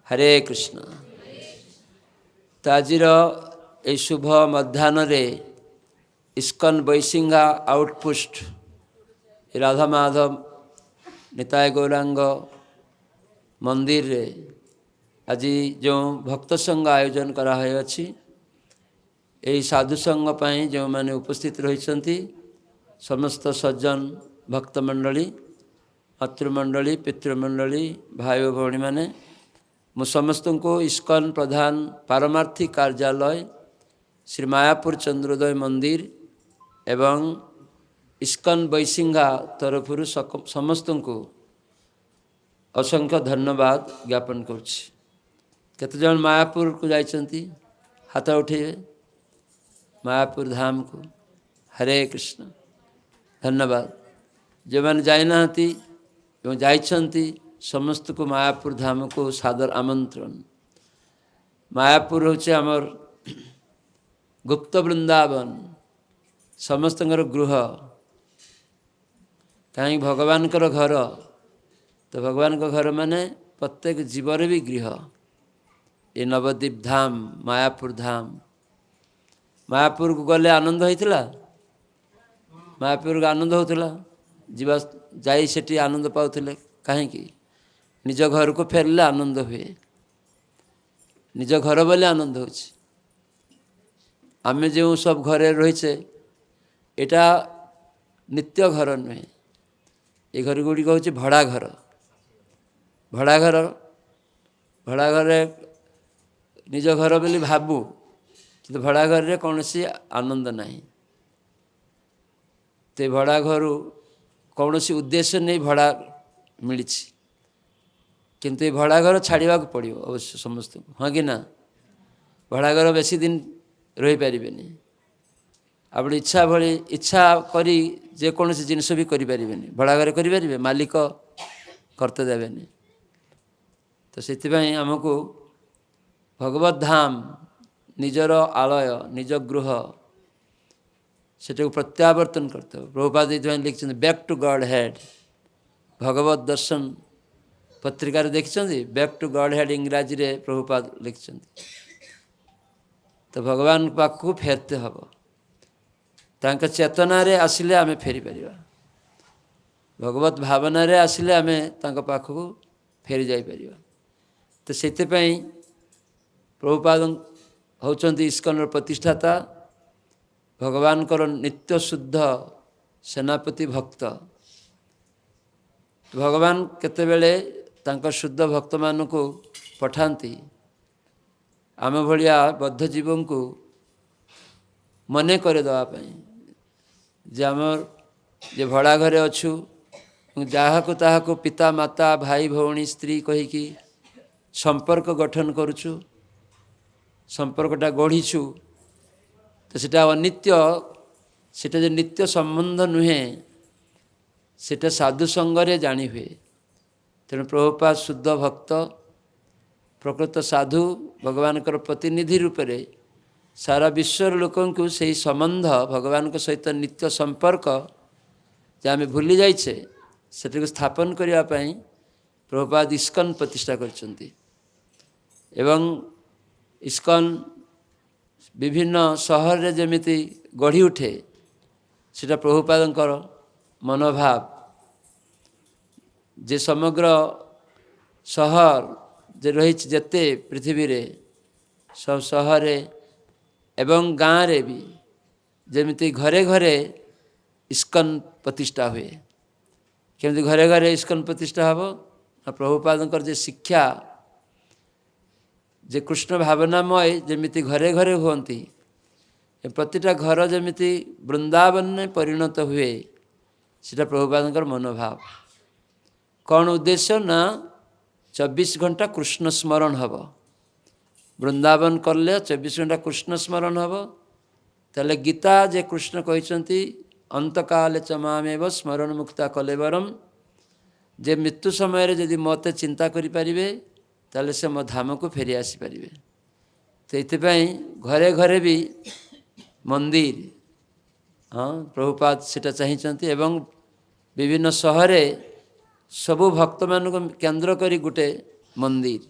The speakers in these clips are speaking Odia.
हरे कृष्ण। तो आजिर ये शुभ मध्याह्न इस्कन बैसिंगा आउटपोस्ट राधा माधव निताय गौरांग मंदिर रे आज जो भक्त संघ आयोजन कराई यही साधु संघ पाई जो माने उपस्थित रही समस्त सज्जन भक्तमंडली मातृमंडली पितृमंडली भाई भौणी माने मु समस्त को इस्कन प्रधान पारमार्थिक कार्यालय श्री मायापुर चंद्रोदय मंदिर एवं इस्कन बैसिंगा तरफ समस्त को असंख्य धन्यवाद ज्ञापन करते जन मायापुर को जाइछंती हाथ उठेबे मायापुर धाम को। हरे कृष्ण। धन्यवाद जो मैंने जाइना एवं जाइछंती समस्त को मायापुर धाम को सादर आमंत्रण। मायापुर होचे आमर गुप्त वृंदावन समस्त गृह कहीं भगवान घर तो भगवान को घर माने प्रत्येक जीवर भी गृह। ये नवद्वीप धाम मायापुर धाम मायापुर को गले आनंद होइतिला मायापुर को आनंद होतिला जीवा जाई सेठी आनंद पाउथिले कहीं निज घर को फेरले आनंद हुए निज घर बोले आनंद हो। आमे जो सब घरे रहीचे एटा नित्य घर नुहे ये घर गुड़िक हूँ भड़ा घर भड़ा घर भड़ा घर निज घर बोली भाबू कि भड़ा घर रे कौन सी आनंद नहीं ते भड़ा घर कौन सी उद्देश्य नहीं भड़ा मिली किंतु ये भड़ा घर छाड़ा पड़ो अवश्य समस्त को हाँ कि ना भड़ा घर बेसी दिन रही पारे आप इच्छा भली इच्छा करी जेकोसी जिनस भी करें भड़ा घर करें मालिक करते देवेनि। तो से आमको भगवत धाम निजर आलय निज गृह से प्रत्यावर्तन करते हो। प्रभुपाद लिखते बैक टू गॉड हेड भगवत दर्शन पत्रिकार देखते बैक टू गॉड हेड इंग्राजी रे प्रभुपाद लिखते। तो भगवान पाखु फेरते हम तांका चेतना रे आसिले आमे फेरी परिबा भगवत भावना रे आसिले आमे तांका पाखु फेरी जाई परिबा। तो सेते पई प्रभुपाद होचंती इस्कन प्रतिष्ठाता भगवान कर नित्य शुद्ध सेनापति भक्त। भगवान केतेबेले तांका शुद्ध भक्त मान को पठांती आम भलिया बद्ध जीवन को मने करे दवापाई जे आमर जे भड़ा घरे अच्छु जहाको ताहाको पिता माता भाई भौणी स्त्री कहीकि संपर्क गठन करुचु संपर्कटा गढ़ीचु तो सेटा अनित्य सेटा जो नित्य संबंध नुहे सेटा साधु संगरे जानी हुए। तेणु प्रभुपाद शुद्ध भक्त प्रकृत साधु भगवान कर प्रतिनिधि रूप में सारा विश्वर लोकों को सही संबंध भगवान को सहित नित्य संपर्क जे आमे भूली जाइछे सेटा को स्थापन करने प्रभुपाद इस्कन प्रतिष्ठा करछंती एवं इस्कन विभिन्न सहर रे जेमिति गढ़ी उठे सेटा प्रभुपादंकर मनोभाव जे समग्र सहर जे रही जेते पृथ्वी रे सब सहर एवं गाँव रे भी जेमिति घरे घरे इस्कन प्रतिष्ठा हुए केमती घरे घरे इस्कन प्रतिष्ठा हम प्रभुपादंकर जे शिक्षा जे कृष्ण भावनामय जेमिति घरे घरे हुअन्ति प्रतिटा घर जेमिति वृंदावन में परिणत हुए सीटा प्रभुपादंकर मनोभाव कौन उद्देश्य ना 24 घंटा कृष्ण स्मरण हब वृंदावन कले 24 घंटा कृष्ण स्मरण हब ताले गीता जे कृष्ण कहते अंतकाले चमामेव स्मरण मुक्ता कलेवरम जे मृत्यु समय जदि मत चिंता करें ताले से मो धाम को फेरी आसी पारे। तो ये घरे घरे भी मंदिर हाँ प्रभुपाद सेटा चाहिए एवं विभिन्न सहरे सबु भक्त मान को केन्द्र करी गोटे मंदिर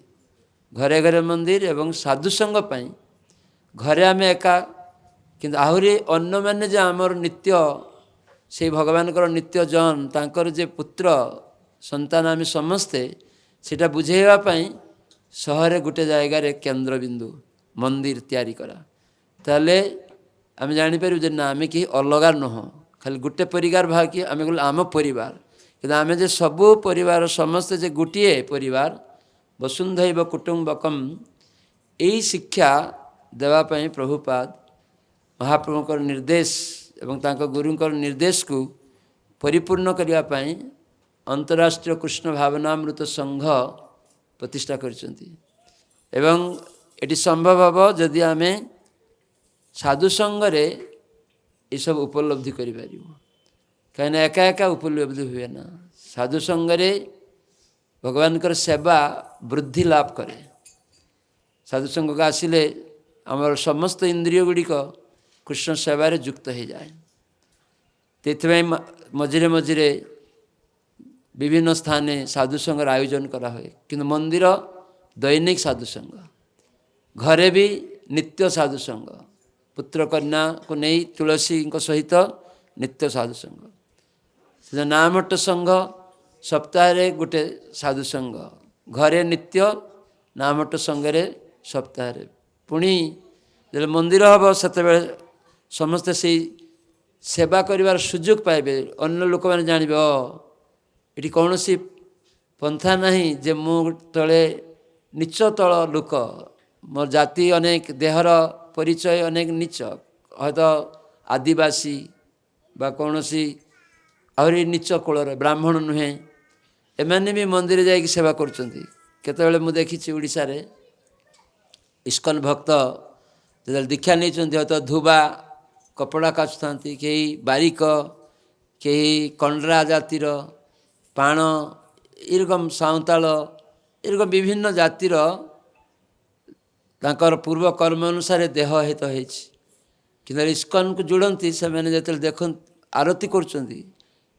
ଘରେ ଘରେ ମନ୍ଦିର ଏବଂ ସାଧୁସଙ୍ଗ ପାଇଁ ଘରେ ଆମେ ଏକା, କିନ୍ତୁ ଆହୁରି ଅନ୍ୟମାନେ ଯେ ଆମର ନିତ୍ୟ ସେଇ ଭଗବାନଙ୍କର ନିତ୍ୟ ଜନ, ତାଙ୍କର ଯେ ପୁତ୍ର ସନ୍ତାନ ଆମେ ସମସ୍ତେ, ସେଇଟା ବୁଝେଇବା ପାଇଁ ସହରରେ ଗୋଟେ ଜାଗାରେ କେନ୍ଦ୍ରବିନ୍ଦୁ ମନ୍ଦିର ତିଆରି କରା। ତାହେଲେ ଆମେ ଜାଣିପାରିବୁ ଯେ ନା ଆମେ କେହି ଅଲଗା ନୁହଁ, ଖାଲି ଗୋଟେ ପରିବାର ଭାଗି ଆମେ କହିଲୁ ଆମ ପରିବାର, କିନ୍ତୁ ଆମେ ଯେ ସବୁ ପରିବାର ସମସ୍ତେ ଯେ ଗୋଟିଏ ପରିବାର, ବସୁନ୍ଧୈବ କୁଟୁମ୍ବକମ୍, ଏଇ ଶିକ୍ଷା ଦେବା ପାଇଁ ପ୍ରଭୁପାଦ ମହାପ୍ରଭୁଙ୍କର ନିର୍ଦ୍ଦେଶ ଏବଂ ତାଙ୍କ ଗୁରୁଙ୍କର ନିର୍ଦ୍ଦେଶକୁ ପରିପୂର୍ଣ୍ଣ କରିବା ପାଇଁ ଅନ୍ତରାଷ୍ଟ୍ରୀୟ କୃଷ୍ଣ ଭାବନାମୃତ ସଂଘ ପ୍ରତିଷ୍ଠା କରିଛନ୍ତି। ଏବଂ ଏଠି ସମ୍ଭବ ହେବ ଯଦି ଆମେ ସାଧୁସଙ୍ଗରେ ଏସବୁ ଉପଲବ୍ଧି କରିପାରିବୁ, କାହିଁକିନା ଏକା ଏକା ଉପଲବ୍ଧି ହୁଏ ନା। ସାଧୁସଙ୍ଗରେ ଭଗବାନଙ୍କର ସେବା ବୃଦ୍ଧି ଲାଭ କରେ। ସାଧୁସଙ୍ଗକୁ ଆସିଲେ ଆମର ସମସ୍ତ ଇନ୍ଦ୍ରିୟ ଗୁଡ଼ିକ କୃଷ୍ଣ ସେବାରେ ଯୁକ୍ତ ହୋଇଯାଏ। ସେଥିପାଇଁ ମଝିରେ ମଝିରେ ବିଭିନ୍ନ ସ୍ଥାନେ ସାଧୁସଙ୍ଗର ଆୟୋଜନ କରାହୁଏ, କିନ୍ତୁ ମନ୍ଦିର ଦୈନିକ ସାଧୁସଙ୍ଗ, ଘରେ ବି ନିତ୍ୟ ସାଧୁସଙ୍ଗ, ପୁତ୍ର କନ୍ୟାକୁ ନେଇ ତୁଳସୀଙ୍କ ସହିତ ନିତ୍ୟ ସାଧୁସଙ୍ଗ। ସେ ନାମଟ ସଂଘ ସପ୍ତାହରେ ଗୋଟେ ସାଧୁସଙ୍ଗ, ଘରେ ନିତ୍ୟ, ନାମଟ ସଂଘରେ ସପ୍ତାହରେ। ପୁଣି ଯେତେବେଳେ ମନ୍ଦିର ହେବ ସେତେବେଳେ ସମସ୍ତେ ସେଇ ସେବା କରିବାର ସୁଯୋଗ ପାଇବେ। ଅନ୍ୟ ଲୋକମାନେ ଜାଣିବେ ଏଠି କୌଣସି ପନ୍ଥା ନାହିଁ ଯେ ମୁଁ ତଳେ ନିଚ ତଳ ଲୋକ, ମୋର ଜାତି ଅନେକ, ଦେହର ପରିଚୟ ଅନେକ ନିଚ, ହୟତ ଆଦିବାସୀ ବା କୌଣସି ଆହୁରି ନିଚ କୂଳର ବ୍ରାହ୍ମଣ ନୁହେଁ, ଏମାନେ ବି ମନ୍ଦିର ଯାଇକି ସେବା କରୁଛନ୍ତି। କେତେବେଳେ ମୁଁ ଦେଖିଛି ଓଡ଼ିଶାରେ ଇସ୍କନ ଭକ୍ତ ଯେତେବେଳେ ଦୀକ୍ଷା ନେଇଛନ୍ତି, ହୟତ ଧୋବା କପଡ଼ା କାଚୁଥାନ୍ତି, କେହି ବାରିକ, କେହି କଣ୍ଡରା ଜାତିର, ପାଣ, ଏରକମ ସାନ୍ତାଳ, ଏରକମ ବିଭିନ୍ନ ଜାତିର ତାଙ୍କର ପୂର୍ବ କର୍ମ ଅନୁସାରେ ଦେହ ହିତ ହେଇଛି। କିନ୍ତୁ ଇସ୍କନକୁ ଯୋଡ଼ନ୍ତି, ସେମାନେ ଯେତେବେଳେ ଦେଖନ୍ତି ଆରତି କରୁଛନ୍ତି,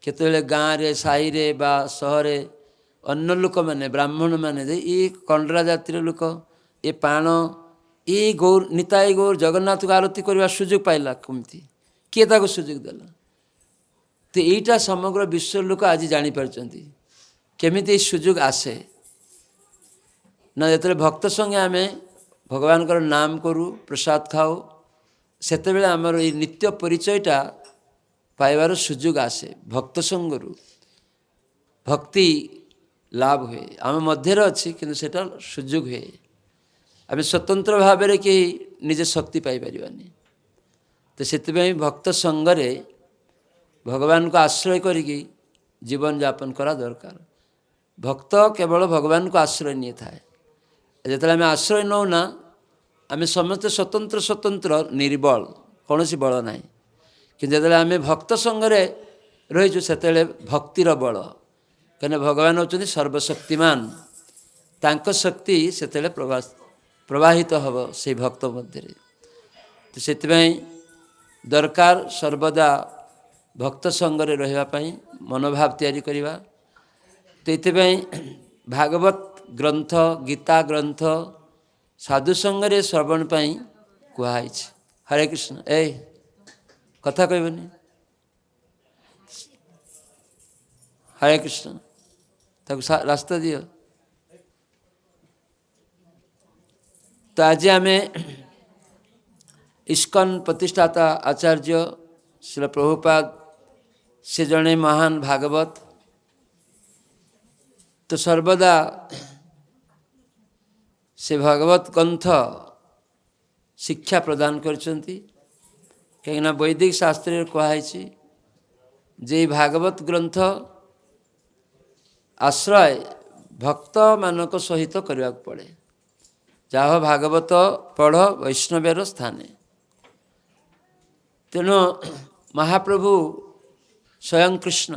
କେତେବେଳେ ଗାଁରେ ସାହିରେ ବା ସହରରେ ଅନ୍ୟ ଲୋକମାନେ, ବ୍ରାହ୍ମଣମାନେ, ଏ କଣ୍ଡରା ଜାତିର ଲୋକ, ଏ ପାଣ, ଏ ଗୌର ନିତାଇ ଗୌର ଜଗନ୍ନାଥକୁ ଆରତି କରିବା ସୁଯୋଗ ପାଇଲା କେମିତି? କିଏ ତାକୁ ସୁଯୋଗ ଦେଲା? ତ ଏଇଟା ସମଗ୍ର ବିଶ୍ୱର ଲୋକ ଆଜି ଜାଣିପାରୁଛନ୍ତି କେମିତି এই ସୁଯୋଗ ଆସେ ନା। ଯେତେବେଳେ ଭକ୍ତ ସଙ୍ଗେ ଆମେ ଭଗବାନଙ୍କର ନାମ କରୁ, ପ୍ରସାଦ ଖାଉ, ସେତେବେଳେ ଆମର ଏଇ ନିତ୍ୟ ପରିଚୟଟା ପାଇବାର ସୁଯୋଗ ଆସେ। ଭକ୍ତ ସଙ୍ଗରୁ ଭକ୍ତି ଲାଭ ହୁଏ, ଆମ ମଧ୍ୟରେ ଅଛି, କିନ୍ତୁ ସେଟା ସୁଯୋଗ ହୁଏ। ଆମେ ସ୍ୱତନ୍ତ୍ର ଭାବରେ କେହି ନିଜେ ଶକ୍ତି ପାଇପାରିବାନି। ତ ସେଥିପାଇଁ ଭକ୍ତ ସଙ୍ଗରେ ଭଗବାନଙ୍କୁ ଆଶ୍ରୟ କରିକି ଜୀବନଯାପନ କରା ଦରକାର। ଭକ୍ତ କେବଳ ଭଗବାନଙ୍କୁ ଆଶ୍ରୟ ନେଇଥାଏ। ଯେତେବେଳେ ଆମେ ଆଶ୍ରୟ ନେଉନା, ଆମେ ସମସ୍ତେ ସ୍ୱତନ୍ତ୍ର ସ୍ୱତନ୍ତ୍ର ନିର୍ବଳ, କୌଣସି ବଳ ନାହିଁ। କିନ୍ତୁ ଯେତେବେଳେ ଆମେ ଭକ୍ତ ସଙ୍ଗରେ ରହିଛୁ, ସେତେବେଳେ ଭକ୍ତିର ବଳ, କାହିଁକିନା ଭଗବାନ ହେଉଛନ୍ତି ସର୍ବଶକ୍ତିମାନ, ତାଙ୍କ ଶକ୍ତି ସେତେବେଳେ ପ୍ରବାହିତ ହେବ ସେଇ ଭକ୍ତ ମଧ୍ୟରେ। ତ ସେଥିପାଇଁ ଦରକାର ସର୍ବଦା ଭକ୍ତ ସଙ୍ଗରେ ରହିବା ପାଇଁ ମନୋଭାବ ତିଆରି କରିବା। ତ ଏଥିପାଇଁ ଭାଗବତ ଗ୍ରନ୍ଥ, ଗୀତା ଗ୍ରନ୍ଥ ସାଧୁସଙ୍ଗରେ ଶ୍ରବଣ ପାଇଁ କୁହାଯାଇଛି। ହରେ କୃଷ୍ଣ, କଥା କହିବନି, ହରେ କୃଷ୍ଣ, ତାକୁ ରାସ୍ତା ଦିଅ। ତ ଆଜି ଆମେ ଇସ୍କନ ପ୍ରତିଷ୍ଠାତା ଆଚାର୍ଯ୍ୟ ଶ୍ରୀଲ ପ୍ରଭୁପାଦ, ସେ ଜଣେ ମହାନ ଭାଗବତ। ତ ସର୍ବଦା ସେ ଭାଗବତ ଗ୍ରନ୍ଥ ଶିକ୍ଷା ପ୍ରଦାନ କରିଛନ୍ତି, କାହିଁକିନା ବୈଦିକ ଶାସ୍ତ୍ରରେ କୁହାଯାଇଛି ଯେ ଏହି ଭାଗବତ ଗ୍ରନ୍ଥ ଆଶ୍ରୟ ଭକ୍ତମାନଙ୍କ ସହିତ କରିବାକୁ ପଡ଼େ। ଯାହ ଭାଗବତ ପଢ଼ ବୈଷ୍ଣବର ସ୍ଥାନେ। ତେଣୁ ମହାପ୍ରଭୁ ସ୍ୱୟଂ କୃଷ୍ଣ,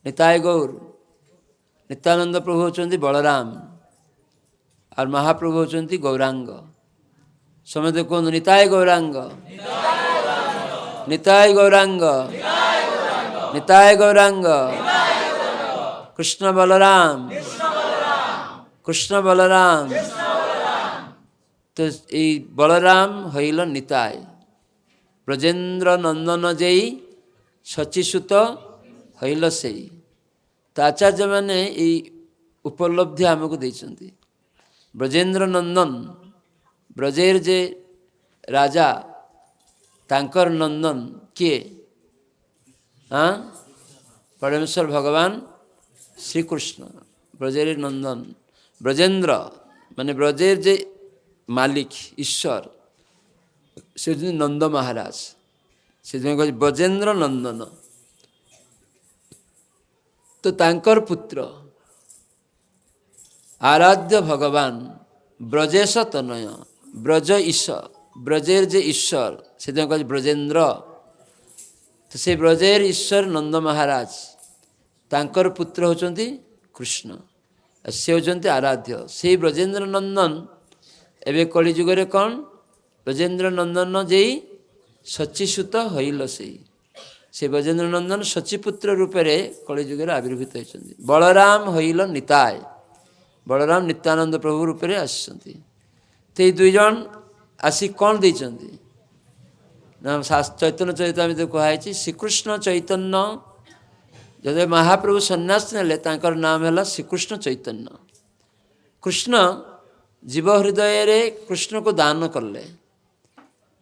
ନିତାଇ ଗୌର, ନିତ୍ୟାନନ୍ଦ ପ୍ରଭୁ ହେଉଛନ୍ତି ବଳରାମ, আর মহাপ্রভু হচ্ছেন গৌরাঙ্গ। সমস্তে কোন নিতাই গৌরাঙ্গ, নিতাই গৌরাঙ্গ, নিতাই গৌরাঙ্গ, কৃষ্ণ বলরাম, কৃষ্ণ বলরাম, তো এই বলরাম হইল নিতাই, ব্রজেন্দ্র নন্দন যেই শচীসুত হইল সেই। তো ଆଚାର୍ଯ୍ୟମାନେ এই ଉପଲବ୍ଧି ଆମକୁ ଦେଇଛନ୍ତି। ବ୍ରଜେନ୍ଦ୍ର ନନ୍ଦନ, ବ୍ରଜେର ଯେ ରାଜା ତାଙ୍କର ନନ୍ଦନ କିଏ? ପରମେଶ୍ୱର ଭଗବାନ ଶ୍ରୀକୃଷ୍ଣ ବ୍ରଜେର ନନ୍ଦନ। ବ୍ରଜେନ୍ଦ୍ର ମାନେ ବ୍ରଜେର ଯେ ମାଲିକ ଈଶ୍ୱର, ସେ ହେଉଛନ୍ତି ନନ୍ଦ ମହାରାଜ। ସେଥିପାଇଁ କହୁଛି ବ୍ରଜେନ୍ଦ୍ର ନନ୍ଦନ। ତ ତାଙ୍କର ପୁତ୍ର ଆରାଧ୍ୟ ଭଗବାନ ବ୍ରଜେଶ ତନୟ, ବ୍ରଜ ଈଶ, ବ୍ରଜେର ଯେ ଈଶ୍ୱର, ସେଥିପାଇଁ କହୁଛି ବ୍ରଜେନ୍ଦ୍ର। ତ ସେ ବ୍ରଜେର ଈଶ୍ୱର ନନ୍ଦ ମହାରାଜ, ତାଙ୍କର ପୁତ୍ର ହେଉଛନ୍ତି କୃଷ୍ଣ, ସେ ହେଉଛନ୍ତି ଆରାଧ୍ୟ। ସେଇ ବ୍ରଜେନ୍ଦ୍ର ନନ୍ଦନ ଏବେ କଳିଯୁଗରେ କ'ଣ? ବ୍ରଜେନ୍ଦ୍ର ନନ୍ଦନ ଯେଇ ଶଚୀସୁତ ହଇଲ ସେଇ। ସେ ବ୍ରଜେନ୍ଦ୍ର ନନ୍ଦନ ଶଚୀପୁତ୍ର ରୂପରେ କଳିଯୁଗରେ ଆବିର୍ଭୂତ ହୋଇଛନ୍ତି। ବଳରାମ ହଇଲ ନିତାୟ, ବଳରାମ ନିତ୍ୟାନନ୍ଦ ପ୍ରଭୁ ରୂପରେ ଆସିଛନ୍ତି। ତ ଏଇ ଦୁଇ ଜଣ ଆସି କ'ଣ ଦେଇଛନ୍ତି ନା ଚୈତନ୍ୟ ଚରିତାମୃତରେ କୁହାଯାଇଛି ଶ୍ରୀକୃଷ୍ଣ ଚୈତନ୍ୟ ଯେତେବେଳେ ମହାପ୍ରଭୁ ସନ୍ନ୍ୟାସ ନେଲେ ତାଙ୍କର ନାମ ହେଲା ଶ୍ରୀକୃଷ୍ଣ ଚୈତନ୍ୟ। କୃଷ୍ଣ ଜୀବ ହୃଦୟରେ କୃଷ୍ଣକୁ ଦାନ କଲେ,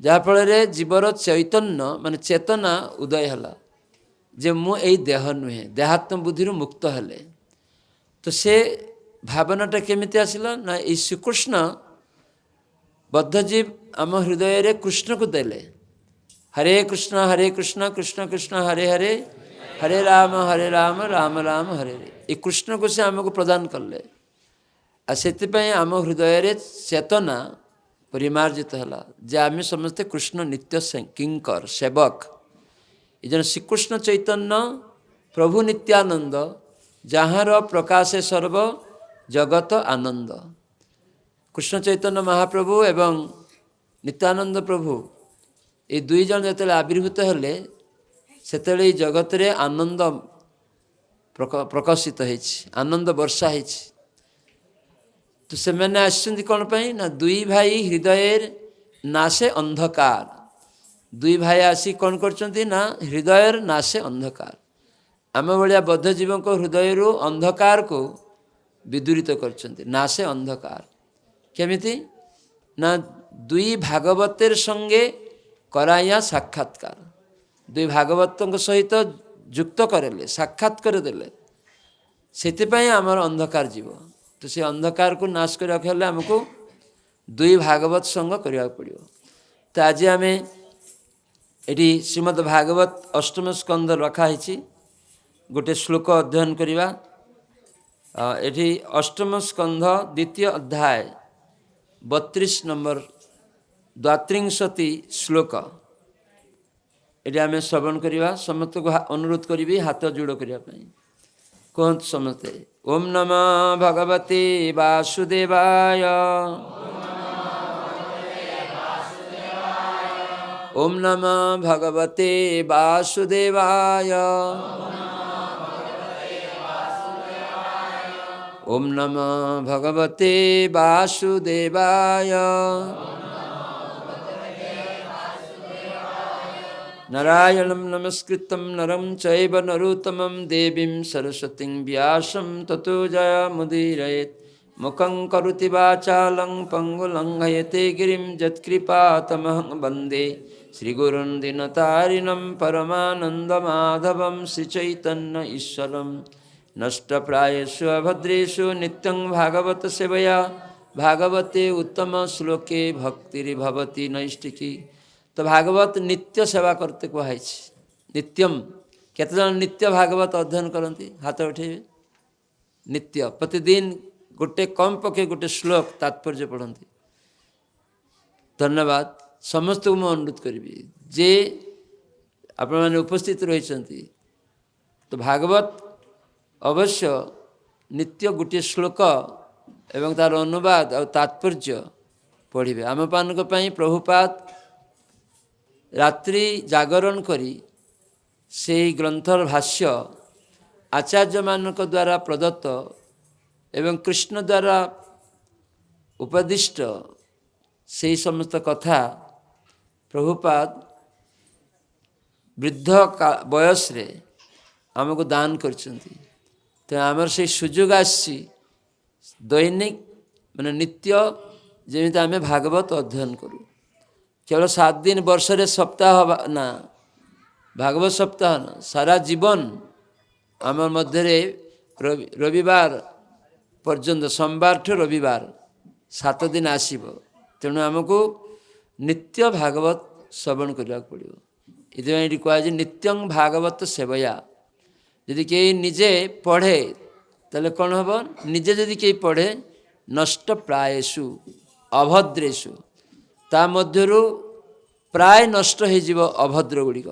ଯାହାଫଳରେ ଜୀବର ଚୈତନ୍ୟ ମାନେ ଚେତନା ଉଦୟ ହେଲା ଯେ ମୁଁ ଏଇ ଦେହ ନୁହେଁ, ଦେହାତ୍ମ ବୁଦ୍ଧିରୁ ମୁକ୍ତ ହେଲେ। ତ ସେ ଭାବନାଟା କେମିତି ଆସିଲା ନା ଏଇ ଶ୍ରୀକୃଷ୍ଣ ବଦ୍ଧଜୀବ ଆମ ହୃଦୟରେ କୃଷ୍ଣକୁ ଦେଲେ। ହରେ କୃଷ୍ଣ କୃଷ୍ଣ କୃଷ୍ଣ ହରେ ହରେ, ହରେ ରାମ ରାମ ରାମ ହରେ ହରେ। ଏ କୃଷ୍ଣକୁ ସେ ଆମକୁ ପ୍ରଦାନ କଲେ। ଆଉ ସେଥିପାଇଁ ଆମ ହୃଦୟରେ ଚେତନା ପରିମାର୍ଜିତ ହେଲା ଯେ ଆମେ ସମସ୍ତେ କୃଷ୍ଣ ନିତ୍ୟ କିଙ୍କର ସେବକ। ଏ ଜଣେ ଶ୍ରୀକୃଷ୍ଣ ଚୈତନ୍ୟ ପ୍ରଭୁ ନିତ୍ୟାନନ୍ଦ, ଯାହାର ପ୍ରକାଶେ ସର୍ବ ଜଗତ ଆନନ୍ଦ। କୃଷ୍ଣ ଚୈତନ୍ୟ ମହାପ୍ରଭୁ ଏବଂ ନିତ୍ୟାନନ୍ଦ ପ୍ରଭୁ ଏ ଦୁଇ ଜଣ ଯେତେବେଳେ ଆବିର୍ଭୂତ ହେଲେ, ସେତେବେଳେ ଏଇ ଜଗତରେ ଆନନ୍ଦ ପ୍ରକାଶିତ ହେଇଛି, ଆନନ୍ଦ ବର୍ଷା ହେଇଛି। ତ ସେମାନେ ଆସିଛନ୍ତି କ'ଣ ପାଇଁ ନା ଦୁଇ ଭାଇ ହୃଦୟରେ ନାଶେ ଅନ୍ଧକାର। ଦୁଇ ଭାଇ ଆସି କ'ଣ କରୁଛନ୍ତି ନା ହୃଦୟର ନାଶେ ଅନ୍ଧକାର। ଆମ ଭଳିଆ ବଦ୍ଧଜୀବଙ୍କ ହୃଦୟରୁ ଅନ୍ଧକାରକୁ ବିଦୂରିତ କରିଛନ୍ତି, ନାଶେ ଅନ୍ଧକାର। କେମିତି ନା ଦୁଇ ଭାଗବତର ସଙ୍ଗେ କରାଇয়া ସାକ୍ଷାତକାର। ଦୁଇ ଭାଗବତଙ୍କ ସହିତ ଯୁକ୍ତ କରେଲେ, ସାକ୍ଷାତ କରିଦେଲେ, ସେଥିପାଇଁ ଆମର ଅନ୍ଧକାର ଯିବ। ତ ସେ ଅନ୍ଧକାରକୁ ନାଶ କରିବାକୁ ହେଲେ ଆମକୁ ଦୁଇ ଭାଗବତ ସଙ୍ଗ କରିବାକୁ ପଡ଼ିବ। ତ ଆଜି ଆମେ ଏଠି ଶ୍ରୀମଦ୍ ଭାଗବତ ଅଷ୍ଟମ ସ୍କନ୍ଧ ରଖା ହେଇଛି, ଗୋଟେ ଶ୍ଲୋକ ଅଧ୍ୟୟନ କରିବା। ଏଠି ଅଷ୍ଟମ ସ୍କନ୍ଧ ଦ୍ୱିତୀୟ ଅଧ୍ୟାୟ 32 ନମ୍ବର 32 ଶ୍ଲୋକ ଏଠି ଆମେ ଶ୍ରବଣ କରିବା। ସମସ୍ତଙ୍କୁ ଅନୁରୋଧ କରିବି ହାତ ଯୋଡ଼ କରିବା ପାଇଁ। କୁହନ୍ତୁ ସମସ୍ତେ, ଓಂ ନମଃ ଭଗବତେ ବାସୁଦେବାୟ, ଓಂ ନମଃ ଭଗବତେ ବାସୁଦେବାୟ, ଓಂ ନମଃ ଭଗବତେ ବାସୁଦେବାୟ। নারায়ণং নমস্কৃত্যং নরং চৈব নরোত্তমং দেবীং সরস্বতীং ব্যাসং ততো জয়মুদীরয়েৎ। মুখং করোতি বাচালং পঙ্গুলং হয়তে গিরিং যৎকৃপাতমহং বন্দে শ্রীগুরুং দীনতারিণং পরমানন্দমাধবং শ্রীচৈতন্য ঈশ্বরং। নষ্টপ্রায়েষু অভদ্রেষু নিত্যং ভাগবত সেবয়া ভাগবতে উত্তম শ্লোকে ভক্তির্ভবতি নৈষ্ঠিকী। তো ভাগবত নিত্য সেবা করতে কুହାଯାଇଛି। ନିତ୍ୟମ୍ କେତେଜଣ ନିତ୍ୟ ଭାଗବତ ଅଧ୍ୟୟନ କରନ୍ତି? ହାତ ଉଠେଇବେ। ନିତ୍ୟ ପ୍ରତିଦିନ ଗୋଟେ କମ୍ ପକ୍ଷେ ଗୋଟେ ଶ୍ଲୋକ ତାତ୍ପର୍ଯ୍ୟ ପଢ଼ନ୍ତି। ଧନ୍ୟବାଦ। ସମସ୍ତଙ୍କୁ ମୁଁ ଅନୁରୋଧ କରିବି ଯେ ଆପଣମାନେ ଉପସ୍ଥିତ ରହିଛନ୍ତି, ତ ଭାଗବତ ଅବଶ୍ୟ ନିତ୍ୟ ଗୋଟିଏ ଶ୍ଲୋକ ଏବଂ ତାର ଅନୁବାଦ ଆଉ ତାତ୍ପର୍ଯ୍ୟ ପଢ଼ିବେ। ଆମମାନଙ୍କ ପାଇଁ ପ୍ରଭୁପାଦ ରାତ୍ରି ଜାଗରଣ କରି ସେହି ଗ୍ରନ୍ଥର ଭାଷ୍ୟ ଆଚାର୍ଯ୍ୟମାନଙ୍କ ଦ୍ୱାରା ପ୍ରଦତ୍ତ ଏବଂ କୃଷ୍ଣ ଦ୍ୱାରା ଉପଦିଷ୍ଟ ସେହି ସମସ୍ତ କଥା ପ୍ରଭୁପାଦ ବୃଦ୍ଧ ବୟସରେ ଆମକୁ ଦାନ କରିଛନ୍ତି। ତେଣୁ ଆମର ସେଇ ସୁଯୋଗ ଆସିଛି ଦୈନିକ ମାନେ ନିତ୍ୟ ଯେମିତି ଆମେ ଭାଗବତ ଅଧ୍ୟୟନ କରୁ। କେବଳ 7 ଦିନ ବର୍ଷରେ ସପ୍ତାହ ନା, ଭାଗବତ ସପ୍ତାହ ନା, ସାରା ଜୀବନ ଆମ ମଧ୍ୟରେ ରବିବାର ପର୍ଯ୍ୟନ୍ତ, ସୋମବାରଠୁ ରବିବାର 7 ଦିନ ଆସିବ। ତେଣୁ ଆମକୁ ନିତ୍ୟ ଭାଗବତ ଶ୍ରବଣ କରିବାକୁ ପଡ଼ିବ। ଏଥିପାଇଁ ଏଠି କୁହାଯାଇଛି ନିତ୍ୟଂ ଭାଗବତ ସେବୟା। ଯଦି କେହି ନିଜେ ପଢ଼େ ତାହେଲେ କ'ଣ ହେବ? ନିଜେ ଯଦି କେହି ପଢ଼େ ନଷ୍ଟ ପ୍ରାୟେଷୁ ଅଭଦ୍ରେଷୁ, ତା ମଧ୍ୟରୁ ପ୍ରାୟ ନଷ୍ଟ ହୋଇଯିବ ଅଭଦ୍ର ଗୁଡ଼ିକ।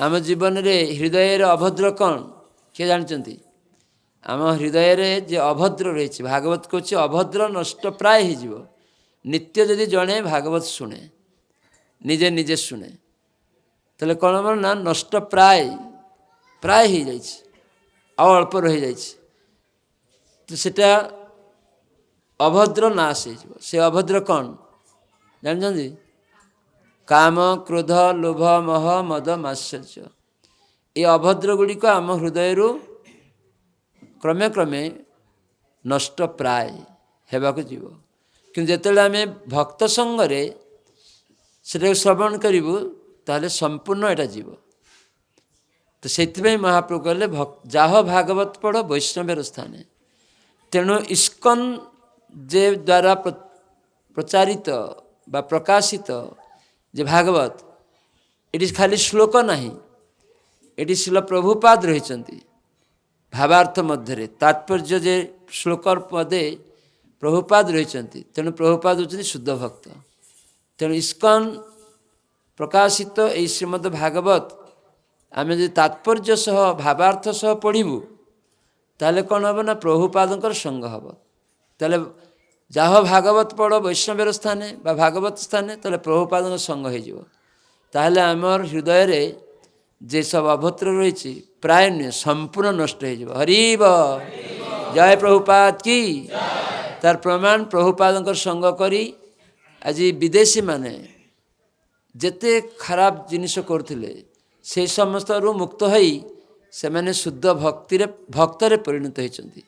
ଆମ ଜୀବନରେ ହୃଦୟରେ ଅଭଦ୍ର କ'ଣ କିଏ ଜାଣିଛନ୍ତି? ଆମ ହୃଦୟରେ ଯେ ଅଭଦ୍ର ରହିଛି, ଭାଗବତ କହୁଛି ଅଭଦ୍ର ନଷ୍ଟ ପ୍ରାୟ ହୋଇଯିବ। ନିତ୍ୟ ଯଦି ଜଣେ ଭାଗବତ ଶୁଣେ, ନିଜେ ନିଜେ ଶୁଣେ, ତାହେଲେ କ'ଣ ହେବ ନା ନଷ୍ଟ ପ୍ରାୟ ହୋଇଯାଇଛି, ଆଉ ଅଳ୍ପ ରହିଯାଇଛି। ତ ସେଟା ଅଭଦ୍ର ନାଶ ହେଇଯିବ। ସେ ଅଭଦ୍ର କ'ଣ ଜାଣିଛନ୍ତି? କାମ, କ୍ରୋଧ, ଲୋଭ, ମୋହ, ମଦ, ମାତ୍ସର୍ଯ୍ୟ। ଏ ଅଭଦ୍ର ଗୁଡ଼ିକ ଆମ ହୃଦୟରୁ କ୍ରମେ କ୍ରମେ ନଷ୍ଟ ପ୍ରାୟ ହେବାକୁ ଯିବ। କିନ୍ତୁ ଯେତେବେଳେ ଆମେ ଭକ୍ତ ସଙ୍ଗରେ ସେଟାକୁ ଶ୍ରବଣ କରିବୁ ତାହେଲେ ସମ୍ପୂର୍ଣ୍ଣ ଏଟା ଯିବ। ତ ସେଥିପାଇଁ ମହାପ୍ରଭୁ କହିଲେ ଯାହ ଭାଗବତ ପଢ଼ ବୈଷ୍ଣବେର ସ୍ଥାନେ। ତେଣୁ ଇସ୍କନ ଯେ ଦ୍ୱାରା ପ୍ରଚାରିତ ବା ପ୍ରକାଶିତ ଯେ ଭାଗବତ, ଏଠି ଖାଲି ଶ୍ଲୋକ ନାହିଁ, ଏଠି ଶିଳ ପ୍ରଭୁପାଦ ରହିଛନ୍ତି ଭାବାର୍ଥ ମଧ୍ୟରେ। ତାତ୍ପର୍ଯ୍ୟ ଯେ ଶ୍ଲୋକର ପଦେ ପ୍ରଭୁପାଦ ରହିଛନ୍ତି। ତେଣୁ ପ୍ରଭୁପାଦ ହେଉଛନ୍ତି ଶୁଦ୍ଧ ଭକ୍ତ। ତେଣୁ ଇସ୍କନ ପ୍ରକାଶିତ ଏହି ଶ୍ରୀମଦ୍ ଭାଗବତ ଆମେ ଯଦି ତାତ୍ପର୍ଯ୍ୟ ସହ ଭାବାର୍ଥ ସହ ପଢ଼ିବୁ ତାହେଲେ କ'ଣ ହେବ ନା ପ୍ରଭୁପାଦଙ୍କର ସଙ୍ଗ ହେବ। ତାହେଲେ ଯାହ ଭାଗବତ ପଢ଼ ବୈଷ୍ଣବେର ସ୍ଥାନେ ବା ଭାଗବତ ସ୍ଥାନେ, ତାହେଲେ ପ୍ରଭୁପାଦଙ୍କ ସଙ୍ଗ ହୋଇଯିବ। ତାହେଲେ ଆମର ହୃଦୟରେ ଯେସବୁ ଅଭଦ୍ର ରହିଛି ପ୍ରାୟ ନୁହେଁ, ସମ୍ପୂର୍ଣ୍ଣ ନଷ୍ଟ ହୋଇଯିବ। ହରିବ ଜୟ ପ୍ରଭୁପାଦ କି। ତାର ପ୍ରମାଣ ପ୍ରଭୁପାଦଙ୍କର ସଙ୍ଗ କରି ଆଜି ବିଦେଶୀମାନେ ଯେତେ ଖରାପ ଜିନିଷ କରୁଥିଲେ ସେହି ସମସ୍ତରୁ ମୁକ୍ତ ହୋଇ ସେମାନେ ଶୁଦ୍ଧ ଭକ୍ତରେ ପରିଣତ ହୋଇଛନ୍ତି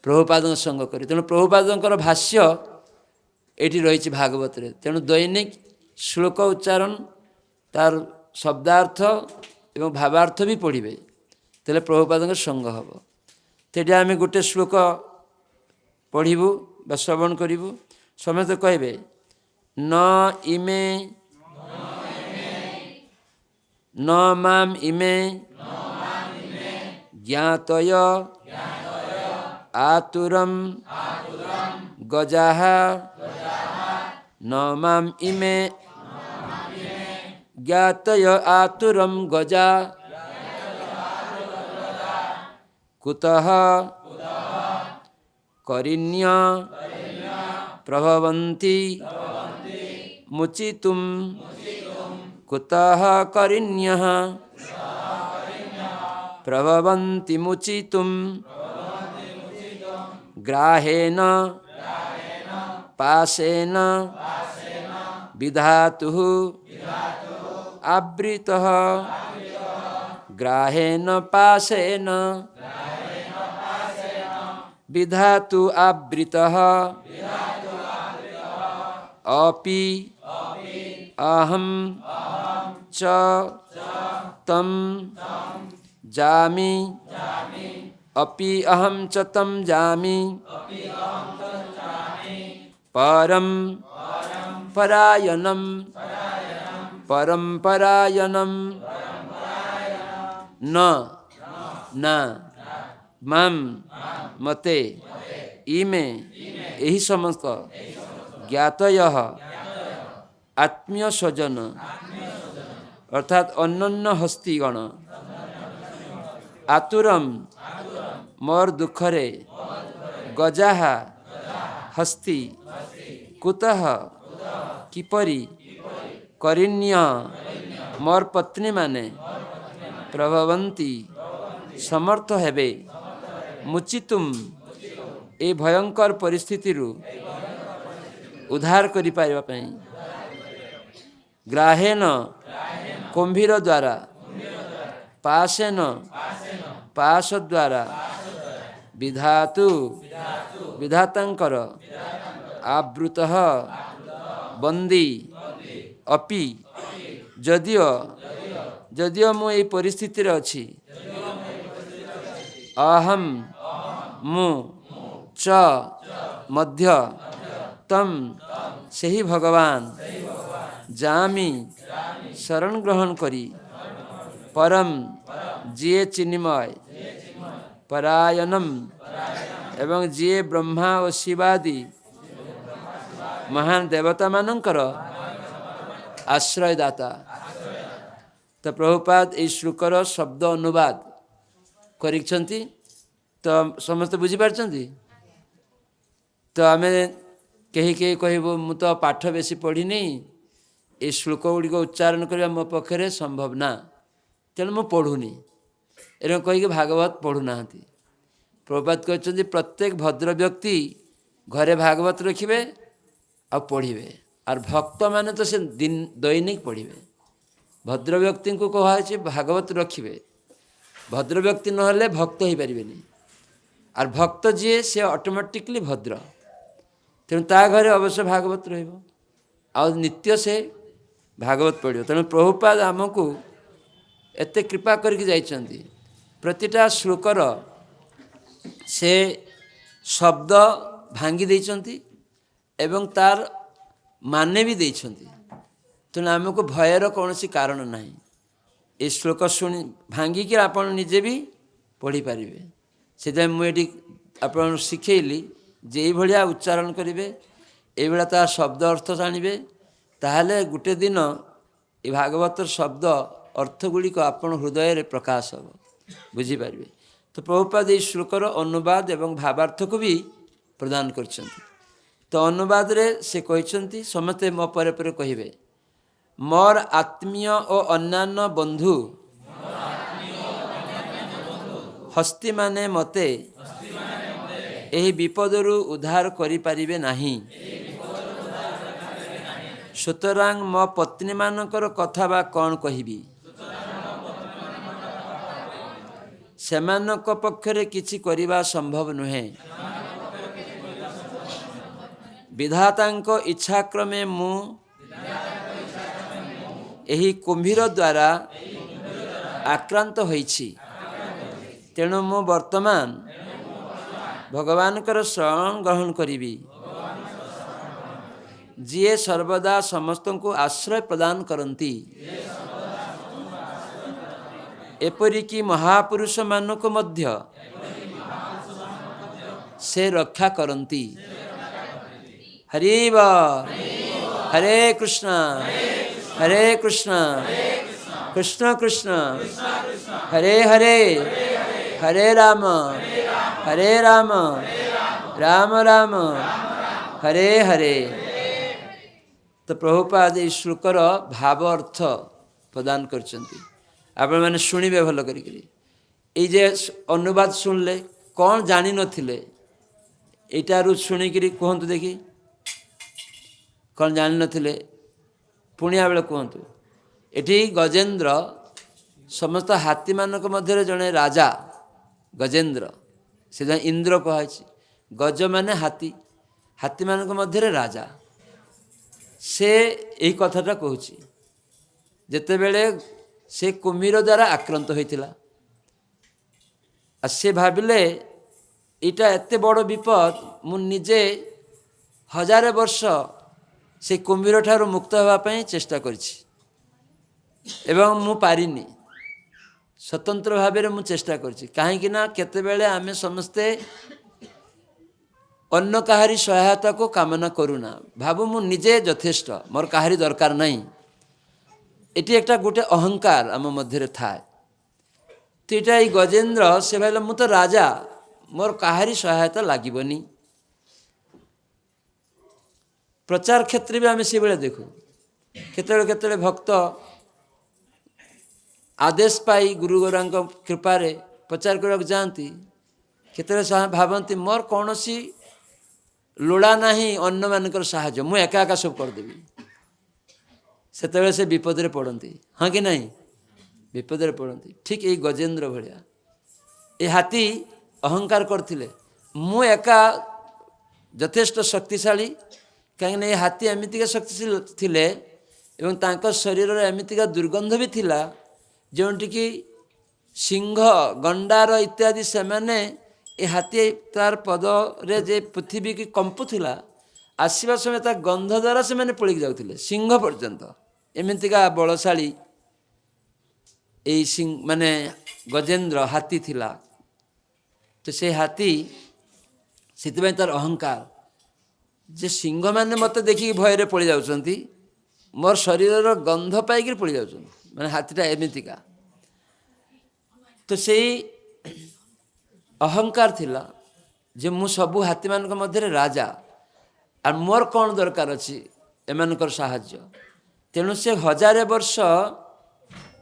ପ୍ରଭୁପାଦଙ୍କ ସଙ୍ଗ କରି। ତେଣୁ ପ୍ରଭୁପାଦଙ୍କର ଭାଷ୍ୟ ଏଠି ରହିଛି ଭାଗବତରେ। ତେଣୁ ଦୈନିକ ଶ୍ଲୋକ ଉଚ୍ଚାରଣ, ତାର ଶବ୍ଦାର୍ଥ ଏବଂ ଭାବାର୍ଥ ବି ପଢ଼ିବେ, ତାହେଲେ ପ୍ରଭୁପାଦଙ୍କ ସଙ୍ଗ ହେବ। ତେଣୁ ଆମେ ଗୋଟେ ଶ୍ଲୋକ ପଢ଼ିବୁ ବା ଶ୍ରବଣ କରିବୁ, ସମସ୍ତେ କହିବେ ନ ଇମେ ନ ମାମ୍ ଇମେ ଜ୍ଞାତୟ ଆତୁରମ୍ ଗଜାଃ ନ ମାମ୍ ଇମେ ଜ୍ଞାତୟ ଆତୁରମ୍ ଗଜା କୁତଃ କରିଣ୍ୟ ପ୍ରଭବନ୍ତି ମୁଚିତୁମ୍ କୁତଃ କରିଣ୍ୟଃ ପ୍ରଭବନ୍ତି ମୁଚିତୁମ୍ ଗ୍ରାହେନ ପାଶେନ ବିଧାତୁଃ ଆବୃତଃ ଗ୍ରାହେନ ପାଶେନ ବିଧାତୁ ଆବୃତଃ अपि अहं च तं जामि अपि अहं च तं जामि परं परायणं परम्परायणं न मां मते इमे यही समस्त ज्ञातयः आत्मीय स्वजन अर्थात अन्य हस्तीगण आतुरम मोर दुखरे गजाहा हस्ती कुतः किपरि करिण्य मोर पत्नी माने प्रभवंती समर्थ हेबे मुचितुम ए भयंकर परिस्थिति ଉଦ୍ଧାର କରିପାରିବା ପାଇଁ ଗ୍ରାହେନ କୁମ୍ଭୀର ଦ୍ୱାରା ପାଶେନ ପାଶ ଦ୍ୱାରା ବିଧାତୁ ବିଧାତାଙ୍କର ଆବୃତ ବନ୍ଦୀ ଅପି ଯଦିଓ ମୁଁ ଏହି ପରିସ୍ଥିତିରେ ଅଛି ଅହମ ମୁଁ ଚ ମଧ୍ୟ ତମ୍ ସେହି ଭଗବାନ ଯାମି ଶରଣ ଗ୍ରହଣ କରି ପରମ ଯିଏ ଚିନ୍ମୟ ପରାୟଣମ୍ ଏବଂ ଯିଏ ବ୍ରହ୍ମା ଓ ଶିବାଦି ମହାନ ଦେବତାମାନଙ୍କର ଆଶ୍ରୟଦାତା। ତ ପ୍ରଭୁପାଦ ଏହି ଶ୍ଲୋକର ଶବ୍ଦ ଅନୁବାଦ କରିଛନ୍ତି। ତ ସମସ୍ତେ ବୁଝିପାରୁଛନ୍ତି? ତ ଆମେ କେହି କହିବୁ ମୁଁ ତ ପାଠ ବେଶୀ ପଢ଼ିନି, ଏ ଶ୍ଲୋକ ଗୁଡ଼ିକ ଉଚ୍ଚାରଣ କରିବା ମୋ ପକ୍ଷରେ ସମ୍ଭବ ନା, ତେଣୁ ମୁଁ ପଢ଼ୁନି, ଏରকম କହିକି ଭାଗବତ ପଢ଼ୁନାହାନ୍ତି। ପ୍ରଭୁପାଦ କହିଛନ୍ତି ପ୍ରତ୍ୟେକ ଭଦ୍ର ବ୍ୟକ୍ତି ଘରେ ଭାଗବତ ରଖିବେ ଆଉ ପଢ଼ିବେ, আর ଭକ୍ତମାନେ ତ ସେ ଦୈନିକ ପଢ଼ିବେ। ଭଦ୍ର ବ୍ୟକ୍ତିଙ୍କୁ କୁହାଯାଇଛି ଭାଗବତ ରଖିବେ। ଭଦ୍ର ବ୍ୟକ୍ତି ନହେଲେ ଭକ୍ତ ହୋଇପାରିବେନି, আর ଭକ୍ତ ଯିଏ ସେ ଅଟୋମେଟିକଲି ଭଦ୍ର, ତେଣୁ ତା ଘରେ ଅବଶ୍ୟ ଭାଗବତ ରହିବ ଆଉ ନିତ୍ୟ ସେ ଭାଗବତ ପଢ଼ିବ। ତେଣୁ ପ୍ରଭୁପାଦ ଆମକୁ ଏତେ କୃପା କରିକି ଯାଇଛନ୍ତି, ପ୍ରତିଟା ଶ୍ଲୋକର ସେ ଶବ୍ଦ ଭାଙ୍ଗି ଦେଇଛନ୍ତି ଏବଂ ତାର ମାନେ ବି ଦେଇଛନ୍ତି। ତେଣୁ ଆମକୁ ଭୟର କୌଣସି କାରଣ ନାହିଁ। ଏ ଶ୍ଲୋକ ଶୁଣି ଭାଙ୍ଗିକି ଆପଣ ନିଜେ ବି ପଢ଼ିପାରିବେ। ସେଥିପାଇଁ ମୁଁ ଏଠି ଆପଣଙ୍କୁ ଶିଖେଇଲି ଯେ ଏଇଭଳିଆ ଉଚ୍ଚାରଣ କରିବେ, ଏଇଭଳିଆ ତା ଶବ୍ଦ ଅର୍ଥ ଜାଣିବେ, ତାହେଲେ ଗୋଟେ ଦିନ ଏ ଭାଗବତର ଶବ୍ଦ ଅର୍ଥ ଗୁଡ଼ିକ ଆପଣ ହୃଦୟରେ ପ୍ରକାଶ ହେବ, ବୁଝିପାରିବେ। ତ ପ୍ରଭୁପାଦ ଏହି ଶ୍ଲୋକର ଅନୁବାଦ ଏବଂ ଭାବାର୍ଥକୁ ବି ପ୍ରଦାନ କରିଛନ୍ତି। ତ ଅନୁବାଦରେ ସେ କହିଛନ୍ତି, ସମସ୍ତେ ମୋ ପରେ ପରେ କହିବେ, ମୋର ଆତ୍ମୀୟ ଓ ଅନ୍ୟାନ୍ୟ ବନ୍ଧୁ ହସ୍ତିମାନେ ମୋତେ ଏହି ବିପଦରୁ ଉଦ୍ଧାର କରିପାରିବେ ନାହିଁ। ସୁତରାଂ ମୋ ପତ୍ନୀମାନଙ୍କର କଥା ବା କ'ଣ କହିବି? ସେମାନଙ୍କ ପକ୍ଷରେ କିଛି କରିବା ସମ୍ଭବ ନୁହେଁ। ବିଧାତାଙ୍କ ଇଚ୍ଛାକ୍ରମେ ମୁଁ ଏହି କୁମ୍ଭୀର ଦ୍ୱାରା ଆକ୍ରାନ୍ତ ହୋଇଛି। ତେଣୁ ମୁଁ ବର୍ତ୍ତମାନ ଭଗବାନଙ୍କର ଶରଣ ଗ୍ରହଣ କରିବି, ଯିଏ ସର୍ବଦା ସମସ୍ତଙ୍କୁ ଆଶ୍ରୟ ପ୍ରଦାନ କରନ୍ତି, ଏପରିକି ମହାପୁରୁଷମାନଙ୍କୁ ମଧ୍ୟ ସେ ରକ୍ଷା କରନ୍ତି। ହରି ବୋଲ। ହରେ କୃଷ୍ଣ କୃଷ୍ଣ କୃଷ୍ଣ ହରେ ହରେ, ହରେ ରାମ ରାମ ରାମ ହରେ ହରେ। ତ ପ୍ରଭୁପାଦ ଏହି ଶ୍ଲୋକର ଭାବ ଅର୍ଥ ପ୍ରଦାନ କରିଛନ୍ତି। ଆପଣମାନେ ଶୁଣିବେ ଭଲ କରିକିରି। ଏଇ ଯେ ଅନୁବାଦ ଶୁଣିଲେ, କ'ଣ ଜାଣିନଥିଲେ ଏଇଟାରୁ ଶୁଣିକିରି କୁହନ୍ତୁ ଦେଖି, କ'ଣ ଜାଣିନଥିଲେ ପୁଣିଆ ବେଳେ କୁହନ୍ତୁ। ଏଠି ଗଜେନ୍ଦ୍ର ସମସ୍ତ ହାତୀମାନଙ୍କ ମଧ୍ୟରେ ଜଣେ ରାଜା ଗଜେନ୍ଦ୍ର, ସେଥିପାଇଁ ଇନ୍ଦ୍ର କୁହାଯାଇଛି। ଗଜ ମାନେ ହାତୀ, ହାତୀମାନଙ୍କ ମଧ୍ୟରେ ରାଜା। ସେ ଏହି କଥାଟା କହୁଛି ଯେତେବେଳେ ସେ କୁମ୍ଭୀର ଦ୍ୱାରା ଆକ୍ରାନ୍ତ ହୋଇଥିଲା, ଆଉ ସେ ଭାବିଲେ ଏଇଟା ଏତେ ବଡ଼ ବିପଦ, ମୁଁ ନିଜେ 1000 ବର୍ଷ ସେ କୁମ୍ଭୀର ଠାରୁ ମୁକ୍ତ ହେବା ପାଇଁ ଚେଷ୍ଟା କରିଛି ଏବଂ ମୁଁ ପାରିନି। ସ୍ୱତନ୍ତ୍ର ଭାବରେ ମୁଁ ଚେଷ୍ଟା କରିଛି, କାହିଁକି ନା କେତେବେଳେ ଆମେ ସମସ୍ତେ ଅନ୍ୟ କାହାରି ସହାୟତାକୁ କାମନା କରୁନା, ଭାବୁ ମୁଁ ନିଜେ ଯଥେଷ୍ଟ, ମୋର କାହାରି ଦରକାର ନାହିଁ। ଏଠି একটা ଗୋଟେ ଅହଙ୍କାର ଆମ ମଧ୍ୟରେ ଥାଏ। ତ ଏଇଟା ଏଇ ଗଜେନ୍ଦ୍ର ସେ ଭାବିଲା ମୁଁ ତ ରାଜା, ମୋର କାହାରି ସହାୟତା ଲାଗିବନି। ପ୍ରଚାର କ୍ଷେତ୍ରରେ ବି ଆମେ ସେଭଳିଆ ଦେଖୁ, କେତେବେଳେ ଭକ୍ତ ଆଦେଶ ପାଇ ଗୁରୁଗୋରାଙ୍କ କୃପାରେ ପ୍ରଚାର କରିବାକୁ ଯାଆନ୍ତି, କେତେବେଳେ ଭାବନ୍ତି ମୋର କୌଣସି ଲୋଡ଼ା ନାହିଁ ଅନ୍ୟମାନଙ୍କର ସାହାଯ୍ୟ, ମୁଁ ଏକା ଏକା ସବୁ କରିଦେବି, ସେତେବେଳେ ସେ ବିପଦରେ ପଡ଼ନ୍ତି। ହଁ କି ନାହିଁ? ବିପଦରେ ପଡ଼ନ୍ତି। ଠିକ୍ ଏଇ ଗଜେନ୍ଦ୍ର ଭଳିଆ ଏ ହାତୀ ଅହଙ୍କାର କରିଥିଲେ, ମୁଁ ଏକା ଯଥେଷ୍ଟ ଶକ୍ତିଶାଳୀ। କାହିଁକିନା ଏ ହାତୀ ଏମିତିକା ଶକ୍ତିଶାଳୀ ଥିଲେ ଏବଂ ତାଙ୍କ ଶରୀରରେ ଏମିତିକା ଦୁର୍ଗନ୍ଧ ବି ଥିଲା, ଯେଉଁଠିକି ସିଂହ, ଗଣ୍ଡାର ଇତ୍ୟାଦି ସେମାନେ ଏ ହାତୀ ତାର ପଦରେ ଯେ ପୃଥିବୀକି କମ୍ପୁଥିଲା, ଆସିବା ସମୟ ତା ଗନ୍ଧ ଦ୍ୱାରା ସେମାନେ ପଳିକି ଯାଉଥିଲେ, ସିଂହ ପର୍ଯ୍ୟନ୍ତ। ଏମିତିକା ବଳଶାଳୀ ଏଇ ମାନେ ଗଜେନ୍ଦ୍ର ହାତୀ ଥିଲା। ତ ସେ ହାତୀ ସେଥିପାଇଁ ତାର ଅହଙ୍କାର ଯେ ସିଂହମାନେ ମୋତେ ଦେଖିକି ଭୟରେ ପଳେଇ ଯାଉଛନ୍ତି, ମୋର ଶରୀରର ଗନ୍ଧ ପାଇକିରି ପଳେଇ ଯାଉଛନ୍ତି, ମାନେ ହାତୀଟା ଏମିତିକା। ତ ସେଇ ଅହଙ୍କାର ଥିଲା ଯେ ମୁଁ ସବୁ ହାତୀମାନଙ୍କ ମଧ୍ୟରେ ରାଜା, ଆଉ ମୋର କ'ଣ ଦରକାର ଅଛି ଏମାନଙ୍କର ସାହାଯ୍ୟ। ତେଣୁ ସେ 1000 ବର୍ଷ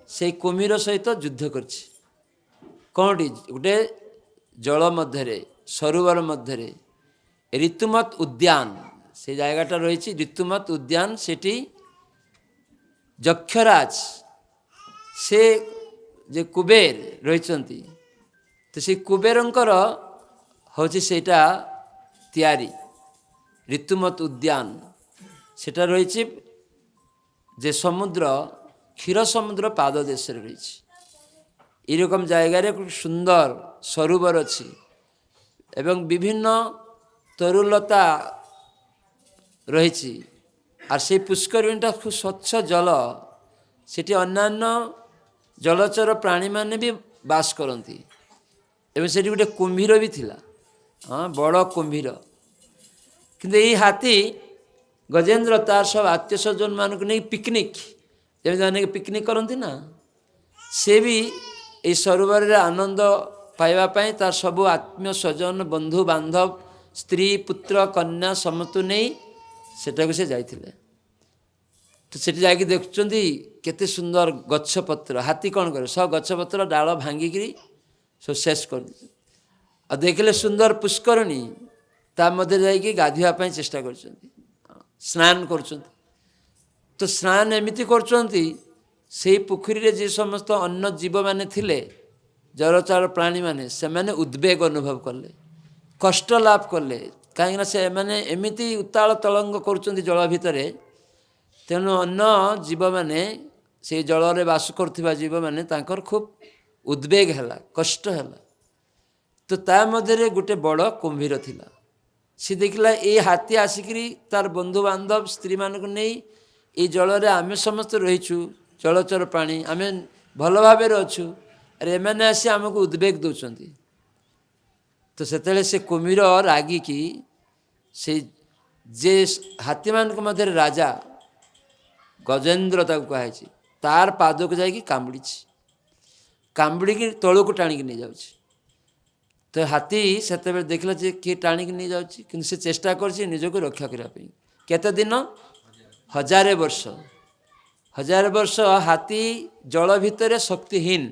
ସେଇ କୁମ୍ଭୀର ସହିତ ଯୁଦ୍ଧ କରିଛି। କ'ଣଟି? ଗୋଟେ ଜଳ ମଧ୍ୟରେ, ସରୋବର ମଧ୍ୟରେ, ଋତୁମତ ଉଦ୍ୟାନ, ସେ ଜାଗାଟା ରହିଛି ଋତୁମତ ଉଦ୍ୟାନ। ସେଠି ଯକ୍ଷରାଜ, ସେ ଯେ କୁବେର ରହିଛନ୍ତି, ତ ସେ କୁବେରଙ୍କର ହେଉଛି ସେଇଟା ତିଆରି ଋତୁମତ ଉଦ୍ୟାନ। ସେଟା ରହିଛି যে সমুদ্র, ক্ষীর সমুদ্র পাদ দেশে রয়েছে। এরকম জায়গায় খুব সুন্দর সরোবর আছে এবং বিভিন্ন তরুলতা রয়েছে। আর সেই পুষ্করিণীটা খুব স্বচ্ছ জল, সেটি অন্যান্য জলচর প্রাণী মানে भी বাস করନ୍ତି। এবং সেটি গোটে কুম্ভীর भी ଥିଲା, ହଁ বড় কুম্ভীর। কিন্তু এই হাতী ଗଜେନ୍ଦ୍ର ତାର ସବୁ ଆତ୍ମୀୟ ସ୍ୱଜନମାନଙ୍କୁ ନେଇ ପିକନିକ୍, ଯେମିତି ଅନେକ ପିକନିକ୍ କରନ୍ତି ନା, ସେ ବି এই ସରୋବରରେ ଆନନ୍ଦ ପାଇବା ପାଇଁ ତାର ସବୁ ଆତ୍ମୀୟ ସ୍ୱଜନ, ବନ୍ଧୁ ବାନ୍ଧବ, ସ୍ତ୍ରୀ, ପୁତ୍ର, କନ୍ୟା ସମସ୍ତଙ୍କୁ ନେଇ ସେଟାକୁ ସେ ଯାଇଥିଲେ। ତ ସେଠି ଯାଇକି ଦେଖୁଛନ୍ତି କେତେ ସୁନ୍ଦର ଗଛପତ୍ର। ହାତୀ କ'ଣ କରେ, ସବୁ ଗଛପତ୍ର ଡାଳ ଭାଙ୍ଗିକିରି ସବୁ ଶେଷ କରିଦେଇଛି। ଆଉ ଦେଖିଲେ ସୁନ୍ଦର ପୁଷ୍କରିଣୀ, ତା ମଧ୍ୟରେ ଯାଇକି ଗାଧୋଇବା ପାଇଁ ଚେଷ୍ଟା କରୁଛନ୍ତି, ସ୍ନାନ କରୁଛନ୍ତି। ତ ସ୍ନାନ ଏମିତି କରୁଛନ୍ତି, ସେଇ ପୋଖରୀରେ ଯେ ସମସ୍ତ ଅନ୍ୟ ଜୀବମାନେ ଥିଲେ, ଜଳଚର ପ୍ରାଣୀମାନେ, ସେମାନେ ଉଦ୍ବେଗ ଅନୁଭବ କଲେ, କଷ୍ଟ ଲାଭ କଲେ। କାହିଁକିନା ସେମାନେ ଏମିତି ଉତ୍ତାଳ ତରଙ୍ଗ କରୁଛନ୍ତି ଜଳ ଭିତରେ, ତେଣୁ ଅନ୍ୟ ଜୀବମାନେ, ସେଇ ଜଳରେ ବାସ କରୁଥିବା ଜୀବମାନେ, ତାଙ୍କର ଖୁବ୍ ଉଦ୍ବେଗ ହେଲା, କଷ୍ଟ ହେଲା। ତ ତା ମଧ୍ୟରେ ଗୋଟେ ବଡ଼ କୁମ୍ଭୀର ଥିଲା। ସେ ଦେଖିଲା ଏଇ ହାତୀ ଆସିକିରି ତାର ବନ୍ଧୁବାନ୍ଧବ, ସ୍ତ୍ରୀମାନଙ୍କୁ ନେଇ ଏଇ ଜଳରେ ଆମେ ସମସ୍ତେ ରହିଛୁ, ଜଳଚର ପ୍ରାଣୀ, ଆମେ ଭଲ ଭାବରେ ଅଛୁ, ଆରେ ଏମାନେ ଆସି ଆମକୁ ଉଦ୍ବେଗ ଦେଉଛନ୍ତି। ତ ସେତେବେଳେ ସେ କୁମ୍ଭୀର ରାଗିକି ସେଇ ଯେ ହାତୀମାନଙ୍କ ମଧ୍ୟରେ ରାଜା, ଗଜେନ୍ଦ୍ର ତାକୁ କୁହାଯାଇଛି, ତାର ପାଦକୁ ଯାଇକି କାମୁଡ଼ିଛି, କାମୁଡ଼ିକି ତଳକୁ ଟାଣିକି ନେଇଯାଉଛି। ତ ହାତୀ ସେତେବେଳେ ଦେଖିଲା ଯେ କିଏ ଟାଣିକି ନେଇଯାଉଛି, କିନ୍ତୁ ସେ ଚେଷ୍ଟା କରିଛି ନିଜକୁ ରକ୍ଷା କରିବା ପାଇଁ। କେତେ ଦିନ? 1000 ବର୍ଷ। 1000 ବର୍ଷ ହାତୀ ଜଳ ଭିତରେ ଶକ୍ତିହୀନ,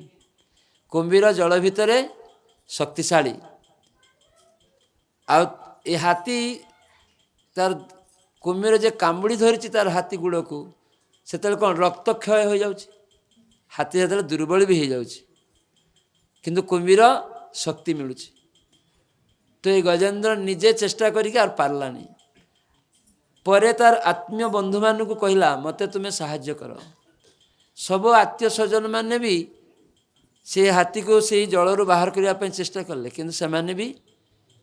କୁମ୍ଭୀର ଜଳ ଭିତରେ ଶକ୍ତିଶାଳୀ। ଆଉ ଏ ହାତୀ ତାର କୁମ୍ଭୀର ଯେ କାମୁଡ଼ି ଧରିଛି ତାର ହାତୀ ଗୁଡ଼କୁ, ସେତେବେଳେ କ'ଣ ରକ୍ତକ୍ଷୟ ହୋଇଯାଉଛି, ହାତୀ ସେତେବେଳେ ଦୁର୍ବଳ ବି ହୋଇଯାଉଛି, କିନ୍ତୁ କୁମ୍ଭୀର ଶକ୍ତି ମିଳୁଛି। ତ এই ଗଜେନ୍ଦ୍ର ନିଜେ ଚେଷ୍ଟା କରିକି ଆଉ ପାରିଲାନି। ପରେ ତାର ଆତ୍ମୀୟ ବନ୍ଧୁମାନଙ୍କୁ କହିଲା, ମୋତେ ତୁମେ ସାହାଯ୍ୟ କର। ସବୁ ଆତ୍ମୀୟ ସ୍ୱଜନ ମାନେ ବି ସେ ହାତୀକୁ ସେଇ ଜଳରୁ ବାହାର କରିବା ପାଇଁ ଚେଷ୍ଟା କଲେ, କିନ୍ତୁ ସେମାନେ ବି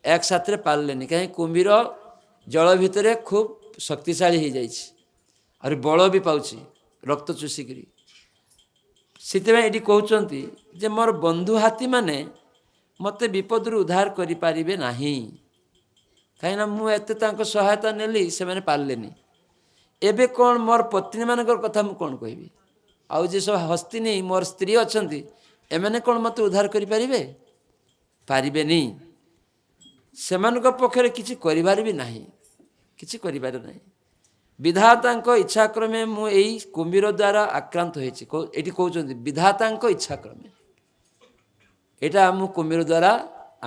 একসাথে ପାରିଲେନି। କାହିଁକି? କୁମ୍ଭୀର ଜଳ ଭିତରେ ଖୁବ୍ ଶକ୍ତିଶାଳୀ ହୋଇଯାଇଛି, ଆହୁରି ବଳ ବି ପାଉଛି ରକ୍ତ ଚୁଷିକିରି। ସେଥିପାଇଁ ଏଠି କହୁଛନ୍ତି ଯେ ମୋର ବନ୍ଧୁ ହାତୀମାନେ ମୋତେ ବିପଦରୁ ଉଦ୍ଧାର କରିପାରିବେ ନାହିଁ, କାହିଁକିନା ମୁଁ ଏତେ ତାଙ୍କ ସହାୟତା ନେଲି, ସେମାନେ ପାରିଲେନି। ଏବେ କ'ଣ ମୋର ପତ୍ନୀମାନଙ୍କର କଥା ମୁଁ କ'ଣ କହିବି? ଆଉ ଯେ ସବୁ ହସ୍ତିନୀ ମୋର ସ୍ତ୍ରୀ ଅଛନ୍ତି, ଏମାନେ କ'ଣ ମୋତେ ଉଦ୍ଧାର କରିପାରିବେ? ପାରିବେନି। ସେମାନଙ୍କ ପକ୍ଷରେ କିଛି କରିବାର ବି ନାହିଁ, କିଛି କରିବାର ନାହିଁ। ବିଧାତାଙ୍କ ଇଚ୍ଛାକ୍ରମେ ମୁଁ ଏଇ କୁମ୍ଭୀର ଦ୍ୱାରା ଆକ୍ରାନ୍ତ ହୋଇଛି। ଏଠି କହୁଛନ୍ତି ବିଧାତାଙ୍କ ଇଚ୍ଛାକ୍ରମେ, ଏଇଟା ମୁଁ କୁମ୍ଭୀର ଦ୍ୱାରା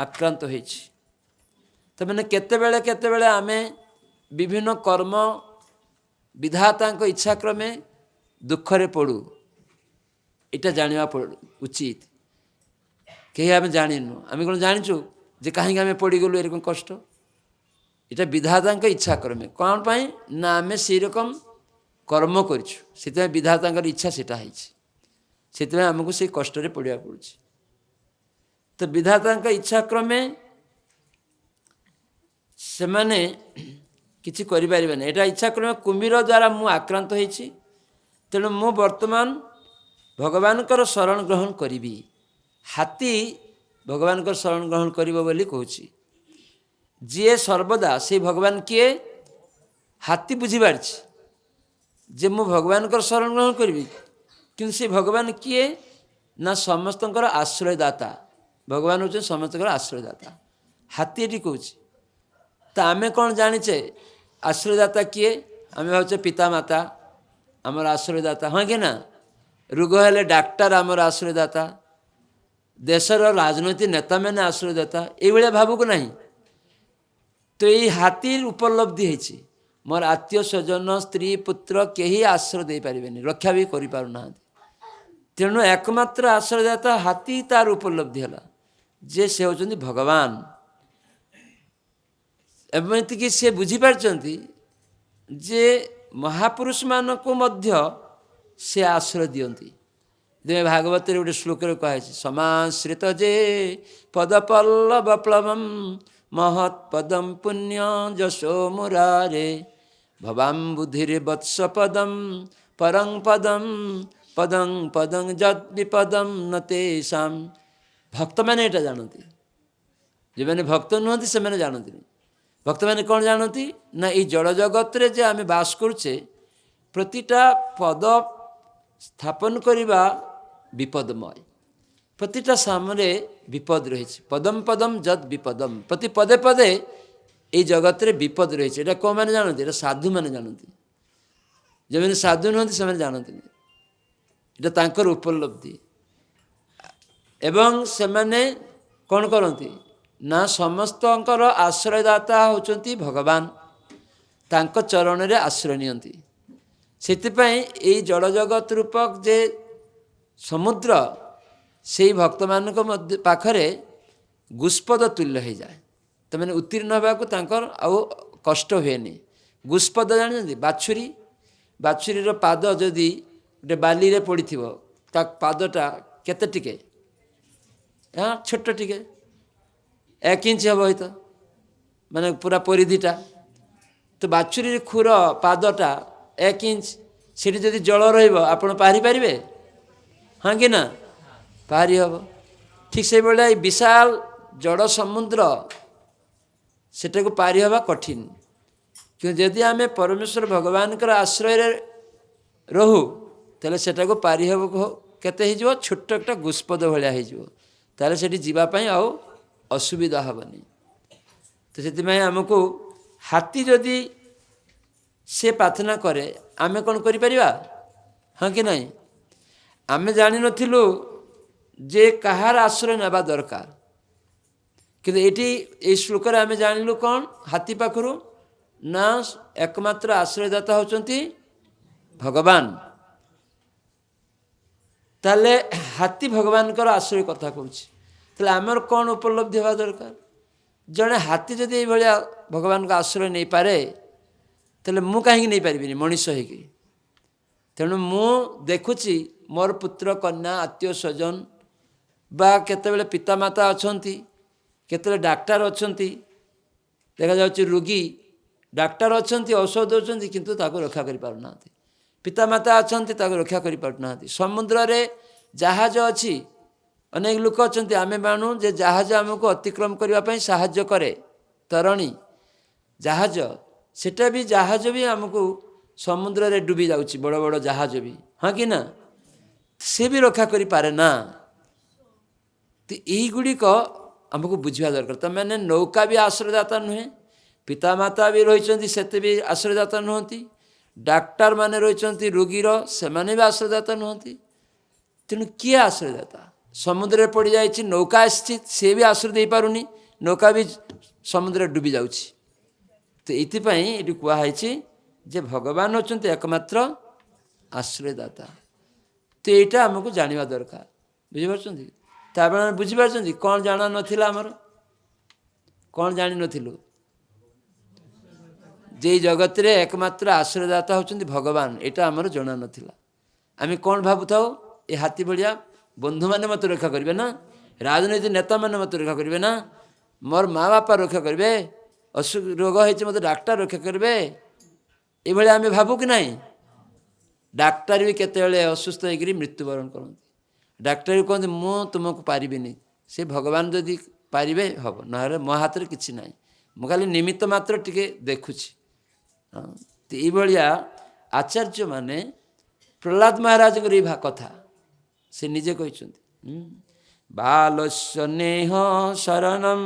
ଆକ୍ରାନ୍ତ ହୋଇଛି। ତାମାନେ କେତେବେଳେ ଆମେ ବିଭିନ୍ନ କର୍ମ ବିଧାତାଙ୍କ ଇଚ୍ଛାକ୍ରମେ ଦୁଃଖରେ ପଡ଼ୁ, ଏଇଟା ଜାଣିବା ଉଚିତ। କେହି ଆମେ ଜାଣିନୁ, ଆମେ କ'ଣ ଜାଣିଛୁ ଯେ କାହିଁକି ଆମେ ପଡ଼ିଗଲୁ ଏରକମ କଷ୍ଟ? এটা ବିଧାତାଙ୍କ ଇଚ୍ଛା କ୍ରମେ। କ'ଣ ପାଇଁ ନା ଆମେ ସେଇ ରକମ କର୍ମ କରିଛୁ, ସେଥିପାଇଁ ବିଧାତାଙ୍କର ଇଚ୍ଛା ସେଟା ହେଇଛି, ସେଥିପାଇଁ ଆମକୁ ସେଇ କଷ୍ଟରେ ପଡ଼ିବାକୁ ପଡ଼ୁଛି। ତ ବିଧାତାଙ୍କ ଇଚ୍ଛା କ୍ରମେ ସେମାନେ କିଛି କରିପାରିବେନି। ଏଇଟା ଇଚ୍ଛା କ୍ରମେ କୁମ୍ଭୀର ଦ୍ୱାରା ମୁଁ ଆକ୍ରାନ୍ତ ହେଇଛି, ତେଣୁ ମୁଁ ବର୍ତ୍ତମାନ ଭଗବାନଙ୍କର ଶରଣ ଗ୍ରହଣ କରିବି। ହାତୀ ଭଗବାନଙ୍କର ଶରଣ ଗ୍ରହଣ କରିବ ବୋଲି କହୁଛି। ଯିଏ ସର୍ବଦା ସେ ଭଗବାନ କିଏ? ହାତୀ ବୁଝିପାରିଛି ଯେ ମୁଁ ଭଗବାନଙ୍କର ଶରଣ ଗ୍ରହଣ କରିବି, କିନ୍ତୁ ସେ ଭଗବାନ କିଏ? ନା ସମସ୍ତଙ୍କର ଆଶ୍ରୟଦାତା। ଭଗବାନ ହେଉଛନ୍ତି ସମସ୍ତଙ୍କର ଆଶ୍ରୟଦାତା। ହାତୀ ଏଠି କହୁଛି। ତ ଆମେ କ'ଣ ଜାଣିଛେ ଆଶ୍ରୟଦାତା କିଏ? ଆମେ ଭାବୁଛେ ପିତାମାତା ଆମର ଆଶ୍ରୟଦାତା, ହଁ କି ନା? ରୋଗ ହେଲେ ଡାକ୍ତର ଆମର ଆଶ୍ରୟଦାତା, ଦେଶର ରାଜନୈତିକ ନେତାମାନେ ଆଶ୍ରୟଦାତା, ଏଇଭଳିଆ ଭାବୁକୁ ନାହିଁ। ତ ଏଇ ହାତୀର ଉପଲବ୍ଧି ହେଇଛି, ମୋର ଆତ୍ମୀୟ ସ୍ୱଜନ ସ୍ତ୍ରୀ ପୁତ୍ର କେହି ଆଶ୍ରୟ ଦେଇପାରିବେନି, ରକ୍ଷା ବି କରିପାରୁନାହାନ୍ତି। ତେଣୁ ଏକମାତ୍ର ଆଶ୍ରୟଦାତା ହାତୀ, ତାର ଉପଲବ୍ଧି ହେଲା ଯେ ସେ ହେଉଛନ୍ତି ଭଗବାନ। ଏମିତିକି ସେ ବୁଝିପାରିଛନ୍ତି ଯେ ମହାପୁରୁଷମାନଙ୍କୁ ମଧ୍ୟ ସେ ଆଶ୍ରୟ ଦିଅନ୍ତି। ତେବେ ଭାଗବତରେ ଗୋଟେ ଶ୍ଲୋକରେ କୁହାଯାଇଛି, ସମାଶ୍ରିତ ଯେ ପଦପଲ୍ଲବ ପ୍ଳବମ୍ ମହତ୍ ପଦମ୍ ପୁଣ୍ୟ ଯଶୋ ମୁରାରେ ଭବାମ୍ବୁଧିରେ ବତ୍ସ ପଦମ୍ ପରଂ ପଦମ୍ ପଦଂ ପଦଂ ଯଦ୍ ବିପଦମ୍ ନତେଷାମ୍। ଭକ୍ତମାନେ ଏଇଟା ଜାଣନ୍ତି, ଯେଉଁମାନେ ଭକ୍ତ ନୁହନ୍ତି ସେମାନେ ଜାଣନ୍ତିନି। ଭକ୍ତମାନେ କ'ଣ ଜାଣନ୍ତି ନା ଏଇ ଜଡ଼ ଜଗତରେ ଯେ ଆମେ ବାସ କରୁଛେ, ପ୍ରତିଟା ପଦ ସ୍ଥାପନ କରିବା ବିପଦମୟ, ପ୍ରତିଟା ସାମରେ ବିପଦ ରହିଛି। ପଦମ୍ ପଦମ୍ ଯଦ୍ ବିପଦମ୍, ପ୍ରତି ପଦେ ପଦେ ଏଇ ଜଗତରେ ବିପଦ ରହିଛି। ଏଇଟା କେଉଁମାନେ ଜାଣନ୍ତି? ଏଇଟା ସାଧୁମାନେ ଜାଣନ୍ତି। ଯେଉଁମାନେ ସାଧୁ ନୁହନ୍ତି ସେମାନେ ଜାଣନ୍ତିନି, ଏଇଟା ତାଙ୍କର ଉପଲବ୍ଧି। ଏବଂ ସେମାନେ କ'ଣ କରନ୍ତି ନା ସମସ୍ତଙ୍କର ଆଶ୍ରୟଦାତା ହେଉଛନ୍ତି ଭଗବାନ, ତାଙ୍କ ଚରଣରେ ଆଶ୍ରୟ ନିଅନ୍ତି। ସେଥିପାଇଁ ଏଇ ଜଡ଼ଜଗତ ରୂପକ ଯେ ସମୁଦ୍ର, ସେଇ ଭକ୍ତମାନଙ୍କ ପାଖରେ ଗୁଷ୍ପଦ ତୁଲ୍ୟ ହୋଇଯାଏ। ତାମାନେ ଉତ୍ତୀର୍ଣ୍ଣ ହେବାକୁ ତାଙ୍କର ଆଉ କଷ୍ଟ ହୁଏନି। ଗୁଷ୍ପଦ ଜାଣିଛନ୍ତି? ବାଛୁରୀ, ବାଛୁରୀର ପାଦ ଯଦି ଗୋଟେ ବାଲିରେ ପଡ଼ିଥିବ, ତା ପାଦଟା କେତେ ଟିକେ, ଛୋଟ ଟିକେ, 1 ଇଞ୍ଚ ହେବ ହଇତ, ମାନେ ପୁରା ପରିଧିଟା। ତ ବାଛୁରୀର ଖୁର ପାଦଟା 1 ଇଞ୍ଚ, ସେଠି ଯଦି ଜଳ ରହିବ ଆପଣ ପାରିପାରିବେ? ହଁ କି ନା? ପାରି ହେବ। ଠିକ୍ ସେଇଭଳିଆ ଏଇ ବିଶାଳ ଜଡ଼ ସମୁଦ୍ର, ସେଟାକୁ ପାରି ହେବା କଠିନ। କିନ୍ତୁ ଯଦି ଆମେ ପରମେଶ୍ୱର ଭଗବାନଙ୍କର ଆଶ୍ରୟରେ ରହୁ, ତାହେଲେ ସେଟାକୁ ପାରି ହେବାକୁ କେତେ ହେଇଯିବ? ଛୋଟ একটা ଗୁଷ୍ପଦ ଭଳିଆ ହେଇଯିବ। ତାହେଲେ ସେଠି ଯିବା ପାଇଁ ଆଉ ଅସୁବିଧା ହେବନି। ତ ସେଥିପାଇଁ ଆମକୁ ହାତୀ ଯଦି ସେ ପ୍ରାର୍ଥନା କରେ, ଆମେ କ'ଣ କରିପାରିବା? ହଁ କି ନାହିଁ? ଆମେ ଜାଣିନଥିଲୁ ଯେ କାହାର ଆଶ୍ରୟ ନେବା ଦରକାର, କିନ୍ତୁ ଏଠି ଏଇ ଶ୍ଲୋକରେ ଆମେ ଜାଣିଲୁ କ'ଣ? ହାତୀ ପାଖରୁ ନା ଏକମାତ୍ର ଆଶ୍ରୟଦାତା ହେଉଛନ୍ତି ଭଗବାନ। ତାହେଲେ ହାତୀ ଭଗବାନଙ୍କର ଆଶ୍ରୟ କଥା କହୁଛି, ତାହେଲେ ଆମର କ'ଣ ଉପଲବ୍ଧି ହେବା ଦରକାର? ଜଣେ ହାତୀ ଯଦି ଏଇଭଳିଆ ଭଗବାନଙ୍କ ଆଶ୍ରୟ ନେଇପାରେ, ତାହେଲେ ମୁଁ କାହିଁକି ନେଇପାରିବିନି ମଣିଷ ହେଇକି? ତେଣୁ ମୁଁ ଦେଖୁଛି ମୋର ପୁତ୍ର କନ୍ୟା ଆତ୍ମୀୟ ସ୍ୱଜନ ବା କେତେବେଳେ ପିତାମାତା ଅଛନ୍ତି, କେତେବେଳେ ଡାକ୍ତର ଅଛନ୍ତି, ଦେଖାଯାଉଛି ରୋଗୀ, ଡାକ୍ତର ଅଛନ୍ତି, ଔଷଧ ଦେଉଛନ୍ତି, କିନ୍ତୁ ତାକୁ ରକ୍ଷା କରିପାରୁନାହାନ୍ତି। ପିତାମାତା ଅଛନ୍ତି, ତାକୁ ରକ୍ଷା କରିପାରୁନାହାନ୍ତି। ସମୁଦ୍ରରେ ଜାହାଜ ଅଛି, ଅନେକ ଲୋକ ଅଛନ୍ତି, ଆମେ ମାନୁ ଯେ ଜାହାଜ ଆମକୁ ଅତିକ୍ରମ କରିବା ପାଇଁ ସାହାଯ୍ୟ କରେ, ତରଣୀ ଜାହାଜ, ସେଟା ବି ଜାହାଜ ବି ଆମକୁ ସମୁଦ୍ରରେ ଡୁବି ଯାଉଛି, ବଡ଼ ବଡ଼ ଜାହାଜ ବି, ହଁ କି ନା? ସେ ବି ରକ୍ଷା କରିପାରେ ନା। ତ ଏଇଗୁଡ଼ିକ ଆମକୁ ବୁଝିବା ଦରକାର। ତାମାନେ ନୌକା ବି ଆଶ୍ରୟଦାତା ନୁହେଁ, ପିତାମାତା ବି ରହିଛନ୍ତି, ସେତେ ବି ଆଶ୍ରୟଦାତା ନୁହନ୍ତି, ଡାକ୍ତରମାନେ ରହିଛନ୍ତି ରୋଗୀର, ସେମାନେ ବି ଆଶ୍ରୟଦାତା ନୁହନ୍ତି। ତେଣୁ କିଏ ଆଶ୍ରୟଦାତା? ସମୁଦ୍ରରେ ପଡ଼ିଯାଇଛି, ନୌକା ଆସିଛି, ସେ ବି ଆଶ୍ରୟ ଦେଇପାରୁନି, ନୌକା ବି ସମୁଦ୍ରରେ ଡୁବି ଯାଉଛି। ତ ଏଇଥିପାଇଁ ଏଠି କୁହାହେଇଛି ଯେ ଭଗବାନ ହେଉଛନ୍ତି ଏକମାତ୍ର ଆଶ୍ରୟଦାତା। ତ ଏଇଟା ଆମକୁ ଜାଣିବା ଦରକାର। ବୁଝିପାରୁଛନ୍ତି? ତ ଆପଣ ବୁଝିପାରୁଛନ୍ତି କ'ଣ ଜାଣା ନଥିଲା ଆମର? କ'ଣ ଜାଣିନଥିଲୁ? ଯେ ଏଇ ଜଗତରେ ଏକମାତ୍ର ଆଶ୍ରୟଦାତା ହେଉଛନ୍ତି ଭଗବାନ, ଏଇଟା ଆମର ଜଣା ନଥିଲା। ଆମେ କ'ଣ ଭାବୁଥାଉ? ଏ ହାତୀ ଭଳିଆ ବନ୍ଧୁମାନେ ମୋତେ ରକ୍ଷା କରିବେ ନା, ରାଜନୈତିକ ନେତାମାନେ ମୋତେ ରକ୍ଷା କରିବେ ନା, ମୋର ମା ବାପା ରକ୍ଷା କରିବେ, ରୋଗ ହେଇଛି ମୋତେ ଡାକ୍ତର ରକ୍ଷା କରିବେ, ଏଇଭଳିଆ ଆମେ ଭାବୁ କି ନାହିଁ? ଡାକ୍ତର ବି କେତେବେଳେ ଅସୁସ୍ଥ ହେଇକରି ମୃତ୍ୟୁବରଣ କରନ୍ତି। ଡାକ୍ତର ବି କୁହନ୍ତି ମୁଁ ତୁମକୁ ପାରିବିନି, ସେ ଭଗବାନ ଯଦି ପାରିବେ ହେବ, ନହେଲେ ମୋ ହାତରେ କିଛି ନାହିଁ, ମୁଁ ଖାଲି ନିମିତ୍ତ ମାତ୍ର ଟିକେ ଦେଖୁଛି। ତ ଏଇଭଳିଆ ଆଚାର୍ଯ୍ୟମାନେ ପ୍ରହ୍ଲାଦ ମହାରାଜଙ୍କର ଏଇ କଥା ସେ ନିଜେ କହିଛନ୍ତି। ବାଲସ୍ୟ ନେହ ଶରଣଂ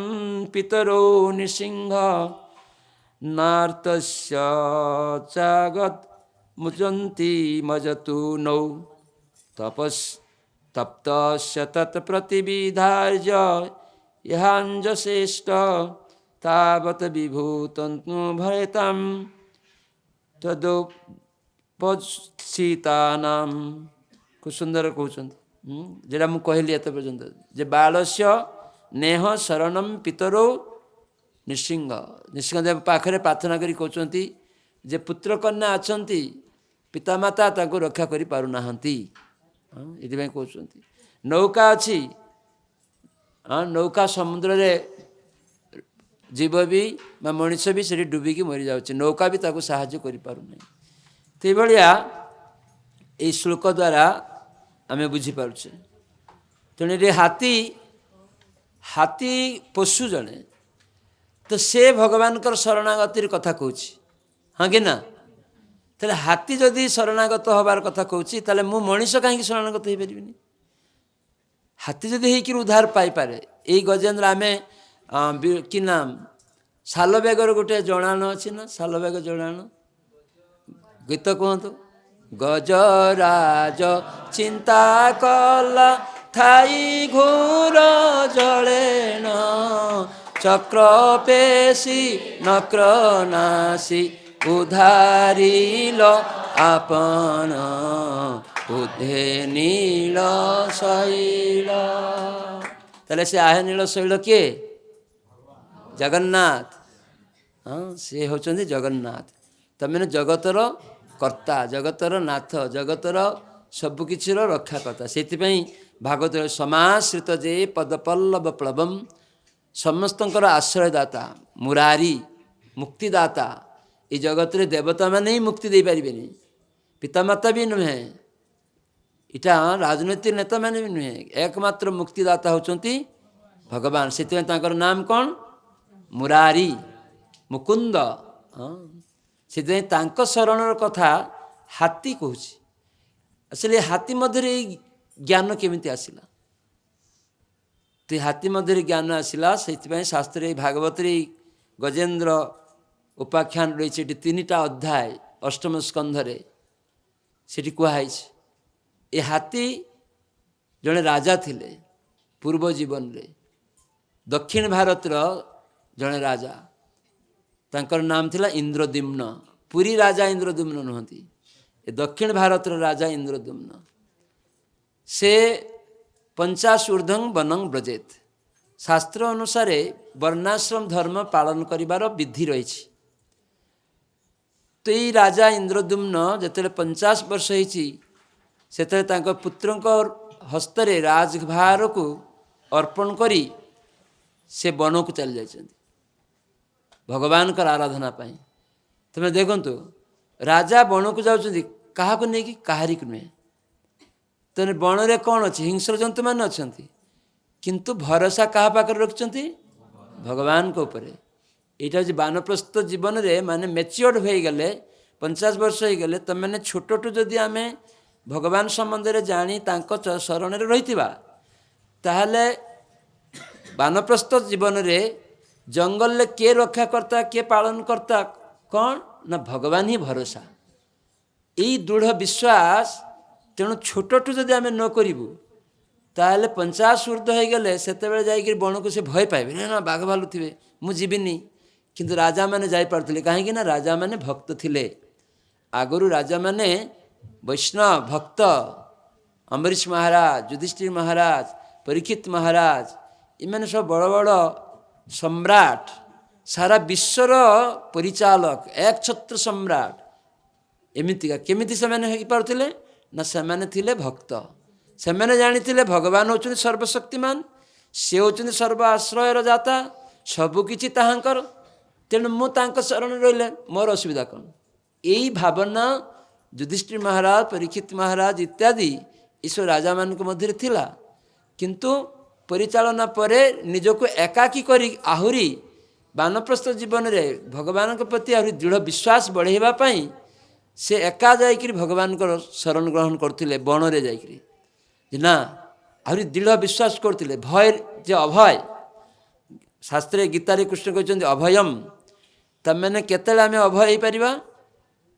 ପିତରୌ ନୃସିଂହ ନାର୍ତ୍ତସ୍ୟ ଚାଗତ୍ ମୁଚନ୍ତି ମଜତୁ ନୌ ତପ୍ତସ୍ୟ ତତ୍ ପ୍ରତିବିଧାର୍ଯ୍ୟ ଇହାଞ୍ଜଶ୍ରେଷ୍ଠ ତାବତ୍ ବିଭୂତନ୍ତୁ ଭୟତାମ୍ ତଦୋପସ୍ଥିତାନାମ୍। ଖୁବ ସୁନ୍ଦର କହୁଛନ୍ତି, যেটা ମୁଁ କହିଲି ଏତେ ପର୍ଯ୍ୟନ୍ତ, ଯେ ବାଳସ୍ୟ ନେହ ଶରଣମ୍ ପିତରୌ ନୃସିଂହ। ନୃସିଂହଦେବ ପାଖରେ ପ୍ରାର୍ଥନା କରି କହୁଛନ୍ତି ଯେ ପୁତ୍ରକନ୍ୟା ଅଛନ୍ତି, ପିତାମାତା ତାଙ୍କୁ ରକ୍ଷା କରିପାରୁନାହାନ୍ତି, ଏଥିପାଇଁ କହୁଛନ୍ତି। ନୌକା ଅଛି, ନୌକା ସମୁଦ୍ରରେ ଜୀବ ବି ବା ମଣିଷ ବି ସେଠି ଡୁବିକି ମରିଯାଉଛି, ନୌକା ବି ତାକୁ ସାହାଯ୍ୟ କରିପାରୁନାହିଁ। ସେଇଭଳିଆ ଏଇ ଶ୍ଲୋକ ଦ୍ୱାରା ଆମେ ବୁଝିପାରୁଛେ। ତେଣୁ ଏଠି ହାତୀ ପଶୁ ଜଣେ, ତ ସେ ଭଗବାନଙ୍କର ଶରଣାଗତିର କଥା କହୁଛି, ହଁ କି ନା? ତାହେଲେ ହାତୀ ଯଦି ଶରଣାଗତ ହେବାର କଥା କହୁଛି, ତାହେଲେ ମୁଁ ମଣିଷ କାହିଁକି ଶରଣାଗତ ହେଇପାରିବିନି? ହାତୀ ଯଦି ହେଇକିରି ଉଦ୍ଧାର ପାଇପାରେ। ଏଇ ଗଜେନ୍ଦ୍ର ଆମେ କି ନାମ ଶାଲବେଗର ଗୋଟେ ଜଣାଣ ଅଛି ନା, ଶାଲବେଗ ଜଣାଣ ଗୀତ କୁହନ୍ତୁ। ଗଜରାଜ ଚିନ୍ତା କଲା ଥାଇ ଘୋର ଜଳେଣ ଚକ୍ର ପେଶି ନକ୍ର ନାସି ଉଦ୍ଧାରିଲ ଆପଣ ଉଧେ ନୀଳ ଶୈଳ। ତାହେଲେ ସେ ଆହେ ନୀଳ ଶୈଳ କିଏ? ଜଗନ୍ନାଥ। ସେ ହେଉଛନ୍ତି ଜଗନ୍ନାଥ। ତାମାନେ ଜଗତର କର୍ତ୍ତା, ଜଗତର ନାଥ, ଜଗତର ସବୁକିଛିର ରକ୍ଷାକର୍ତ୍ତା। ସେଥିପାଇଁ ଭାଗବତରେ ସମାଶ୍ରିତ ଯେ ପଦପଲ୍ଲବ ପ୍ଳବମ୍, ସମସ୍ତଙ୍କର ଆଶ୍ରୟଦାତା, ମୁରାରୀ, ମୁକ୍ତିଦାତା। ଏ ଜଗତରେ ଦେବତାମାନେ ହିଁ ମୁକ୍ତି ଦେଇପାରିବେନି, ପିତାମାତା ବି ନୁହେଁ, ଏଇଟା ରାଜନୈତିକ ନେତାମାନେ ବି ନୁହେଁ, ଏକମାତ୍ର ମୁକ୍ତିଦାତା ହେଉଛନ୍ତି ଭଗବାନ। ସେଥିପାଇଁ ତାଙ୍କର ନାମ କ'ଣ? ମୁରାରୀ, ମୁକୁନ୍ଦ। ସେଥିପାଇଁ ତାଙ୍କ ଶରଣର କଥା ହାତୀ କହୁଛି। ଆସିଲେ ହାତୀ ମଧ୍ୟରେ ଏଇ ଜ୍ଞାନ କେମିତି ଆସିଲା? ତ ହାତୀ ମଧ୍ୟରେ ଜ୍ଞାନ ଆସିଲା, ସେଇଥିପାଇଁ ଶାସ୍ତ୍ରରେ ଏଇ ଭାଗବତରେ ଏଇ ଗଜେନ୍ଦ୍ର ଉପାଖ୍ୟାନ ରହିଛି। ଏଠି 3ଟା ଅଧ୍ୟାୟ, ଅଷ୍ଟମ ସ୍କନ୍ଧରେ ସେଠି କୁହାହେଇଛି। ଏ ହାତୀ ଜଣେ ରାଜା ଥିଲେ ପୂର୍ବ ଜୀବନରେ, ଦକ୍ଷିଣ ଭାରତର ଜଣେ ରାଜା, ତାଙ୍କର ନାମ ଥିଲା ଇନ୍ଦ୍ରଦ୍ୟୁମ୍ନ। ପୁରୀ ରାଜା ଇନ୍ଦ୍ରଦ୍ୟୁମ୍ନ ନୁହନ୍ତି, ଏ ଦକ୍ଷିଣ ଭାରତର ରାଜା ଇନ୍ଦ୍ରଦ୍ୟୁମ୍ନ। ସେ 50 ଊର୍ଦ୍ଧ୍ୱଂ ବନଂ ବ୍ରଜେତ୍। ଶାସ୍ତ୍ର ଅନୁସାରେ ବର୍ଣ୍ଣାଶ୍ରମ ଧର୍ମ ପାଳନ କରିବାର ବିଧି ରହିଛି। ତ ଏଇ ରାଜା ଇନ୍ଦ୍ରଦ୍ୟୁମ୍ନ ଯେତେବେଳେ 50 ବର୍ଷ ହେଇଛି, ସେତେବେଳେ ତାଙ୍କ ପୁତ୍ରଙ୍କ ହସ୍ତରେ ରାଜଭାରକୁ ଅର୍ପଣ କରି ସେ ବନକୁ ଚାଲି ଯାଇଛନ୍ତି ଭଗବାନଙ୍କର ଆରାଧନା ପାଇଁ। ତୁମେ ଦେଖନ୍ତୁ, ରାଜା ବଣକୁ ଯାଉଛନ୍ତି କାହାକୁ ନେଇକି? କାହାରିକୁ ନୁହେଁ। ତେଣୁ ବଣରେ କ'ଣ ଅଛି? ହିଂସ୍ର ଜନ୍ତୁମାନେ ଅଛନ୍ତି, କିନ୍ତୁ ଭରସା କାହା ପାଖରେ ରଖିଛନ୍ତି? ଭଗବାନଙ୍କ ଉପରେ। ଏଇଟା ହେଉଛି ବାନପ୍ରସ୍ଥ ଜୀବନରେ, ମାନେ ମ୍ୟାଚିଓର୍ଡ ହୋଇଗଲେ, 50 ବର୍ଷ ହୋଇଗଲେ, ତୁମେମାନେ ଛୋଟଠୁ ଯଦି ଆମେ ଭଗବାନ ସମ୍ବନ୍ଧରେ ଜାଣି ତାଙ୍କ ଶରଣରେ ରହିଥିବା, ତାହେଲେ ବାନପ୍ରସ୍ଥ ଜୀବନରେ ଜଙ୍ଗଲରେ କିଏ ରକ୍ଷାକର୍ତ୍ତା, କିଏ ପାଳନକର୍ତ୍ତା? କ'ଣ ନା ଭଗବାନ ହିଁ ଭରସା। ଏଇ ଦୃଢ଼ ବିଶ୍ୱାସ, ତେଣୁ ଛୋଟଠୁ ଯଦି ଆମେ ନ କରିବୁ, ताहले 50 ऊर्ध्व हो गले से जाकि बण को से भय पाइबे ना बाघ भालू थे मु जीविनी किंतु राजा मैंने जापे कहीं राजा मैंने भक्त थिले आगुरी राजा मैंने वैष्णव भक्त अम्बरीश महाराज युधिष्ठिर महाराज परीक्षित महाराज इमाने सब बड़ बड़ सम्राट सारा विश्वर परिचालक एक छत्र सम्राट एमतीका केमिति से मैंने हो पारे ना से थिले भक्त से मैंने जानी भगवान होचुनी सर्वशक्तिमान से होचुनी सर्व आश्रयर जाता सबकि ताहांकर तेणु मु तांको शरण रहिले मोर असुविधा कौन यही भावना युधिष्ठिर महाराज परीक्षित महाराज इत्यादि ईश्वर राजा मान मध्य थिला किंतु परिचालना परे निजको एकाकी करी आहुरी वानप्रस्थ जीवन रे भगवान के प्रति आहरी दृढ़ विश्वास बढ़ेबा पई से एका जाइकरी भगवान को शरण ग्रहण करथिले बणरे जाइकरी ना आहरी दृढ़ विश्वास करथिले भय जे अभय शास्त्रे गीतारे कृष्ण कहते अभयम तमें केतले आम अभय हो पारिबा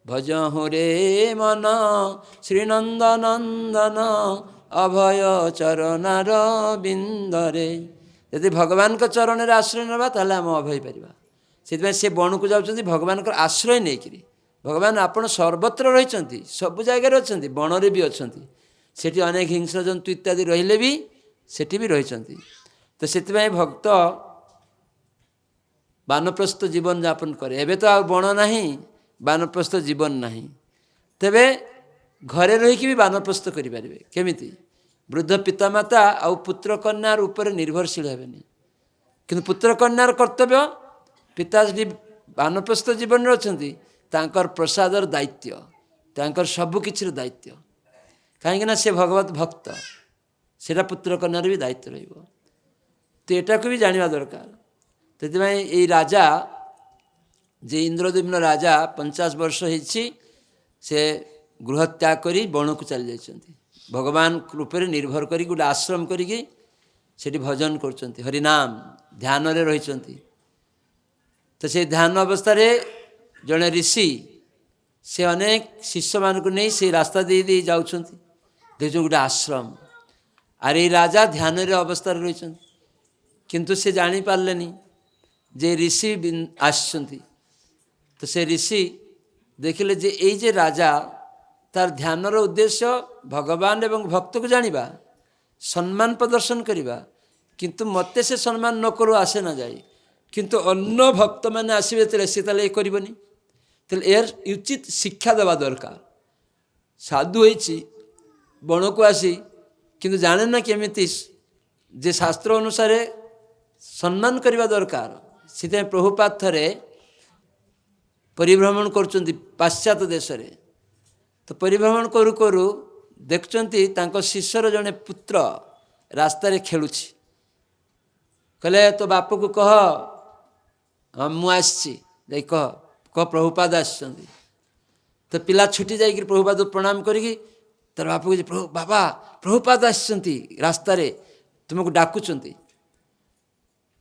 भजहु रे मन श्रीनंदनंदन अभय चरणार बिंदरे यदि भगवान को चरण रे आश्रय नबा ताले आम अभय पारिबा से बण को जाउछन्ति भगवान को आश्रय नेकरी भगवान आपण सर्वत्र रहिछन्ति सब जगह रहिछन्ति बणरे भी अछन्ति सेठी अनेक हिंस्र जंतु इत्यादि रहिले भी सेठी भी रहिछन्ति तो सेति भक्त वानप्रस्थ जीवन यापन करे एबे तो आ बण नाही वानप्रस्थ जीवन नाही तेबे घरे रही भी वानप्रस्थ करि पारिबे केमिति वृद्ध पितामाता आउ पुत्र कन्यार ऊपर निर्भरशील हेबेनी किंतु पुत्र कन्यार कर्तव्य पिताजी वानप्रस्थ जीवन रे अछन्ति तांकर प्रसादर दायित्व तांकर सब किछिर दायित्व कहीं से भगवत भक्त सेटा पुत्र कन्यार भी दायित्व रहिबो तो एटा को भी जानिबा दरकार तो ये राजा जे इंद्रद्युम्न राजा 50 वर्ष होइछि से गृह त्याग करी बण को चली जाइछन्ति भगवान रूपे निर्भर करी गोटे आश्रम करिकी सेठी भजन करछन्ति हरिनाम ध्यान रे रहिछन्ति तो से ध्यान अवस्था रे जड़े ऋषि से अनेक शिष्य मान को नहीं से रास्ता दे दे जाउछन्ति देखो गोटे आश्रम अरे राजा ध्यान रे अवस्था रही किंतु से जानी पारलेनी जे ऋषि आसछन्ति तो से ऋषि देखिले जे एई जे राजा तार ध्यानर उद्देश्य भगवान एवं भक्त को जानिबा सम्मान प्रदर्शन करिबा किंतु मते से सम्मान न करू आसे ना जाए किंतु अन्य भक्त मैंने आसबे तेरे से ताले करबनी तेल यार उचित शिक्षा देवा दरकार साधु होइछि बण को आसी किंतु जाने ना केमिति जे शास्त्र अनुसार सम्मान करवा दरकार से प्रभुपाद थरे परिभ्रमण करचन्ति पाश्चात्य देश रे तो परिभ्रमण करू करू देखचन्ति तांको शिष्यर जने पुत्र रास्ता रे खेलुछि कहले तो बाप को कह मु आछि जाई कह प्रभुपाद आछन्ति तो पिला छुटी जाई प्रभुपाद प्रणाम करिकी तार बाप को प्रभु बाबा प्रभुपाद आछन्ति रास्ता रे तुमको डाकुचन्ति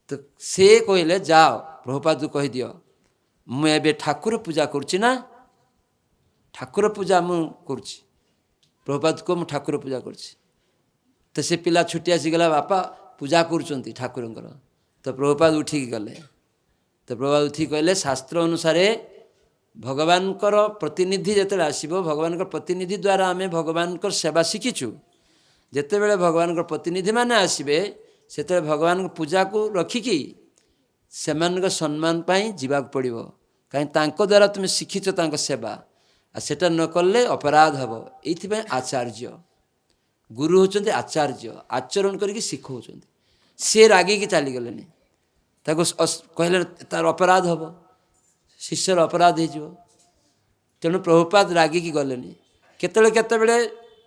तो से कहले जाओ प्रभुपाद को कहि दियो मु एबे ठाकुर पूजा करछि ना ठाकुर पूजा मु करछि प्रभुपाद को मु ठाकुर पूजा करछि तो से पिला छुटी आसीगला बापा पूजा करछन्ति ठाकुरंकर तो प्रभुपाद उठी गले तो प्रभुपाद उठी कहले शास्त्र अनुसार भगवान प्रतिनिधि जेते आसीबो भगवान प्रतिनिधि द्वारा आमे भगवान सेवा शिखिछु जेते बेले भगवान प्रतिनिधि माने आसीबे सेते भगवान पूजा को रखिकी सेमान सम्मान पाई जीवा पड़ो कहीं तांको द्वारा तुम शिखिच तांको सेवा आ सेटा न कले अपराध हम ये आचार्य गुरु होचंते आचार्य आचरण करके शिखौचंते से रागी की चलीगले कहले तार अपराध हम शिष्यर अपराध हो तेणु प्रभुपाद रागी की गलेनी केतले केतबेले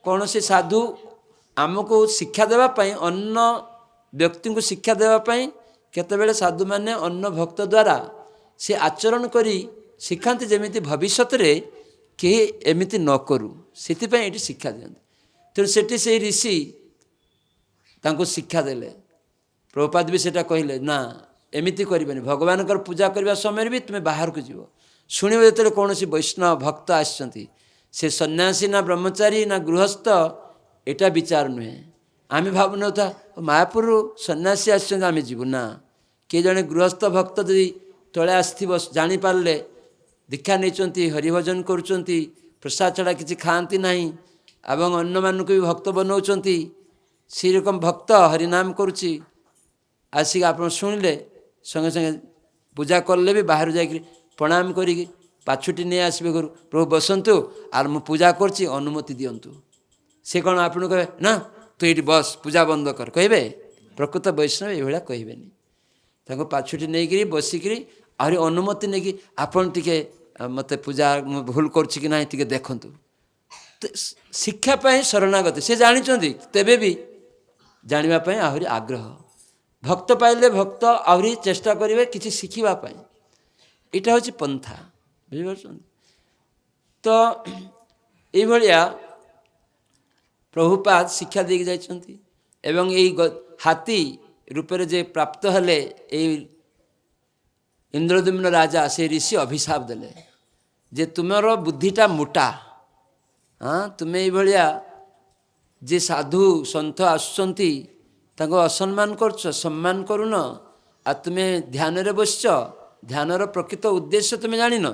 कौन से साधु आमको शिक्षा देवाई अन्न व्यक्ति को शिक्षा देवाई केतबेले साधु माने अन्न भक्त द्वारा से आचरण करी शिखाती जमी भविष्य में कहीं एमती न करू से शिक्षा दिखते तेणु से ऋषि तांको शिक्षा देले प्रभुपाद भी सेटा कहले ना एमती करबेनी भगवान पूजा करने समय भी तुम्हें बाहर को जीव शुणव जो कौन वैष्णव भक्त आसछन्ति से सन्यासी ना ब्रह्मचारी ना गृहस्थ एटा विचार नुहे ଆମେ ଭାବୁନଥା ମାୟାପୁରରୁ ସନ୍ନ୍ୟାସୀ ଆସିଛନ୍ତି ଆମେ ଯିବୁ ନା। କିଏ ଜଣେ ଗୃହସ୍ଥ ଭକ୍ତ ଯଦି ତଳେ ଆସିଥିବ ଜାଣିପାରିଲେ ଦୀକ୍ଷା ନେଇଛନ୍ତି, ହରିଭଜନ କରୁଛନ୍ତି, ପ୍ରସାଦ ଛଡ଼ା କିଛି ଖାଆନ୍ତି ନାହିଁ ଏବଂ ଅନ୍ୟମାନଙ୍କୁ ବି ଭକ୍ତ ବନାଉଛନ୍ତି, ସେଇ ରକମ ଭକ୍ତ ହରିନାମ କରୁଛି, ଆସିକି ଆପଣ ଶୁଣିଲେ ସଙ୍ଗେ ସଙ୍ଗେ ପୂଜା କଲେ ବି ବାହାରୁ ଯାଇକି ପ୍ରଣାମ କରିକି ପାଛୁଟି ନେଇ ଆସିବେ ଘରୁ, ପ୍ରଭୁ ବସନ୍ତୁ ଆର୍ ମୁଁ ପୂଜା କରୁଛି ଅନୁମତି ଦିଅନ୍ତୁ। ସେ କ'ଣ ଆପଣଙ୍କୁ କହିବେ ନା ତୁ ଏଇଠି ବସ ପୂଜା ବନ୍ଦ କର କହିବେ? ପ୍ରକୃତ ବୈଷ୍ଣବ ଏଇଭଳିଆ କହିବେନି। ତାଙ୍କୁ ପାଛୁଟି ନେଇକିରି ବସିକିରି ଆହୁରି ଅନୁମତି ନେଇକି ଆପଣ ଟିକେ ମୋତେ ପୂଜା ମୁଁ ଭୁଲ କରୁଛି କି ନାହିଁ ଟିକେ ଦେଖନ୍ତୁ। ଶିକ୍ଷା ପାଇଁ ଶରଣାଗତି ସେ ଜାଣିଛନ୍ତି, ତେବେ ବି ଜାଣିବା ପାଇଁ ଆହୁରି ଆଗ୍ରହ। ଭକ୍ତ ପାଇଲେ ଭକ୍ତ ଆହୁରି ଚେଷ୍ଟା କରିବେ କିଛି ଶିଖିବା ପାଇଁ। ଏଇଟା ହେଉଛି ପନ୍ଥା, ବୁଝିପାରୁଛନ୍ତି? ତ ଏଇଭଳିଆ ପ୍ରଭୁପାଦ ଶିକ୍ଷା ଦେଇକି ଯାଇଛନ୍ତି। ଏବଂ ଏଇ ହାତୀ ରୂପରେ ଯେ ପ୍ରାପ୍ତ ହେଲେ ଏଇ ଇନ୍ଦ୍ରଦ୍ୟୁମ୍ନ ରାଜା, ସେ ଋଷି ଅଭିଶାପ ଦେଲେ ଯେ ତୁମର ବୁଦ୍ଧିଟା ମୋଟା, ତୁମେ ଏଇଭଳିଆ ଯେ ସାଧୁ ସନ୍ଥ ଆସୁଛନ୍ତି ତାଙ୍କୁ ଅସମ୍ମାନ କରୁଛ, ସମ୍ମାନ କରୁନ, ଆଉ ତୁମେ ଧ୍ୟାନରେ ବସିଛ, ଧ୍ୟାନର ପ୍ରକୃତ ଉଦ୍ଦେଶ୍ୟ ତୁମେ ଜାଣିନ,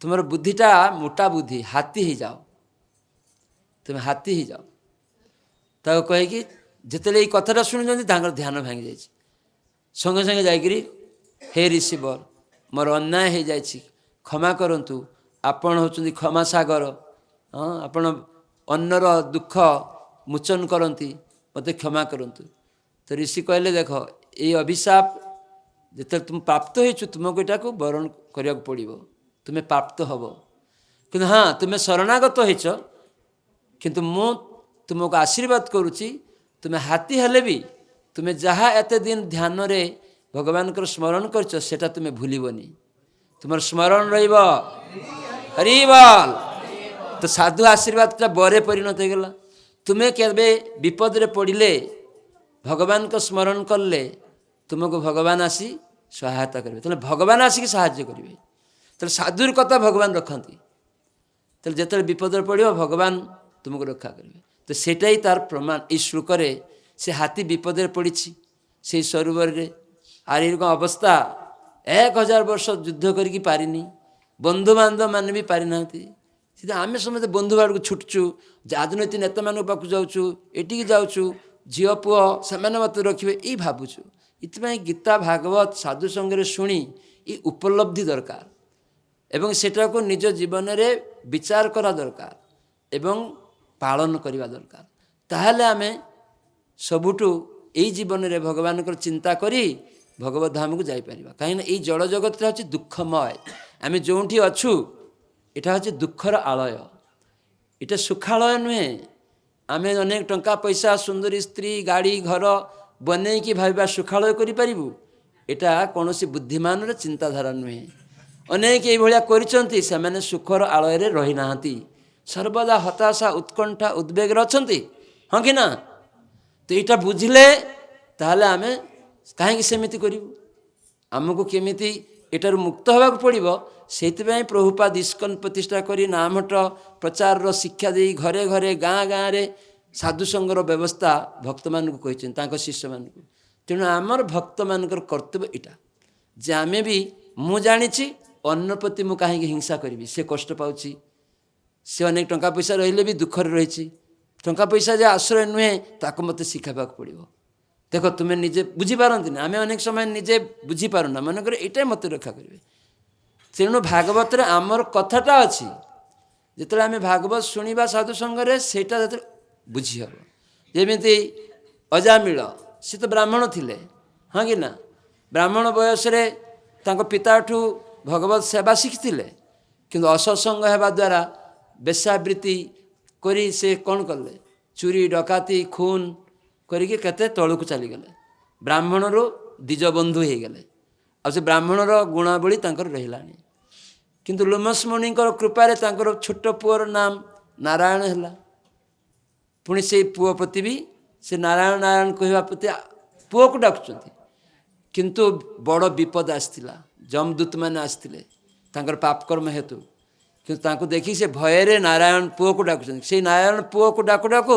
ତୁମର ବୁଦ୍ଧିଟା ମୋଟା ବୁଦ୍ଧି, ହାତୀ ହେଇଯାଅ, ତୁମେ ହାତୀ ହେଇଯାଅ। ତାକୁ କହିକି ଯେତେବେଳେ ଏଇ କଥାଟା ଶୁଣୁଛନ୍ତି ତାଙ୍କର ଧ୍ୟାନ ଭାଙ୍ଗି ଯାଇଛି। ସଙ୍ଗେ ସଙ୍ଗେ ଯାଇକରି ହେ ଋଷିବର, ମୋର ଅନ୍ୟାୟ ହେଇଯାଇଛି, କ୍ଷମା କରନ୍ତୁ, ଆପଣ ହେଉଛନ୍ତି କ୍ଷମା ସାଗର, ଆପଣ ଅନ୍ୟର ଦୁଃଖ ମୋଚନ କରନ୍ତି, ମୋତେ କ୍ଷମା କରନ୍ତୁ। ତ ଋଷି କହିଲେ ଦେଖ ଏଇ ଅଭିଶାପ ଯେତେବେଳେ ତୁମେ ପ୍ରାପ୍ତ ହେଇଛୁ ତୁମକୁ ଏଟାକୁ ବରଣ କରିବାକୁ ପଡ଼ିବ, ତୁମେ ପ୍ରାପ୍ତ ହେବ। କିନ୍ତୁ ତୁମେ ଶରଣାଗତ ହେଇଛ, କିନ୍ତୁ ମୁଁ ତୁମକୁ ଆଶୀର୍ବାଦ କରୁଛି, ତୁମେ ହାତୀ ହେଲେ ବି ତୁମେ ଯାହା ଏତେ ଦିନ ଧ୍ୟାନରେ ଭଗବାନଙ୍କର ସ୍ମରଣ କରିଛ ସେଟା ତୁମେ ଭୁଲିବନି, ତୁମର ସ୍ମରଣ ରହିବ। ହରି ବୋଲ। ତ ସାଧୁ ଆଶୀର୍ବାଦଟା ବରେ ପରିଣତ ହେଇଗଲା। ତୁମେ କେବେ ବିପଦରେ ପଡ଼ିଲେ ଭଗବାନଙ୍କ ସ୍ମରଣ କଲେ ତୁମକୁ ଭଗବାନ ଆସି ସହାୟତା କରିବେ, ତାହେଲେ ଭଗବାନ ଆସିକି ସାହାଯ୍ୟ କରିବେ। ତାହେଲେ ସାଧୁର କଥା ଭଗବାନ ରଖନ୍ତି, ତାହେଲେ ଯେତେବେଳେ ବିପଦରେ ପଡ଼ିବ ଭଗବାନ ତୁମକୁ ରକ୍ଷା କରିବେ। ତ ସେଇଟା ହିଁ ତାର ପ୍ରମାଣ। ଏଇ ଶ୍ଲୋକରେ ସେ ହାତୀ ବିପଦରେ ପଡ଼ିଛି ସେଇ ସରୋବରରେ, ଆର ଏରକମ ଅବସ୍ଥା 1000 ବର୍ଷ ଯୁଦ୍ଧ କରିକି ପାରିନି, ବନ୍ଧୁବାନ୍ଧବ ମାନେ ବି ପାରିନାହାନ୍ତି। ସେଟା ଆମେ ସମସ୍ତେ ବନ୍ଧୁ ବାଡ଼କୁ ଛୁଟୁଛୁ, ରାଜନୈତିକ ନେତାମାନଙ୍କ ପାଖକୁ ଯାଉଛୁ, ଏଠିକି ଯାଉଛୁ, ଝିଅ ପୁଅ ସେମାନେ ମୋତେ ରଖିବେ ଏଇ ଭାବୁଛୁ। ଏଥିପାଇଁ ଗୀତା ଭାଗବତ ସାଧୁ ସଙ୍ଗରେ ଶୁଣି ଏ ଉପଲବ୍ଧି ଦରକାର ଏବଂ ସେଟାକୁ ନିଜ ଜୀବନରେ ବିଚାର କରା ଦରକାର ଏବଂ ପାଳନ କରିବା ଦରକାର। ତାହେଲେ ଆମେ ସବୁଠୁ ଏଇ ଜୀବନରେ ଭଗବାନଙ୍କର ଚିନ୍ତା କରି ଭଗବତ ଧାମକୁ ଯାଇପାରିବା। କାହିଁକିନା ଏଇ ଜଳ ଜଗତଟା ହେଉଛି ଦୁଃଖମୟ। ଆମେ ଯେଉଁଠି ଅଛୁ ଏଇଟା ହେଉଛି ଦୁଃଖର ଆଳୟ, ଏଇଟା ସୁଖାଳୟ ନୁହେଁ। ଆମେ ଅନେକ ଟଙ୍କା ପଇସା ସୁନ୍ଦରୀ ସ୍ତ୍ରୀ ଗାଡ଼ି ଘର ବନେଇକି ଭାବିବା ସୁଖାଳୟ କରିପାରିବୁ, ଏଇଟା କୌଣସି ବୁଦ୍ଧିମାନର ଚିନ୍ତାଧାରା ନୁହେଁ। ଅନେକ ଏଇଭଳିଆ କରିଛନ୍ତି, ସେମାନେ ସୁଖର ଆଳୟରେ ରହିନାହାନ୍ତି, ସର୍ବଦା ହତାଶା ଉତ୍କଣ୍ଠା ଉଦ୍ବେଗରେ ଅଛନ୍ତି, ହଁ କି ନା? ତ ଏଇଟା ବୁଝିଲେ ତାହେଲେ ଆମେ କାହିଁକି ସେମିତି କରିବୁ, ଆମକୁ କେମିତି ଏଠାରୁ ମୁକ୍ତ ହେବାକୁ ପଡ଼ିବ। ସେଇଥିପାଇଁ ପ୍ରଭୁପାଦ ଇସ୍କନ ପ୍ରତିଷ୍ଠା କରି ନାମଠ ପ୍ରଚାରର ଶିକ୍ଷା ଦେଇ ଘରେ ଘରେ ଗାଁ ଗାଁରେ ସାଧୁସଙ୍ଗର ବ୍ୟବସ୍ଥା ଭକ୍ତମାନଙ୍କୁ କହିଛନ୍ତି, ତାଙ୍କ ଶିଷ୍ୟମାନଙ୍କୁ। ତେଣୁ ଆମର ଭକ୍ତମାନଙ୍କର କର୍ତ୍ତବ୍ୟ ଏଇଟା ଯେ ଆମେ ବି, ମୁଁ ଜାଣିଛି ଅନ୍ୟ ପ୍ରତି ମୁଁ କାହିଁକି ହିଂସା କରିବି, ସେ କଷ୍ଟ ପାଉଛି, ସେ ଅନେକ ଟଙ୍କା ପଇସା ରହିଲେ ବି ଦୁଃଖରେ ରହିଛି, ଟଙ୍କା ପଇସା ଯେ ଆଶ୍ରୟ ନୁହେଁ ତାକୁ ମୋତେ ଶିଖାଇବାକୁ ପଡ଼ିବ। ଦେଖ ତୁମେ ନିଜେ ବୁଝିପାରନ୍ତିନି, ଆମେ ଅନେକ ସମୟ ନିଜେ ବୁଝିପାରୁନା, ମନେକର ଏଇଟା ମୋତେ ରକ୍ଷା କରିବେ। ତେଣୁ ଭାଗବତରେ ଆମର କଥାଟା ଅଛି, ଯେତେବେଳେ ଆମେ ଭାଗବତ ଶୁଣିବା ସାଧୁ ସଙ୍ଗରେ ସେଇଟା ଯେତେବେଳେ ବୁଝି ହେବ। ଯେମିତି ଅଜାମିଳ, ସେ ତ ବ୍ରାହ୍ମଣ ଥିଲେ, ହଁ କି ନା? ବ୍ରାହ୍ମଣ ବୟସରେ ତାଙ୍କ ପିତାଠୁ ଭଗବତ ସେବା ଶିଖିଥିଲେ, କିନ୍ତୁ ଅସତ୍ସଙ୍ଗ ହେବା ଦ୍ୱାରା ବେଶ୍ୟାବୃତ୍ତି କରି ସେ କ'ଣ କଲେ, ଚୁରି ଡକାତି ଖୁନ କରିକି କେତେ ତଳକୁ ଚାଲିଗଲେ, ବ୍ରାହ୍ମଣରୁ ଦ୍ୱିଜବନ୍ଧୁ ହେଇଗଲେ। ଆଉ ସେ ବ୍ରାହ୍ମଣର ଗୁଣାବଳୀ ତାଙ୍କର ରହିଲାଣି। କିନ୍ତୁ ଲୋମସ ମୁନିଙ୍କର କୃପାରେ ତାଙ୍କର ଛୋଟ ପୁଅର ନାମ ନାରାୟଣ ହେଲା। ପୁଣି ସେଇ ପୁଅ ପ୍ରତି ବି ସେ ନାରାୟଣ ନାରାୟଣ କହିବା ପ୍ରତି ପୁଅକୁ ଡାକୁଛନ୍ତି। କିନ୍ତୁ ବଡ଼ ବିପଦ ଆସିଥିଲା, ଯମଦୂତମାନେ ଆସିଥିଲେ ତାଙ୍କର ପାପକର୍ମ ହେତୁ। କିନ୍ତୁ ତାଙ୍କୁ ଦେଖି ସେ ଭୟରେ ନାରାୟଣ ପୁଅକୁ ଡାକୁଛନ୍ତି। ସେଇ ନାରାୟଣ ପୁଅକୁ ଡାକୁ ଡାକୁ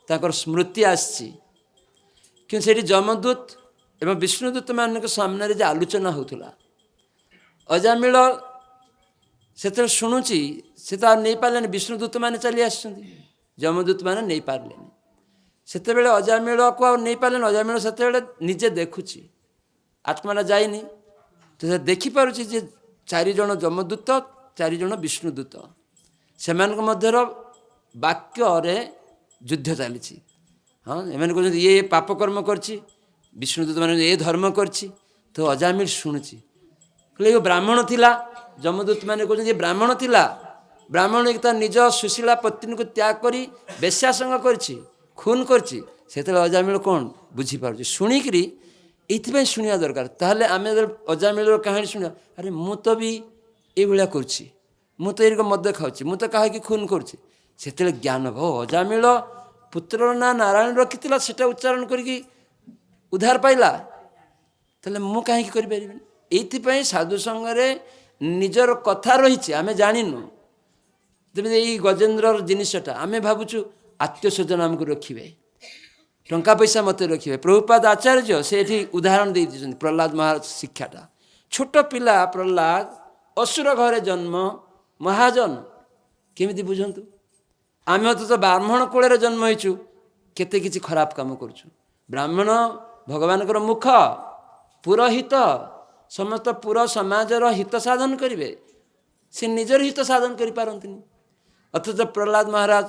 ତାଙ୍କର ସ୍ମୃତି ଆସିଛି। କିନ୍ତୁ ସେଠି ଯମଦୂତ ଏବଂ ବିଷ୍ଣୁଦୂତମାନଙ୍କ ସାମ୍ନାରେ ଯେ ଆଲୋଚନା ହେଉଥିଲା, ଅଜାମିଳ ସେତେବେଳେ ଶୁଣୁଛି, ସେ ତ ଆଉ ନେଇପାରିଲେନି, ବିଷ୍ଣୁଦୂତମାନେ ଚାଲି ଆସିଛନ୍ତି, ଯମଦୂତମାନେ ନେଇପାରିଲେନି। ସେତେବେଳେ ଅଜାମିଳକୁ ଆଉ ନେଇପାରିଲେନି। ଅଜାମିଳ ସେତେବେଳେ ନିଜେ ଦେଖୁଛି, ଆତ୍ମାଟା ଯାଇନି, ତ ସେ ଦେଖିପାରୁଛି ଯେ 4 ଜଣ ଯମଦୂତ, 4 ଜଣ ବିଷ୍ଣୁଦୂତ, ସେମାନଙ୍କ ମଧ୍ୟର ବାକ୍ୟରେ ଯୁଦ୍ଧ ଚାଲିଛି। ହଁ, ଏମାନେ କହୁଛନ୍ତି ଇଏ ପାପ କର୍ମ କରିଛି, ବିଷ୍ଣୁଦୂତ ମାନେ ଏ ଧର୍ମ କରିଛି। ତ ଅଜାମିଳ ଶୁଣୁଛି, କହିଲେ ଏ ବ୍ରାହ୍ମଣ ଥିଲା। ଯମଦୂତ ମାନେ କହୁଛନ୍ତି ଏ ବ୍ରାହ୍ମଣ ଥିଲା, ବ୍ରାହ୍ମଣ ତା ନିଜ ସୁଶୀଳା ପତ୍ନୀକୁ ତ୍ୟାଗ କରି ବେଶ୍ୟା ସଙ୍ଗ କରିଛି, ଖୁନ କରିଛି। ସେତେବେଳେ ଅଜାମିଳ କ'ଣ ବୁଝିପାରୁଛି, ଶୁଣିକିରି ଏଇଥିପାଇଁ ଶୁଣିବା ଦରକାର। ତାହେଲେ ଆମେ ଅଜାମିଳର କାହାଣୀ ଶୁଣିବା, ଆରେ ମୁଁ ତ ବି ଏଇଭଳିଆ କରୁଛି, ମୁଁ ତ ଏଇରକ ମଦ ଖାଉଛି, ମୁଁ ତ କାହାକି ଖୁନ କରୁଛି। ସେତେବେଳେ ଜ୍ଞାନ ହେବ, ଅଜାମିଳ ପୁତ୍ରର ନାଁ ନାରାୟଣ ରଖିଥିଲା, ସେଟା ଉଚ୍ଚାରଣ କରିକି ଉଦ୍ଧାର ପାଇଲା, ତାହେଲେ ମୁଁ କାହିଁକି କରିପାରିବିନି? ଏଇଥିପାଇଁ ସାଧୁସଙ୍ଗରେ ନିଜର କଥା ରହିଛି, ଆମେ ଜାଣିନୁ। ଯେମିତି ଏଇ ଗଜେନ୍ଦ୍ରର ଜିନିଷଟା ଆମେ ଭାବୁଛୁ ଆତ୍ମୀୟ ସ୍ୱଜନ ଆମକୁ ରଖିବେ, ଟଙ୍କା ପଇସା ମୋତେ ରଖିବେ। ପ୍ରଭୁପାଦ ଆଚାର୍ଯ୍ୟ ସେ ଏଠି ଉଦାହରଣ ଦେଇ ଦେଇଛନ୍ତି ପ୍ରହ୍ଲାଦ ମହାରାଜ ଶିକ୍ଷାଟା। ଛୋଟ ପିଲା ପ୍ରହ୍ଲାଦ, ଅସୁର ଘରେ ଜନ୍ମ, ମହାଜନ, କେମିତି ବୁଝନ୍ତୁ? ଆମେ ଅଥଚ ବ୍ରାହ୍ମଣ କୂଳରେ ଜନ୍ମ ହେଇଛୁ, କେତେ କିଛି ଖରାପ କାମ କରୁଛୁ। ବ୍ରାହ୍ମଣ ଭଗବାନଙ୍କର ମୁଖ, ପୁରୋହିତ, ସମସ୍ତ ପୁର ସମାଜର ହିତ ସାଧନ କରିବେ, ସେ ନିଜର ହିତ ସାଧନ କରିପାରନ୍ତିନି। ଅଥଚ ପ୍ରହ୍ଲାଦ ମହାରାଜ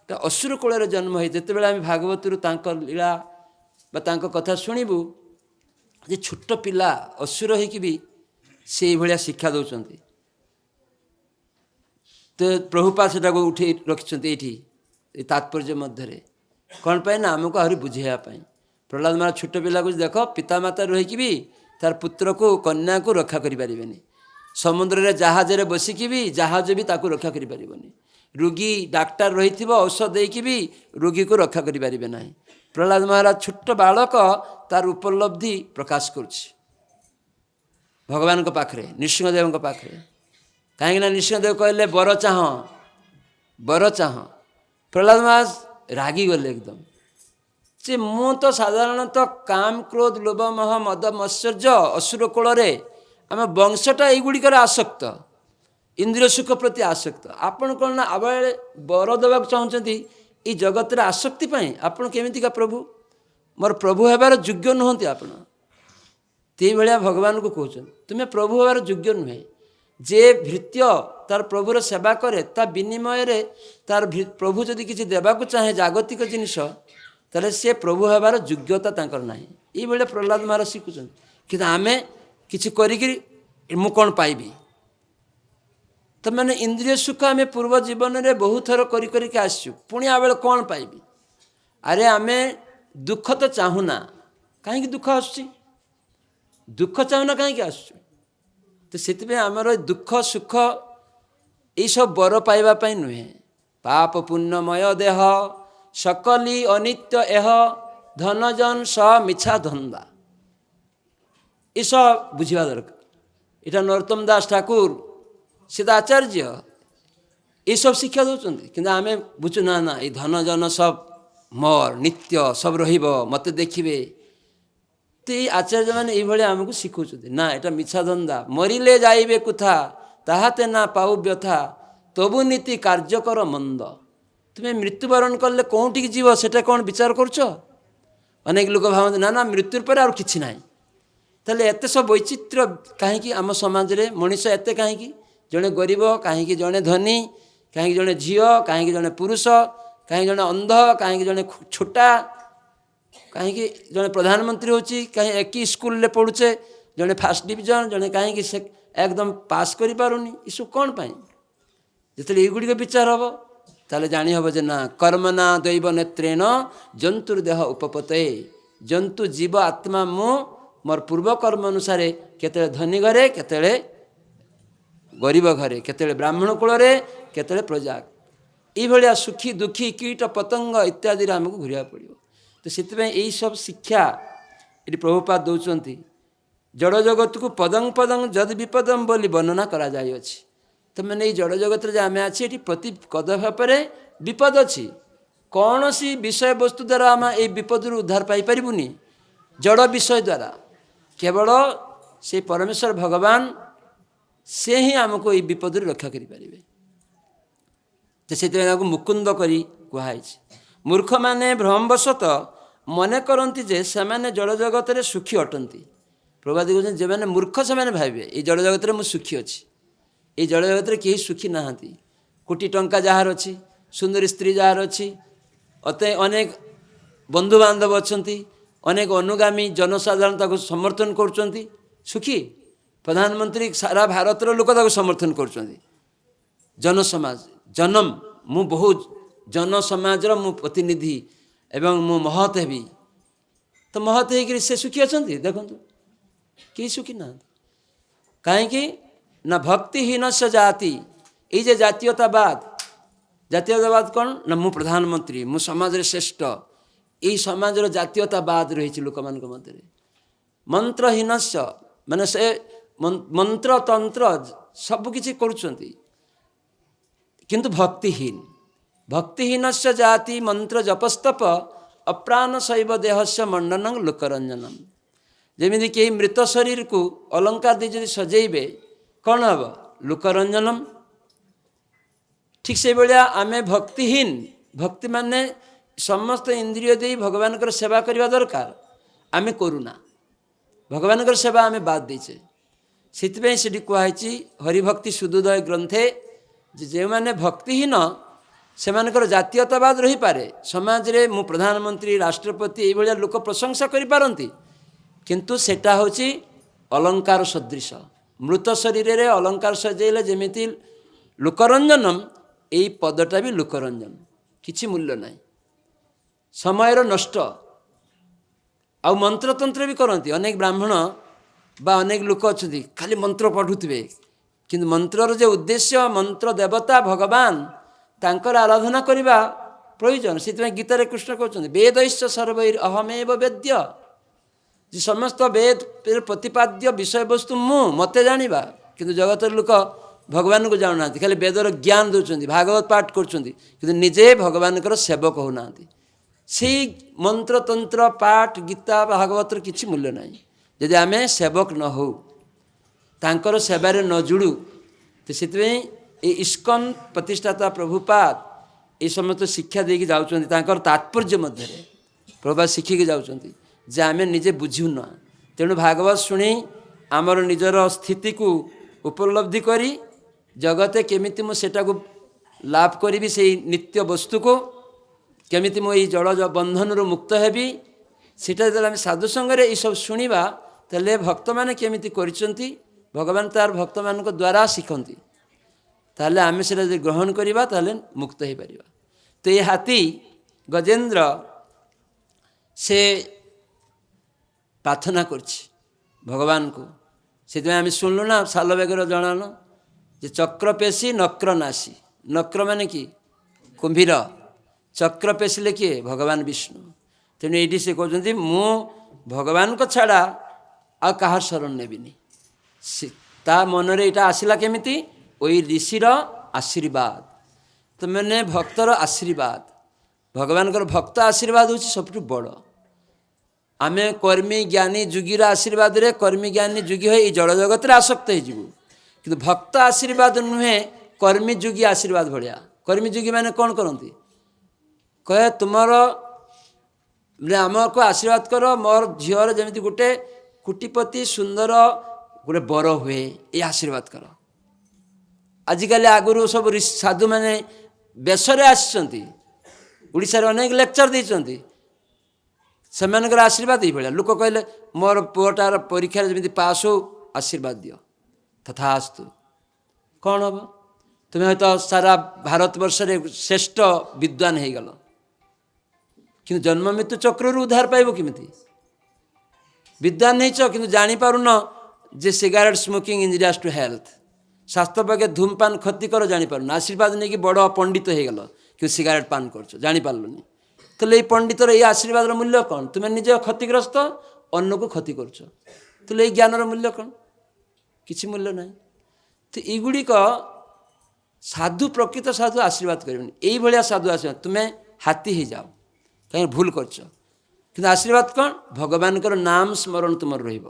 ଅସୁର କୂଳରେ ଜନ୍ମ ହେଇ, ଯେତେବେଳେ ଆମେ ଭାଗବତରୁ ତାଙ୍କ ଲୀଳା ବା ତାଙ୍କ କଥା ଶୁଣିବୁ, ଯେ ଛୋଟ ପିଲା ଅସୁର ହେଇକି ବି ସେଇଭଳିଆ ଶିକ୍ଷା ଦେଉଛନ୍ତି। ତ ପ୍ରଭୁପାଦ ସେଟାକୁ ଉଠେଇ ରଖିଛନ୍ତି ଏଇଠି, ଏ ତାତ୍ପର୍ଯ୍ୟ ମଧ୍ୟରେ। କ'ଣ ପାଇଁ ନା ଆମକୁ ଆହୁରି ବୁଝେଇବା ପାଇଁ। ପ୍ରହ୍ଲାଦ ମହାରାଜ ଛୋଟ ପିଲାକୁ ଦେଖ, ପିତାମାତା ରହିକି ବି ତାର ପୁତ୍ରକୁ କନ୍ୟାକୁ ରକ୍ଷା କରିପାରିବେନି। ସମୁଦ୍ରରେ ଜାହାଜରେ ବସିକି ବି ଜାହାଜ ବି ତାକୁ ରକ୍ଷା କରିପାରିବନି। ରୋଗୀ ଡାକ୍ତର ରହିଥିବ, ଔଷଧ ଦେଇକି ବି ରୋଗୀକୁ ରକ୍ଷା କରିପାରିବେ ନାହିଁ। ପ୍ରହ୍ଲାଦ ମହାରାଜ ଛୋଟ ବାଳକ ତାର ଉପଲବ୍ଧି ପ୍ରକାଶ କରୁଛି ଭଗବାନଙ୍କ ପାଖରେ, ନୃସିଂହଦେବଙ୍କ ପାଖରେ। କାହିଁକିନା ନୃସିଂହଦେବ କହିଲେ ବର ଚାହଁ, ବର ଚାହଁ। ପ୍ରହ୍ଲାଦ ମହାରାଜ ରାଗିଗଲେ ଏକଦମ, ଯେ ମୁଁ ତ ସାଧାରଣତଃ କାମ, କ୍ରୋଧ, ଲୋଭ, ମୋହ, ମଦ, ମତ୍ସର୍ଯ୍ୟ, ଅସୁର କୂଳରେ ଆମ ବଂଶଟା ଏଇଗୁଡ଼ିକରେ ଆସକ୍ତ, ଇନ୍ଦ୍ରିୟ ସୁଖ ପ୍ରତି ଆସକ୍ତ। ଆପଣ କ'ଣ ନା ଆବେଳେ ବର ଦେବାକୁ ଚାହୁଁଛନ୍ତି ଏଇ ଜଗତରେ ଆସକ୍ତି ପାଇଁ? ଆପଣ କେମିତିକା ପ୍ରଭୁ? ମୋର ପ୍ରଭୁ ହେବାର ଯୋଗ୍ୟ ନୁହନ୍ତି ଆପଣ। ସେଇଭଳିଆ ଭଗବାନଙ୍କୁ କହୁଛନ୍ତି ତୁମେ ପ୍ରଭୁ ହେବାର ଯୋଗ୍ୟ ନୁହେଁ। ଯେ ଭୃତ୍ୟ ତାର ପ୍ରଭୁର ସେବା କରେ, ତା ବିନିମୟରେ ତାର ପ୍ରଭୁ ଯଦି କିଛି ଦେବାକୁ ଚାହେଁ ଜାଗତିକ ଜିନିଷ, ତାହେଲେ ସେ ପ୍ରଭୁ ହେବାର ଯୋଗ୍ୟତା ତାଙ୍କର ନାହିଁ। ଏଇଭଳିଆ ପ୍ରହ୍ଲାଦ ମହାରାଜ ଶିଖୁଛନ୍ତି। କିନ୍ତୁ ଆମେ କିଛି କରିକିରି ମୁଁ କ'ଣ ପାଇବି? ତାମାନେ ଇନ୍ଦ୍ରିୟ ସୁଖ ଆମେ ପୂର୍ବ ଜୀବନରେ ବହୁତ ଥର କରି କରିକି ଆସିଛୁ, ପୁଣି ଆବେଳେ କ'ଣ ପାଇବି? ଆରେ ଆମେ ଦୁଃଖ ତ ଚାହୁଁନା, କାହିଁକି ଦୁଃଖ ଆସୁଛି? ଦୁଃଖ ଚାହୁଁନା କାହିଁକି ଆସୁଛୁ? ତ ସେଥିପାଇଁ ଆମର ଦୁଃଖ ସୁଖ ଏଇସବୁ ବର ପାଇବା ପାଇଁ ନୁହେଁ। ପାପ ପୁଣ୍ୟମୟ ଦେହ, ସକଲି ଅନିତ୍ୟ ଏହ, ଧନଜନ ସ ମିଛା ଧନ୍ଦା, ଏସବ ବୁଝିବା ଦରକାର। ଏଇଟା ନରୋତ୍ତମ ଦାସ ଠାକୁର, ସିଧା ଆଚାର୍ଯ୍ୟ ଏସବୁ ଶିକ୍ଷା ଦେଉଛନ୍ତି। କିନ୍ତୁ ଆମେ ବୁଝୁ ନା, ନା ଏଇ ଧନଜନ ସବ ମୋର ନିତ୍ୟ ସବୁ ରହିବ, ମୋତେ ଦେଖିବେ। ତ ଏଇ ଆଚାର୍ଯ୍ୟମାନେ ଏଇଭଳିଆ ଆମକୁ ଶିଖଉଛନ୍ତି, ନା ଏଟା ମିଛା ଧନ୍ଦା। ମରିଲେ ଯାଇବେ କୁଥା, ତାହାତେ ନା ପାଉ ବ୍ୟଥା, ତବୁ ନୀତି କାର୍ଯ୍ୟକର ମନ୍ଦ। ତୁମେ ମୃତ୍ୟୁବରଣ କଲେ କେଉଁଠିକି ଯିବ ସେଟା କ'ଣ ବିଚାର କରୁଛ? ଅନେକ ଲୋକ ଭାବନ୍ତି ନା ନା ମୃତ୍ୟୁର ପରେ ଆଉ କିଛି ନାହିଁ। ତାହେଲେ ଏତେ ସବୁ ବୈଚିତ୍ର୍ୟ କାହିଁକି ଆମ ସମାଜରେ? ମଣିଷ ଏତେ କାହିଁକି? ଜଣେ ଗରିବ, କାହିଁକି ଜଣେ ଧନୀ, କାହିଁକି ଜଣେ ଝିଅ, କାହିଁକି ଜଣେ ପୁରୁଷ, କାହିଁକି ଜଣେ ଅନ୍ଧ, କାହିଁକି ଜଣେ ଛୋଟା, କାହିଁକି ଜଣେ ପ୍ରଧାନମନ୍ତ୍ରୀ ହେଉଛି, କାହିଁ ଏକି ସ୍କୁଲରେ ପଢ଼ୁଛେ, ଜଣେ ଫାର୍ଷ୍ଟ ଡିଭିଜନ, ଜଣେ କାହିଁକି ସେ ଏକଦମ ପାସ୍ କରିପାରୁନି। ଏସବୁ କ'ଣ ପାଇଁ? ଯେତେବେଳେ ଏଇଗୁଡ଼ିକ ବିଚାର ହେବ, ତାହେଲେ ଜାଣି ହେବ ଯେ ନା କର୍ମନା ଦୈବ ନେତ୍ରେଣ ଜନ୍ତୁର ଦେହ ଉପପତେ। ଜନ୍ତୁ ଜୀବ ଆତ୍ମା ମୁଁ ମୋର ପୂର୍ବ କର୍ମ ଅନୁସାରେ କେତେବେଳେ ଧନୀ ଘରେ, କେତେବେଳେ ଗରିବ ଘରେ, କେତେବେଳେ ବ୍ରାହ୍ମଣ କୂଳରେ, କେତେବେଳେ ପ୍ରଜା, ଏଇଭଳିଆ ସୁଖୀ ଦୁଃଖୀ କୀଟ ପତଙ୍ଗ ଇତ୍ୟାଦିରେ ଆମକୁ ଘୁରିବାକୁ ପଡ଼ିବ। ତ ସେଥିପାଇଁ ଏଇସବୁ ଶିକ୍ଷା ଏଠି ପ୍ରଭୁପାଦ ଦେଉଛନ୍ତି। ଜଡ଼ ଜଗତକୁ ପଦଂ ପଦଂ ଯଦ୍ ବିପଦମ୍ ବୋଲି ବର୍ଣ୍ଣନା କରାଯାଇଅଛି। ତାମାନେ ଏଇ ଜଡ଼ ଜଗତରେ ଯେ ଆମେ ଆছি, ଏଠି ପ୍ରତି ପଦକ୍ଷେପରେ ବିପଦ ଅଛି। କୌଣସି ବିଷୟବସ୍ତୁ ଦ୍ୱାରା ଆମେ ଏଇ ବିପଦରୁ ଉଦ୍ଧାର ପାଇପାରିବୁନି। ଜଡ଼ ବିଷୟ ଦ୍ୱାରା କେବଳ ସେଇ ପରମେଶ୍ୱର ଭଗବାନ ସେ ହିଁ ଆମକୁ ଏଇ ବିପଦରୁ ରକ୍ଷା କରିପାରିବେ। ତ ସେଥିପାଇଁ ତାକୁ ମୁକୁନ୍ଦ କରି କୁହାଯାଇଛି। ମୂର୍ଖମାନେ ଭ୍ରମବଶତଃ ମନେ କରନ୍ତି ଯେ ସେମାନେ ଜଳଜଗତରେ ସୁଖୀ ଅଟନ୍ତି। ପ୍ରଭୁପାଦ କହୁଛନ୍ତି ଯେଉଁମାନେ ମୂର୍ଖ ସେମାନେ ଭାବିବେ ଏଇ ଜଳଜଗତରେ ମୁଁ ସୁଖୀ ଅଛି। ଏଇ ଜଳଜଗତରେ କେହି ସୁଖୀ ନାହାନ୍ତି। କୋଟି ଟଙ୍କା ଯାହାର ଅଛି, ସୁନ୍ଦରୀ ସ୍ତ୍ରୀ ଯାହାର ଅଛି, ଅନେକ ବନ୍ଧୁବାନ୍ଧବ ଅଛନ୍ତି, ଅନେକ ଅନୁଗାମୀ ଜନସାଧାରଣ ତାକୁ ସମର୍ଥନ କରୁଛନ୍ତି, ସୁଖୀ। ପ୍ରଧାନମନ୍ତ୍ରୀ ସାରା ଭାରତର ଲୋକ ତାକୁ ସମର୍ଥନ କରୁଛନ୍ତି। ଜନସମାଜ ମୁଁ ବହୁତ ଜନସମାଜର ମୁଁ ପ୍ରତିନିଧି ଏବଂ ମୁଁ ମହତ ହେବି। ତ ମହତ ହେଇକରି ସେ ସୁଖୀ ଅଛନ୍ତି? ଦେଖନ୍ତୁ କେହି ସୁଖୀ ନାହାନ୍ତି। କାହିଁକି ନା ଭକ୍ତିହୀନ ସେ ଜାତି। ଏଇ ଯେ ଜାତୀୟତାବାଦ କ'ଣ ନା ମୁଁ ପ୍ରଧାନମନ୍ତ୍ରୀ, ମୁଁ ସମାଜରେ ଶ୍ରେଷ୍ଠ, ଏଇ ସମାଜର ଜାତୀୟତାବାଦ ରହିଛି ଲୋକମାନଙ୍କ ମଧ୍ୟରେ। ମନ୍ତ୍ରହୀନସ୍ୟ ମାନେ ସେ ମନ୍ତ୍ରତନ୍ତ୍ର ସବୁକିଛି କରୁଛନ୍ତି କିନ୍ତୁ ଭକ୍ତିହୀନସ୍ୟ ଜାତି ମନ୍ତ୍ର ଜପସ୍ତପ ଅପ୍ରାଣ ଶୈବ ଦେହସ୍ୟ ମଣ୍ଡନଂ ଲୋକରଞ୍ଜନମ୍। ଯେମିତି କେହି ମୃତ ଶରୀରକୁ ଅଲଙ୍କାର ଦେଇ ଯଦି ସଜେଇବେ କ'ଣ ହେବ? ଲୋକରଞ୍ଜନମ୍। ଠିକ୍ ସେଇଭଳିଆ ଆମେ ଭକ୍ତିହୀନ, ଭକ୍ତି ମାନେ ସମସ୍ତ ଇନ୍ଦ୍ରିୟ ଦେଇ ଭଗବାନଙ୍କର ସେବା କରିବା ଦରକାର, ଆମେ କରୁନା। ଭଗବାନଙ୍କର ସେବା ଆମେ ବାଦ ଦେଇଛେ। ସେଥିପାଇଁ ସେଠି କୁହାହେଇଛି ହରିଭକ୍ତି ସୁଦୁଦୟ ଗ୍ରନ୍ଥେ ଯେ ଯେଉଁମାନେ ଭକ୍ତିହୀନ ସେମାନଙ୍କର ଜାତୀୟତାବାଦ ରହିପାରେ। ସମାଜରେ ମୁଁ ପ୍ରଧାନମନ୍ତ୍ରୀ, ରାଷ୍ଟ୍ରପତି ଏଇଭଳିଆ ଲୋକ ପ୍ରଶଂସା କରିପାରନ୍ତି, କିନ୍ତୁ ସେଟା ହେଉଛି ଅଲଙ୍କାର ସଦୃଶ। ମୃତ ଶରୀରରେ ଅଲଙ୍କାର ସଜେଇଲେ ଯେମିତି ଲୋକରଞ୍ଜନମ୍, ଏଇ ପଦଟା ବି ଲୋକରଞ୍ଜନ, କିଛି ମୂଲ୍ୟ ନାହିଁ, ସମୟର ନଷ୍ଟ। ଆଉ ମନ୍ତ୍ରତନ୍ତ୍ର ବି କରନ୍ତି। ଅନେକ ବ୍ରାହ୍ମଣ ବା ଅନେକ ଲୋକ ଅଛନ୍ତି ଖାଲି ମନ୍ତ୍ର ପଢ଼ୁଥିବେ, କିନ୍ତୁ ମନ୍ତ୍ରର ଯେ ଉଦ୍ଦେଶ୍ୟ, ମନ୍ତ୍ର ଦେବତା ଭଗବାନ, ତାଙ୍କର ଆରାଧନା କରିବା ପ୍ରয়োଜନ। ସେଥିପାଇଁ ଗୀତାରେ କୃଷ୍ଣ କହୁଛନ୍ତି ବେଦୈଶ୍ଚ ସର୍ବୈର୍ ଅହମେବ ବେଦ୍ୟ, ଯେ ସମସ୍ତ ବେଦର ପ୍ରତିପାଦ୍ୟ ବିଷୟବସ୍ତୁ ମୁଁ, ମୋତେ ଜାଣିବା। କିନ୍ତୁ ଜଗତର ଲୋକ ଭଗବାନଙ୍କୁ ଜାଣୁନାହାନ୍ତି, ଖାଲି ବେଦର ଜ୍ଞାନ ଦେଉଛନ୍ତି, ଭାଗବତ ପାଠ କରୁଛନ୍ତି, କିନ୍ତୁ ନିଜେ ଭଗବାନଙ୍କର ସେବକ ହେଉନାହାନ୍ତି। ସେଇ ମନ୍ତ୍ରତନ୍ତ୍ର ପାଠ ଗୀତା ଭାଗବତର କିଛି ମୂଲ୍ୟ ନାହିଁ ଯଦି ଆମେ ସେବକ ନ ହଉ, ତାଙ୍କର ସେବାରେ ନ ଯୋଡ଼ୁ। ତ ସେଥିପାଇଁ এই ଇସ୍କନ ପ୍ରତିଷ୍ଠାତା ପ୍ରଭୁପାଦ এই ସମସ୍ତ ଶିକ୍ଷା ଦେଇକି ଯାଉଛନ୍ତି। ତାଙ୍କର ତାତ୍ପର୍ଯ୍ୟ ମଧ୍ୟରେ ପ୍ରଭୁପାଦ ଶିଖିକି ଯାଉଛନ୍ତି ଯେ ଆମେ ନିଜେ ବୁଝୁନା। ତେଣୁ ଭାଗବତ ଶୁଣି ଆମର ନିଜର ସ୍ଥିତିକୁ ଉପଲବ୍ଧି କରି ଜଗତେ କେମିତି ମୁଁ ସେଟାକୁ ଲାଭ କରିବି, ସେଇ ନିତ୍ୟ ବସ୍ତୁକୁ କେମିତି ମୁଁ ଏଇ ଜଳ ବନ୍ଧନରୁ ମୁକ୍ତ ହେବି, ସେଟା ଯେତେବେଳେ ଆମେ ସାଧୁସଙ୍ଗରେ ଏଇସବୁ ଶୁଣିବା, ତାହେଲେ ଭକ୍ତମାନେ କେମିତି କରିଛନ୍ତି, ଭଗବାନ ତାର ଭକ୍ତମାନଙ୍କ ଦ୍ୱାରା ଶିଖନ୍ତି। ତାହେଲେ ଆମେ ସେଟା ଯଦି ଗ୍ରହଣ କରିବା ତାହେଲେ ମୁକ୍ତ ହୋଇପାରିବା। ତ ଏ ହାତୀ ଗଜେନ୍ଦ୍ର ସେ ପ୍ରାର୍ଥନା କରିଛି ଭଗବାନଙ୍କୁ। ସେଥିପାଇଁ ଆମେ ଶୁଣିଲୁ ନା ଶାଲବେଗର ଜଣାଣ ଯେ ଚକ୍ର ପେଶୀ ନକ୍ର ନାଶୀ। ନକ୍ର ମାନେ କି? କୁମ୍ଭୀର। ଚକ୍ର ପେଶିଲେ କିଏ? ଭଗବାନ ବିଷ୍ଣୁ। ତେଣୁ ଏଇଠି ସେ କହୁଛନ୍ତି ମୁଁ ଭଗବାନଙ୍କ ଛଡ଼ା ଆଉ କାହାର ଶରଣ ନେବିନି। ତା ମନରେ ଏଇଟା ଆସିଲା କେମିତି? ওই ঋষির আশীর্বাদ, ତ ମାନେ ଭକ୍ତର ଆଶୀର୍ବାଦ, ଭଗବାନଙ୍କର ଭକ୍ତ ଆଶୀର୍ବାଦ ହେଉଛି ସବୁଠୁ ବଡ଼। ଆମେ କର୍ମୀ ଜ୍ଞାନୀ ଯୋଗୀର ଆଶୀର୍ବାଦରେ କର୍ମୀ ଜ୍ଞାନୀ ଯୋଗୀ ହୋଇ ଏଇ ଜଳ ଜଗତରେ ଆସକ୍ତ ହେଇଯିବୁ, କିନ୍ତୁ ଭକ୍ତ ଆଶୀର୍ବାଦ ନୁହେଁ କର୍ମୀ ଯୋଗୀ ଆଶୀର୍ବାଦ ଭଳିଆ। କର୍ମୀ ଯୋଗୀ ମାନେ କ'ଣ କରନ୍ତି? କହେ ତୁମର ଆମକୁ ଆଶୀର୍ବାଦ କର, ମୋର ଝିଅର ଯେମିତି ଗୋଟେ କୋଟିପତି ସୁନ୍ଦର ଗୋଟେ ବର ହୁଏ, ଏ ଆଶୀର୍ବାଦ କର। ଆଜିକାଲି ଆଗରୁ ସବୁ ସାଧୁମାନେ ବେଶରେ ଆସିଛନ୍ତି, ଓଡ଼ିଶାରେ ଅନେକ ଲେକ୍ଚର ଦେଇଛନ୍ତି, ସେମାନଙ୍କର ଆଶୀର୍ବାଦ ଏଇଭଳିଆ। ଲୋକ କହିଲେ ମୋର ପୁଅଟାର ପରୀକ୍ଷାରେ ଯେମିତି ପାସ୍ ହଉ, ଆଶୀର୍ବାଦ ଦିଅ, ତଥାସ୍ତୁ। କ'ଣ ହେବ? ତୁମେ ହয়তো ସାରା ଭାରତବର୍ଷରେ ଶ୍ରେଷ୍ଠ ବିଦ୍ୱାନ ହେଇଗଲ, କିନ୍ତୁ ଜନ୍ମ ମୃତ୍ୟୁ ଚକ୍ରରୁ ଉଦ୍ଧାର ପାଇବ କେମିତି? ବିଦ୍ୱାନ ହେଇଛ କିନ୍ତୁ ଜାଣିପାରୁନ ଯେ cigarette smoking injurious two health, ସ୍ୱାସ୍ଥ୍ୟ ପକ୍ଷେ ଧୂମପାନ କ୍ଷତିକର ଜାଣିପାରୁନ। ଆଶୀର୍ବାଦ ନେଇକି ବଡ଼ ପଣ୍ଡିତ ହେଇଗଲ, କିନ୍ତୁ ସିଗାରେଟ୍ ପାନ କରୁଛ, ଜାଣିପାରିଲନି। ତାହେଲେ ଏଇ ପଣ୍ଡିତର ଏଇ ଆଶୀର୍ବାଦର ମୂଲ୍ୟ କ'ଣ? ତୁମେ ନିଜେ କ୍ଷତିଗ୍ରସ୍ତ, ଅନ୍ୟକୁ କ୍ଷତି କରୁଛ। ତାହେଲେ ଏଇ ଜ୍ଞାନର ମୂଲ୍ୟ କ'ଣ? କିଛି ମୂଲ୍ୟ ନାହିଁ। ତ ଏଇଗୁଡ଼ିକ ସାଧୁ, ପ୍ରକୃତ ସାଧୁ ଆଶୀର୍ବାଦ କରିବେନି। ଏଇଭଳିଆ ସାଧୁ ଆଶୀର୍ବାଦ, ତୁମେ ହାତୀ ହେଇଯାଅ, କାହିଁକି ଭୁଲ କରୁଛ। କିନ୍ତୁ ଆଶୀର୍ବାଦ କ'ଣ? ଭଗବାନଙ୍କର ନାମ ସ୍ମରଣ ତୁମର ରହିବ,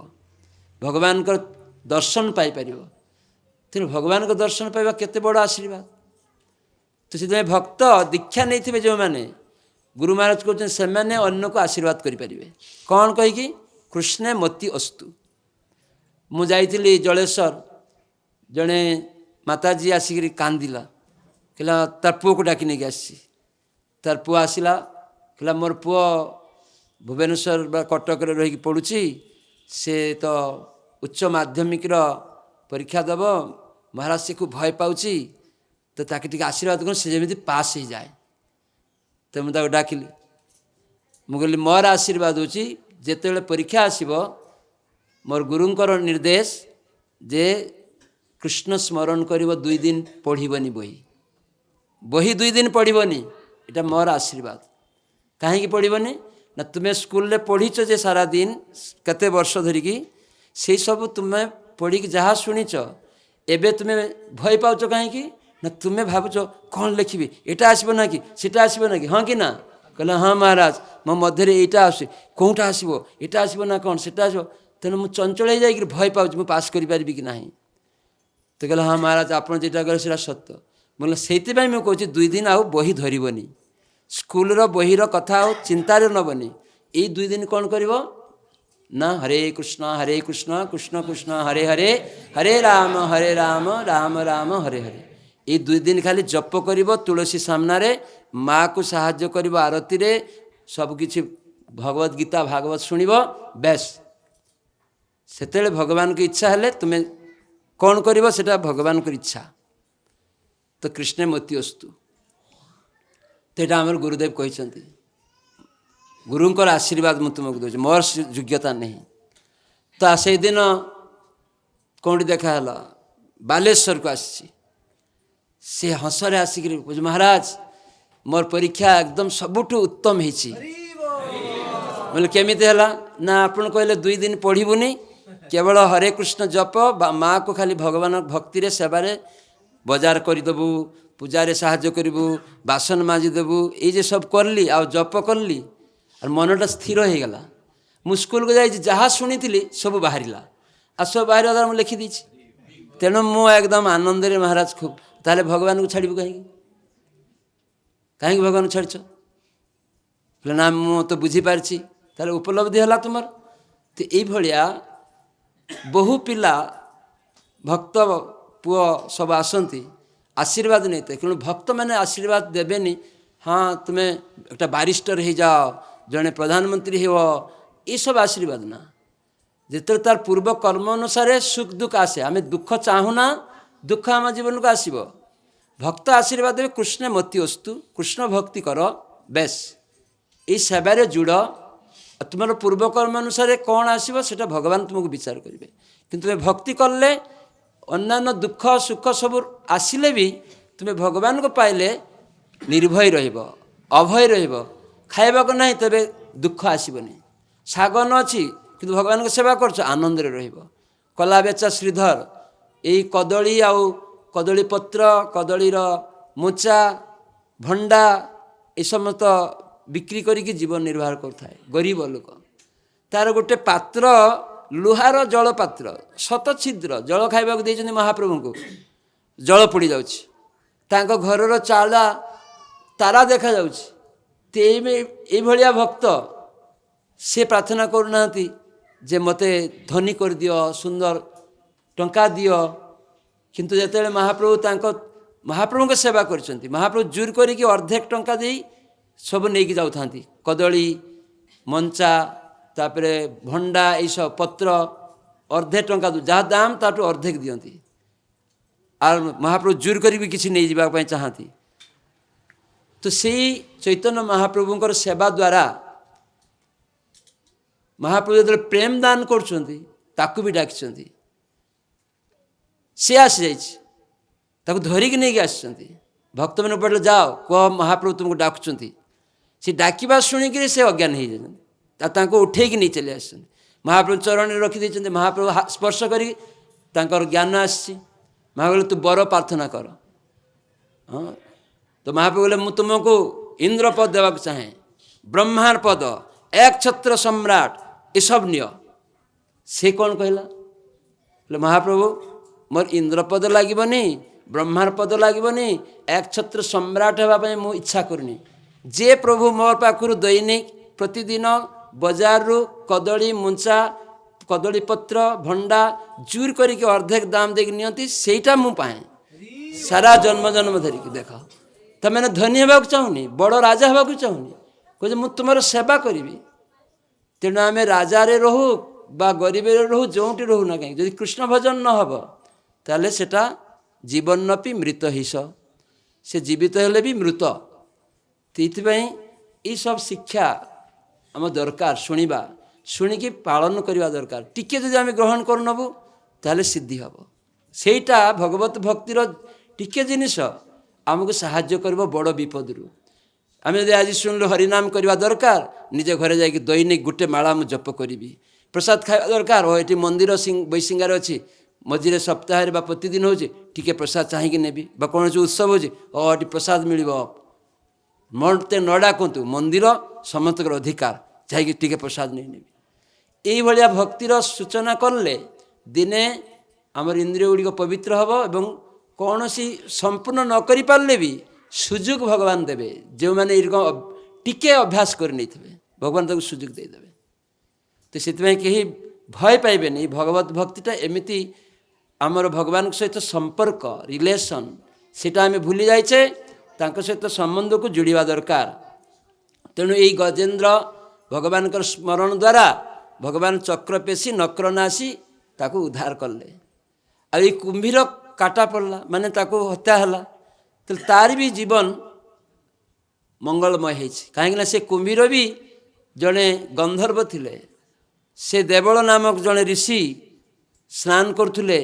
ଭଗବାନଙ୍କର ଦର୍ଶନ ପାଇପାରିବ। ତେଣୁ ଭଗବାନଙ୍କ ଦର୍ଶନ ପାଇବା କେତେ ବଡ଼ ଆଶୀର୍ବାଦ। ତ ସେଥିପାଇଁ ଭକ୍ତ ଦୀକ୍ଷା ନେଇଥିବେ ଯେଉଁମାନେ, ଗୁରୁ ମହାରାଜ କହୁଛନ୍ତି ସେମାନେ ଅନ୍ୟକୁ ଆଶୀର୍ବାଦ କରିପାରିବେ। କ'ଣ କହିକି? କୃଷ୍ଣେ ମତି ଅସ୍ତୁ। ମୁଁ ଯାଇଥିଲି ଜଳେଶ୍ୱର, ଜଣେ ମାତାଜୀ ଆସିକିରି କାନ୍ଦିଲା, କହିଲା ତାର ପୁଅକୁ ଡାକି ନେଇକି ଆସିଛି। ତାର ପୁଅ ଆସିଲା, କହିଲା ମୋର ପୁଅ ଭୁବନେଶ୍ୱର ବା କଟକରେ ରହିକି ପଢ଼ୁଛି, ସେ ତ ଉଚ୍ଚ ମାଧ୍ୟମିକର ପରୀକ୍ଷା ଦେବ, ମହାରାଜ ସେ ଖୁବ୍ ଭୟ ପାଉଛି, ତ ତାকে ଟିକେ ଆଶୀର୍ବାଦ କର, ସେ ଯେମିତି ପାସ୍ ହେଇଯାଏ। ତ ମୁଁ ତାକୁ ଡାକିଲି, ମୁଁ କହିଲି ମୋର ଆଶୀର୍ବାଦ ହେଉଛି ଯେତେବେଳେ ପରୀକ୍ଷା ଆସିବ, ମୋର ଗୁରୁଙ୍କର ନିର୍ଦ୍ଦେଶ ଯେ କୃଷ୍ଣ ସ୍ମରଣ କରିବ, 2 ଦିନ ପଢ଼ିବନି ବହି 2 ଦିନ ପଢ଼ିବନି। ଏଇଟା ମୋର ଆଶୀର୍ବାଦ। କାହିଁକି ପଢ଼ିବନି? ନା ତୁମେ ସ୍କୁଲରେ ପଢ଼ିଛ ଯେ ସାରା ଦିନ କେତେ ବର୍ଷ ଧରିକି, ସେଇ ସବୁ ତୁମେ ପଢ଼ିକି ଯାହା ଶୁଣିଛ, ଏବେ ତୁମେ ଭୟ ପାଉଛ କାହିଁକି? ନା ତୁମେ ଭାବୁଛ କ'ଣ ଲେଖିବି, ଏଇଟା ଆସିବ ନା କି ସେଟା ଆସିବ ନା କି, ହଁ କି ନା? କହିଲେ ହଁ ମହାରାଜ, ମୋ ମଧ୍ୟରେ ଏଇଟା ଆସୁଛି, କେଉଁଟା ଆସିବ, ଏଇଟା ଆସିବ ନା କ'ଣ ସେଟା ଆସିବ। ତେଣୁ ମୁଁ ଚଞ୍ଚଳ ହେଇଯାଇକିରି ଭୟ ପାଉଛି, ମୁଁ ପାସ୍ କରିପାରିବି କି ନାହିଁ। ତ କହିଲେ ହଁ ମହାରାଜ, ଆପଣ ଯେଟା କହିଲେ ସେଟା ସତ୍ୟ। ବୋଲେ ସେଇଥିପାଇଁ ମୁଁ କହୁଛି 2 ଦିନ ଆଉ ବହି ଧରିବନି, ସ୍କୁଲର ବହିର କଥା ଆଉ ଚିନ୍ତାରେ ନେବନି। ଏଇ 2 ଦିନ କ'ଣ କରିବ ନା ହରେ କୃଷ୍ଣ କୃଷ୍ଣ କୃଷ୍ଣ ହରେ ହରେ, ହରେ ରାମ ରାମ ରାମ ହରେ ହରେ। ଏଇ 2 ଦିନ ଖାଲି ଜପ କରିବ, ତୁଳସୀ ସାମ୍ନାରେ ମାଆକୁ ସାହାଯ୍ୟ କରିବ ଆରତୀରେ, ସବୁକିଛି ଭଗବତ ଗୀତା ଭାଗବତ ଶୁଣିବ, ବେଶ। ସେତେବେଳେ ଭଗବାନଙ୍କ ଇଚ୍ଛା ହେଲେ ତୁମେ କ'ଣ କରିବ, ସେଟା ଭଗବାନଙ୍କର ଇଚ୍ଛା। ତ କୃଷ୍ଣେ ମତି ଅସ୍ତୁ, ତ ଏଇଟା ଆମର ଗୁରୁଦେବ କହିଛନ୍ତି। ଗୁରୁଙ୍କର ଆଶୀର୍ବାଦ ମୁଁ ତୁମକୁ ଦେଉଛି, ମୋର ଯୋଗ୍ୟତା ନାହିଁ। ତ ସେଇଦିନ କେଉଁଠି ଦେଖା ହେଲା, ବାଲେଶ୍ୱରକୁ ଆସିଛି। ସେ ହସରେ ଆସିକିରି କହୁଛି ମହାରାଜ ମୋର ପରୀକ୍ଷା ଏକଦମ ସବୁଠୁ ଉତ୍ତମ ହେଇଛି। ବୋଲେ କେମିତି ହେଲା? ନା ଆପଣ କହିଲେ 2 ଦିନ ପଢ଼ିବୁନି, କେବଳ ହରେ କୃଷ୍ଣ ଜପ, ମାଆକୁ ଖାଲି ଭଗବାନ ଭକ୍ତିରେ ସେବାରେ ବଜାର କରିଦେବୁ, ପୂଜାରେ ସାହାଯ୍ୟ କରିବୁ, ବାସନ ମାଜିଦେବୁ, ଏଇ ଯେ ସବୁ କଲି ଆଉ ଜପ କଲି, ଆଉ ମନଟା ସ୍ଥିର ହେଇଗଲା। ମୁଁ ସ୍କୁଲକୁ ଯାଇଛି, ଯାହା ଶୁଣିଥିଲି ସବୁ ବାହାରିଲା, ଆଉ ସବୁ ବାହାରିବା ଦ୍ୱାରା ମୁଁ ଲେଖିଦେଇଛି। ତେଣୁ ମୁଁ ଏକଦମ ଆନନ୍ଦରେ, ମହାରାଜ ଖୁବ୍, ତାହେଲେ ଭଗବାନଙ୍କୁ ଛାଡ଼ିବୁ କାହିଁକି? କାହିଁକି ଭଗବାନଙ୍କୁ ଛାଡ଼ିଛ? କହିଲେ ନା ମୁଁ ତ ବୁଝିପାରିଛି। ତାହେଲେ ଉପଲବ୍ଧି ହେଲା ତୁମର। ତ ଏଇଭଳିଆ ବହୁ ପିଲା ଭକ୍ତ ପୁଅ ସବୁ ଆସନ୍ତି, ଆଶୀର୍ବାଦ ନେଇଥାଏ। ତେଣୁ ଭକ୍ତମାନେ ଆଶୀର୍ବାଦ ଦେବେନି, ହଁ ତୁମେ একটা ବାରିଷ୍ଟର ହେଇଯାଅ, ଜଣେ ପ୍ରଧାନମନ୍ତ୍ରୀ ହେବ, ଏସବୁ ଆଶୀର୍ବାଦ ନା। ଯେତେବେଳେ ତାର ପୂର୍ବ କର୍ମ ଅନୁସାରେ ସୁଖ ଦୁଃଖ ଆସେ, ଆମେ ଦୁଃଖ ଚାହୁଁନା, ଦୁଃଖ ଆମ ଜୀବନକୁ ଆସିବ। ଭକ୍ତ ଆଶୀର୍ବାଦ ଦେବେ, କୃଷ୍ଣ ମତି ଅସ୍ତୁ, କୃଷ୍ଣ ଭକ୍ତି କର, ବେଶ ଏଇ ସେବାରେ ଜୁଡ଼। ତୁମର ପୂର୍ବକର୍ମ ଅନୁସାରେ କ'ଣ ଆସିବ ସେଟା ଭଗବାନ ତୁମକୁ ବିଚାର କରିବେ। କିନ୍ତୁ ତୁମେ ଭକ୍ତି କଲେ ଅନ୍ୟାନ୍ୟ ଦୁଃଖ ସୁଖ ସବୁ ଆସିଲେ ବି ତୁମେ ଭଗବାନଙ୍କୁ ପାଇଲେ ନିର୍ଭୟ ରହିବ, ଅଭୟ ରହିବ। ଖାଇବାକୁ ନାହିଁ ତେବେ ଦୁଃଖ ଆସିବନି। ଶାଗ ନ ଅଛି କିନ୍ତୁ ଭଗବାନଙ୍କ ସେବା କରୁଛ, ଆନନ୍ଦରେ ରହିବ। କଲା ବେଚା ଶ୍ରୀଧର ଏଇ କଦଳୀ ଆଉ କଦଳୀ ପତ୍ର, କଦଳୀର ମୋଚା, ଭଣ୍ଡା ଏ ସମସ୍ତ ବିକ୍ରି କରିକି ଜୀବନ ନିର୍ବାହ କରୁଥାଏ, ଗରିବ ଲୋକ। ତାର ଗୋଟେ ପାତ୍ର, ଲୁହାର ଜଳ ପାତ୍ର, ଶତ ଛିଦ୍ର ଜଳ ଖାଇବାକୁ ଦେଇଛନ୍ତି ମହାପ୍ରଭୁଙ୍କୁ, ଜଳ ପୋଡ଼ିଯାଉଛି। ତାଙ୍କ ଘରର ଚାଳ ତାରା ଦେଖାଯାଉଛି। ତ ଏଇଭଳିଆ ଭକ୍ତ ସେ ପ୍ରାର୍ଥନା କରୁନାହାନ୍ତି ଯେ ମୋତେ ଧନୀ କରିଦିଅ, ସୁନ୍ଦର ଟଙ୍କା ଦିଅ। କିନ୍ତୁ ଯେତେବେଳେ ମହାପ୍ରଭୁଙ୍କ ସେବା କରିଛନ୍ତି, ମହାପ୍ରଭୁ ଜୋର କରିକି ଅର୍ଧେକ ଟଙ୍କା ଦେଇ ସବୁ ନେଇକି ଯାଉଥାନ୍ତି। କଦଳୀ ମଞ୍ଚା, ତାପରେ ଭଣ୍ଡା, ଏଇସବୁ ପତ୍ର ଅର୍ଧେ ଟଙ୍କା, ଯାହା ଦାମ ତାଠୁ ଅର୍ଧେକ ଦିଅନ୍ତି। আর মহাপ্রভু জোর করি ବି କିଛି ନେଇଯିବା ପାଇଁ ଚାହାନ୍ତି। ତ ସେଇ ଚୈତନ୍ୟ ମହାପ୍ରଭୁଙ୍କର ସେବା ଦ୍ୱାରା ମହାପ୍ରଭୁ ଯେତେବେଳେ ପ୍ରେମ ଦାନ କରୁଛନ୍ତି ତାକୁ ବି ଡାକିଛନ୍ତି। ସେ ଆସିଯାଇଛି, ତାକୁ ଧରିକି ନେଇକି ଆସିଛନ୍ତି। ଭକ୍ତମାନେ ପଡ଼ିଲେ ଯାଅ କୁହ ମହାପ୍ରଭୁ ତୁମକୁ ଡାକୁଛନ୍ତି। ସେ ଡାକିବା ଶୁଣିକିରି ସେ ଅଜ୍ଞାନ ହେଇଯାଇଛନ୍ତି, ତାଙ୍କୁ ଉଠେଇକି ନେଇ ଚାଲି ଆସିଛନ୍ତି। ମହାପ୍ରଭୁ ଚରଣରେ ରଖିଦେଇଛନ୍ତି। ମହାପ୍ରଭୁ ସ୍ପର୍ଶ କରିକି ତାଙ୍କର ଜ୍ଞାନ ଆସିଛି। ମହାପ୍ରଭୁ ତୁ ବର ପ୍ରାର୍ଥନା କର। ହଁ, ତ ମହାପ୍ରଭୁ କହିଲେ ମୁଁ ତୁମକୁ इंद्रपद देवा चाहे ब्रह्मार पद एक छत्र सम्राट एसब निय से कौन कहला महाप्रभु मोर इंद्रपद लगनी ब्रह्मार पद लगनी एक छत्र सम्राट होगापी मु इच्छा करनी जे प्रभु मोर पाखु दैनिक प्रतिदिन बजार रु कदली मुंचा कदली पत्र भंडा जूर करके अर्धेक दाम देकी नियंती सेटा मु पाए सारा जन्म जन्म धरिकी देख तो मैंने धनी होगा चाहूनी बड़ राजा होगा चाहूनी कहे मुझ तुम सेवा करी तेणु आम राजारे रहू बा गरीबे रहू जोटी रहू ना कहीं जब कृष्ण भजन न हम ताले सेटा जीवनपी मृत हिस से जीवित हेले भी मृत तीपाई ये सब शिक्षा आम दरकार शुणा शुणिकी पालन करवा दरकार टिके जब आम ग्रहण करनबू ताले सिद्धि हम सेटा भगवत भक्तिर टिके जिनिस आमको साहाय्य कर बड़ विपदरू आम जब आज शुणु हरिनाम करवा दरकार निजे घरे जाकि दैनिक गोटे माला मु जप करी प्रसाद खावा दरकार ओ ये मंदिर बैसिंगार अच्छी मझे सप्ताह प्रतिदिन हो प्रसाद चाहिए नेबी कौन उत्सव हो प्रसाद मिल मत न डाकतु मंदिर समस्त अधिकार चाहिए प्रसाद नहीं नेबी यही भक्तिर सूचना कले दिने आमर इंद्रिय गुड़िक पवित्र हम एवं कौन सी संपूर्ण न करि पारले भी सुजोग भगवान देवे जो मैंने टिके अभ्यास कर नहीं थे भगवान तक सुजोग देदेवे तो से कहीं भय पाइबे नहीं भगवत भक्तिटा एमती आमर भगवान सहित संपर्क रिलेशन सेटा आम भूली जाइए सहित संबंध को जोड़ा दरकार तेणु यही गजेन्द्र भगवान स्मरण द्वारा भगवान चक्र पेशी नक्रनाशी ताको उद्धार कले आ कुंभीर काटा पड़ला माने ताको हत्या है तो तार भी जीवन मंगलमय कहीं से कुंभीर भी जड़े गंधर्व थिले से देवल नामक जड़े ऋषि स्नान करुले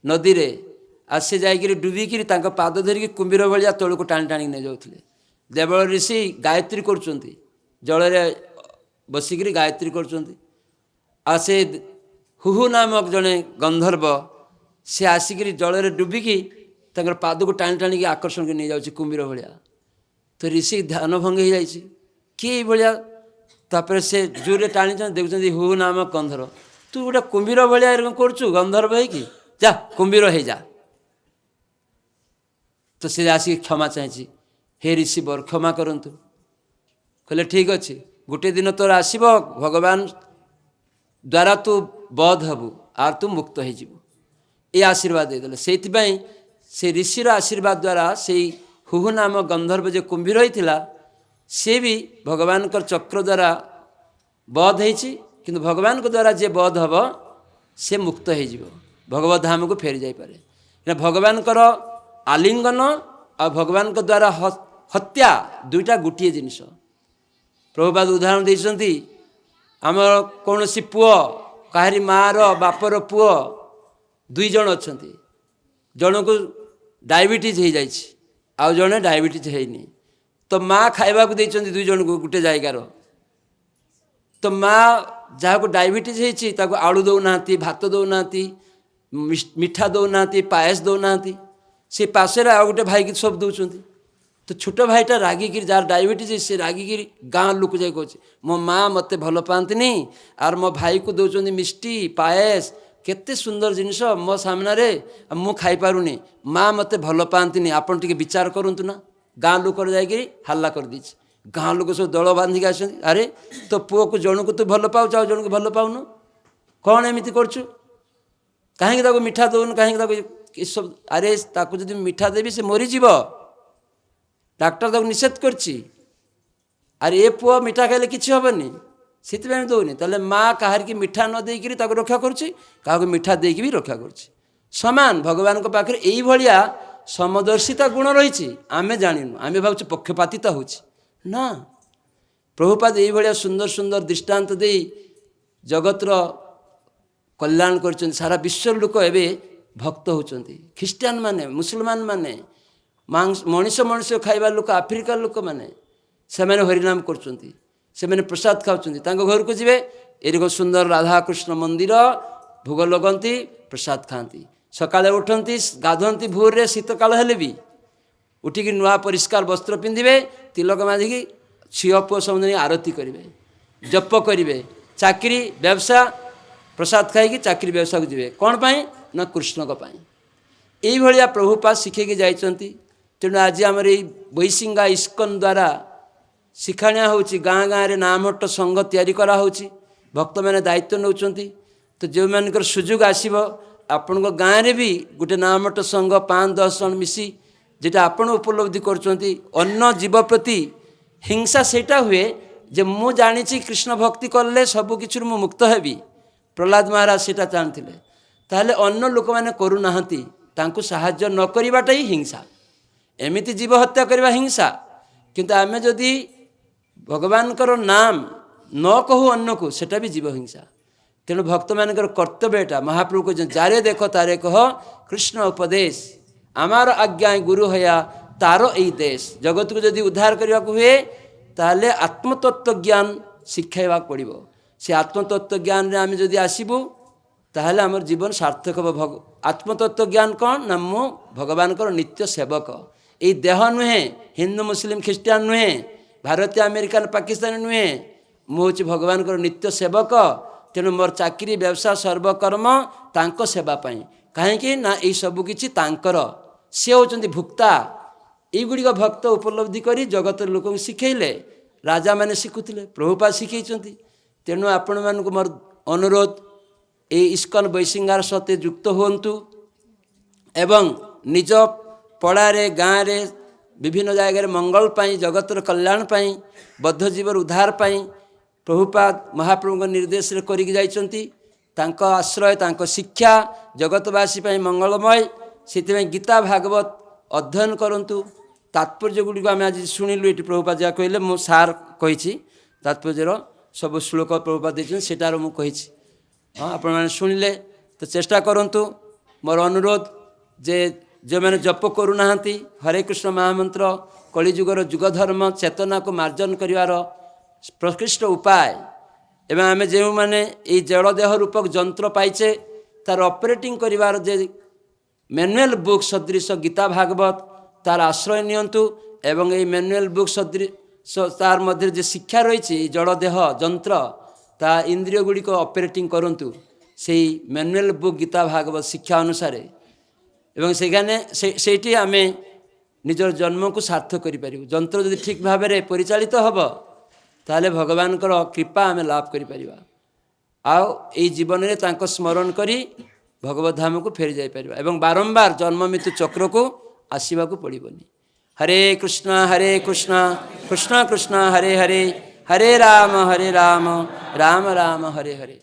नदी रे आ से जाकर डुबिकी पाद धरिकी कुंभीर भाया तौक टाणी टाणी नहीं जाऊे देवल ऋषि गायत्री करुँच जल बसिक गायत्री करुँच हुहु नामक जड़े गंधर्व से आसिक जल डुबिकी पाद को टाणी टाणी आकर्षण कर नहीं जाऊँ कुंभीर भाया तो ऋषि ध्यान भंग हो जाए किए भाया तापर से जोरे टाणी देखुं हु नामक गंधर्व तू गोटे कुंभीर भाया करुचु गंधर्व है कि जा कुंभीर हो जा तो से आसिक क्षमा चाहिए हे ऋषि बर क्षमा करंतु कहले ठीक अच्छे गोटे दिन तोर आसब भगवान द्वारा तू बध हबु आर तू मुक्त हो ये आशीर्वाद देदेले से ऋषिर आशीर्वाद द्वारा से हुहु नाम गंधर्व जो कुंभीर होता सी भी भगवान चक्र द्वारा बध हो भगवान द्वारा जे बध हम से मुक्त हो भगवत धाम को फेरी जापे भगवान आलिंगन आ भगवान द्वारा हत्या दुईटा गोटे जिनिस प्रभुपाद उदाहरण देते आम कौन सी पुओ कहारी मार बापर पुओ दुई जन अच्छा जन को डायबिटीज हो जाए आउ जड़े डायबिटीज है तो माँ खावा को देते दुई जन को गोटे जगार तो माँ जहाँ को डायबिटीज हो आलू दौना भात दौना मिठा दौना पायस दौना से पासे आ गोटे भाई की सब दौरान तो छोट भाईटा रागिकी जार डायबिटीज से रागिकी गाँ लोक जाए कहे मो माँ मत भल पाती आर मो भाई को दौरान मिष्टी पायस केते सुंदर जिनिस मो सामने मु खाई पारुनी माँ मत भल पाती आपन टिके विचार करूँ ना गाँ लोक जाकि हल्ला कर दी गाँ लोक सब दल बांधिक आस अरे तो पुओ को जन को तू भल पाऊ आ जन को भल पाऊनु कौन एमती करछु कहीं मिठा दौन कहीं सब अरे ताकू जब मिठा देवी से मरीज डाक्टर ताको निषेध करछि अरे ए पुओ मिठा खाइले किछि हेबनी से दौनी ताले माँ कहार की मिठा न देकी रक्षा क्या मिठा देकी भी रक्षा कर सामान भगवान पाखे यही भाया समदर्शिता गुण रही आमे जाणीनु आमे भाव पक्षपातिता हो ना प्रभुपाद यही भाया सुंदर सुंदर दृष्टांत दे जगतर कल्याण कर सारा विश्व लोक एवं भक्त होती ख्रीस्टान माने मुसलमान माने मनीष मनुष्य खाइबा लोक आफ्रिका लोक मैंने से हरिनाम कर प्रसाद खाऊँ घर को जीवे एरक सुंदर राधाकृष्ण मंदिर भोग लगती प्रसाद खाती सकाले उठती गाधती भोर रे शीतकाल हेले भी ଉଠିକି ନୂଆ ପରିଷ୍କାର ବସ୍ତ୍ର ପିନ୍ଧିବେ, ତିଲକ ବାନ୍ଧିକି ଝିଅ ପୁଅ ସମସ୍ତେ ଆରତି କରିବେ, ଜପ କରିବେ, ଚାକିରି ବ୍ୟବସାୟ ପ୍ରସାଦ ଖାଇକି ଚାକିରି ବ୍ୟବସାୟକୁ ଯିବେ। କ'ଣ ପାଇଁ? ନା କୃଷ୍ଣଙ୍କ ପାଇଁ। ଏଇଭଳିଆ ପ୍ରଭୁପାଦ ଶିଖେଇକି ଯାଇଛନ୍ତି। ତେଣୁ ଆଜି ଆମର ଏଇ ବୈଶିଙ୍ଗା ଇସ୍କନ ଦ୍ୱାରା ଶିକ୍ଷାଣିଆ ହେଉଛି, ଗାଁ ଗାଁରେ ନାମହଟ୍ଟ ସଂଘ ତିଆରି କରାହେଉଛି, ଭକ୍ତମାନେ ଦାୟିତ୍ୱ ନେଉଛନ୍ତି। ତ ଯେଉଁମାନଙ୍କର ସୁଯୋଗ ଆସିବ, ଆପଣଙ୍କ ଗାଁରେ ବି ଗୋଟେ ନାମହଟ୍ଟ ସଂଘ 5-10 ଜଣ ମିଶି যেটা ଆପଣ ଉପଲବ୍ଧି କରୁଛନ୍ତି, ଅନ୍ୟ ଜୀବ ପ୍ରତି ହିଂସା ସେଇଟା ହୁଏ ଯେ ମୁଁ ଜାଣିଛି କୃଷ୍ଣ ଭକ୍ତି କଲେ ସବୁ କିଛିରୁ ମୁଁ ମୁକ୍ତ ହେବି, ପ୍ରହ୍ଲାଦ ମହାରାଜ ସେଇଟା ଚାହୁଁଥିଲେ। ତାହେଲେ ଅନ୍ୟ ଲୋକମାନେ କରୁନାହାନ୍ତି, ତାଙ୍କୁ ସାହାଯ୍ୟ ନ କରିବାଟା ହିଁ ହିଂସା। ଏମିତି ଜୀବ ହତ୍ୟା କରିବା ହିଂସା, କିନ୍ତୁ ଆମେ ଯଦି ଭଗବାନଙ୍କର ନାମ ନ କହୁ ଅନ୍ୟକୁ, ସେଟା ବି ଜୀବ ହିଂସା। ତେଣୁ ଭକ୍ତମାନଙ୍କର କର୍ତ୍ତବ୍ୟ ଏଟା। ମହାପ୍ରଭୁ କହିଛନ୍ତି, ଯାରେ ଦେଖ ତାରେ କହ କୃଷ୍ଣ ଉପଦେଶ, আমার আজ্ঞায় গুরু হইয়া তার এই দেশ। জগৎକୁ ଯଦି ଉଦ୍ଧାର କରିବାକୁ ହୁଏ ତାହେଲେ ଆତ୍ମତତ୍ତ୍ୱ ଜ୍ଞାନ ଶିଖାଇବାକୁ ପଡ଼ିବ। ସେ ଆତ୍ମତତ୍ତ୍ୱ ଜ୍ଞାନରେ ଆମେ ଯଦି ଆସିବୁ ତାହେଲେ ଆମର ଜୀବନ ସାର୍ଥକ ହେବ। ଆତ୍ମତତ୍ତ୍ୱ ଜ୍ଞାନ କ'ଣ? ନା ମୁଁ ଭଗବାନଙ୍କର ନିତ୍ୟ ସେବକ। ଏଇ ଦେହ ନୁହେଁ, ହିନ୍ଦୁ ମୁସଲିମ ଖ୍ରୀଷ୍ଟିଆନ ନୁହେଁ, ଭାରତୀୟ ଆମେରିକାନ ପାକିସ୍ତାନୀ ନୁହେଁ, ମୁଁ ହେଉଛି ଭଗବାନଙ୍କର ନିତ୍ୟ ସେବକ। ତେଣୁ ମୋର ଚାକିରି ବ୍ୟବସାୟ ସର୍ବକର୍ମ ତାଙ୍କ ସେବା ପାଇଁ। କାହିଁକି ନା ଏଇ ସବୁ କିଛି ତାଙ୍କର, ସେ ହେଉଛନ୍ତି ଭୁକ୍ତା। এইଗୁଡ଼ିକ ଭକ୍ତ ଉପଲବ୍ଧି କରି ଜଗତର ଲୋକଙ୍କୁ ଶିଖେଇଲେ। ରାଜାମାନେ ଶିଖୁଥିଲେ, ପ୍ରଭୁପାଦ ଶିଖେଇଛନ୍ତି। ତେଣୁ ଆପଣମାନଙ୍କୁ ମୋର ଅନୁରୋଧ, এই ইস্কন বৈশিঙ্গার সাথে যুক্ত হুঁতু এবং নিজ পড়ারে গাঁরে বিভিন্ন জায়গায় মঙ্গল পাই, জগতর কল্যাণ পাই, বদ্ধজীবর উদ্ধার পাই প্রভুপাদ মহাপ্রভুଙ୍କ ନିର୍ଦ୍ଦେଶରେ କରିକି ଯାଇଛନ୍ତି। ତାଙ୍କ ଆଶ୍ରୟ, ତାଙ୍କ ଶିକ୍ଷା ଜଗତବାସୀ ପାଇଁ ମଙ୍ଗଳମୟ। ସେଥିପାଇଁ ଗୀତା ଭାଗବତ ଅଧ୍ୟୟନ କରନ୍ତୁ। ତାତ୍ପର୍ଯ୍ୟ ଗୁଡ଼ିକ ଆମେ ଆଜି ଶୁଣିଲୁ। ଏଠି ପ୍ରଭୁପାଦ ଯାହା କହିଲେ, ମୁଁ ସାର୍ କହିଛି ତାତ୍ପର୍ଯ୍ୟର ସବୁ ଶ୍ଲୋକ ପ୍ରଭୁପାଦ ଦେଇଛନ୍ତି, ସେଟାର ମୁଁ କହିଛି। ହଁ, ଆପଣମାନେ ଶୁଣିଲେ ତ ଚେଷ୍ଟା କରନ୍ତୁ। ମୋର ଅନୁରୋଧ ଯେ ଯେଉଁମାନେ ଜପ କରୁନାହାନ୍ତି ହରେ କୃଷ୍ଣ ମହାମନ୍ତ୍ର, କଳିଯୁଗର ଯୁଗଧର୍ମ ଚେତନାକୁ ମାର୍ଜନ କରିବାର ପ୍ରକୃଷ୍ଟ ଉପାୟ, ଏବଂ ଆମେ ଯେଉଁମାନେ ଏଇ ଜଳଦେହ ରୂପକ ଯନ୍ତ୍ର ପାଇଛେ ତାର ଅପରେଟିଂ କରିବାର ଯେ ମ୍ୟାନୁଆଲ୍ ବୁକ୍ ସଦୃଶ ଗୀତା ଭାଗବତ, ତାର ଆଶ୍ରୟ ନିଅନ୍ତୁ। ଏବଂ ଏଇ ମ୍ୟାନୁଆଲ୍ ବୁକ୍ ସଦୃଶ ତାର ମଧ୍ୟରେ ଯେ ଶିକ୍ଷା ରହିଛି, ଏଇ ଜଳଦେହ ଯନ୍ତ୍ର ତା ଇନ୍ଦ୍ରିୟ ଗୁଡ଼ିକ ଅପରେଟିଂ କରନ୍ତୁ ସେଇ ମ୍ୟାନୁଆଲ୍ ବୁକ୍ ଗୀତା ଭାଗବତ ଶିକ୍ଷା ଅନୁସାରେ। ଏବଂ ସେଇଠି ଆମେ ନିଜର ଜନ୍ମକୁ ସାର୍ଥକ କରିପାରିବୁ। ଯନ୍ତ୍ର ଯଦି ଠିକ୍ ଭାବରେ ପରିଚାଳିତ ହେବ ତାହେଲେ ଭଗବାନଙ୍କର କୃପା ଆମେ ଲାଭ କରିପାରିବା। ଆଉ ଏଇ ଜୀବନରେ ତାଙ୍କ ସ୍ମରଣ କରି ଭଗବତ ଧାମକୁ ଫେରି ଯାଇପାରିବା ଏବଂ ବାରମ୍ବାର ଜନ୍ମ ମୃତ୍ୟୁ ଚକ୍ରକୁ ଆସିବାକୁ ପଡ଼ିବନି। ହରେ କୃଷ୍ଣ କୃଷ୍ଣ କୃଷ୍ଣ ହରେ ହରେ, ହରେ ରାମ ରାମ ରାମ ହରେ ହରେ।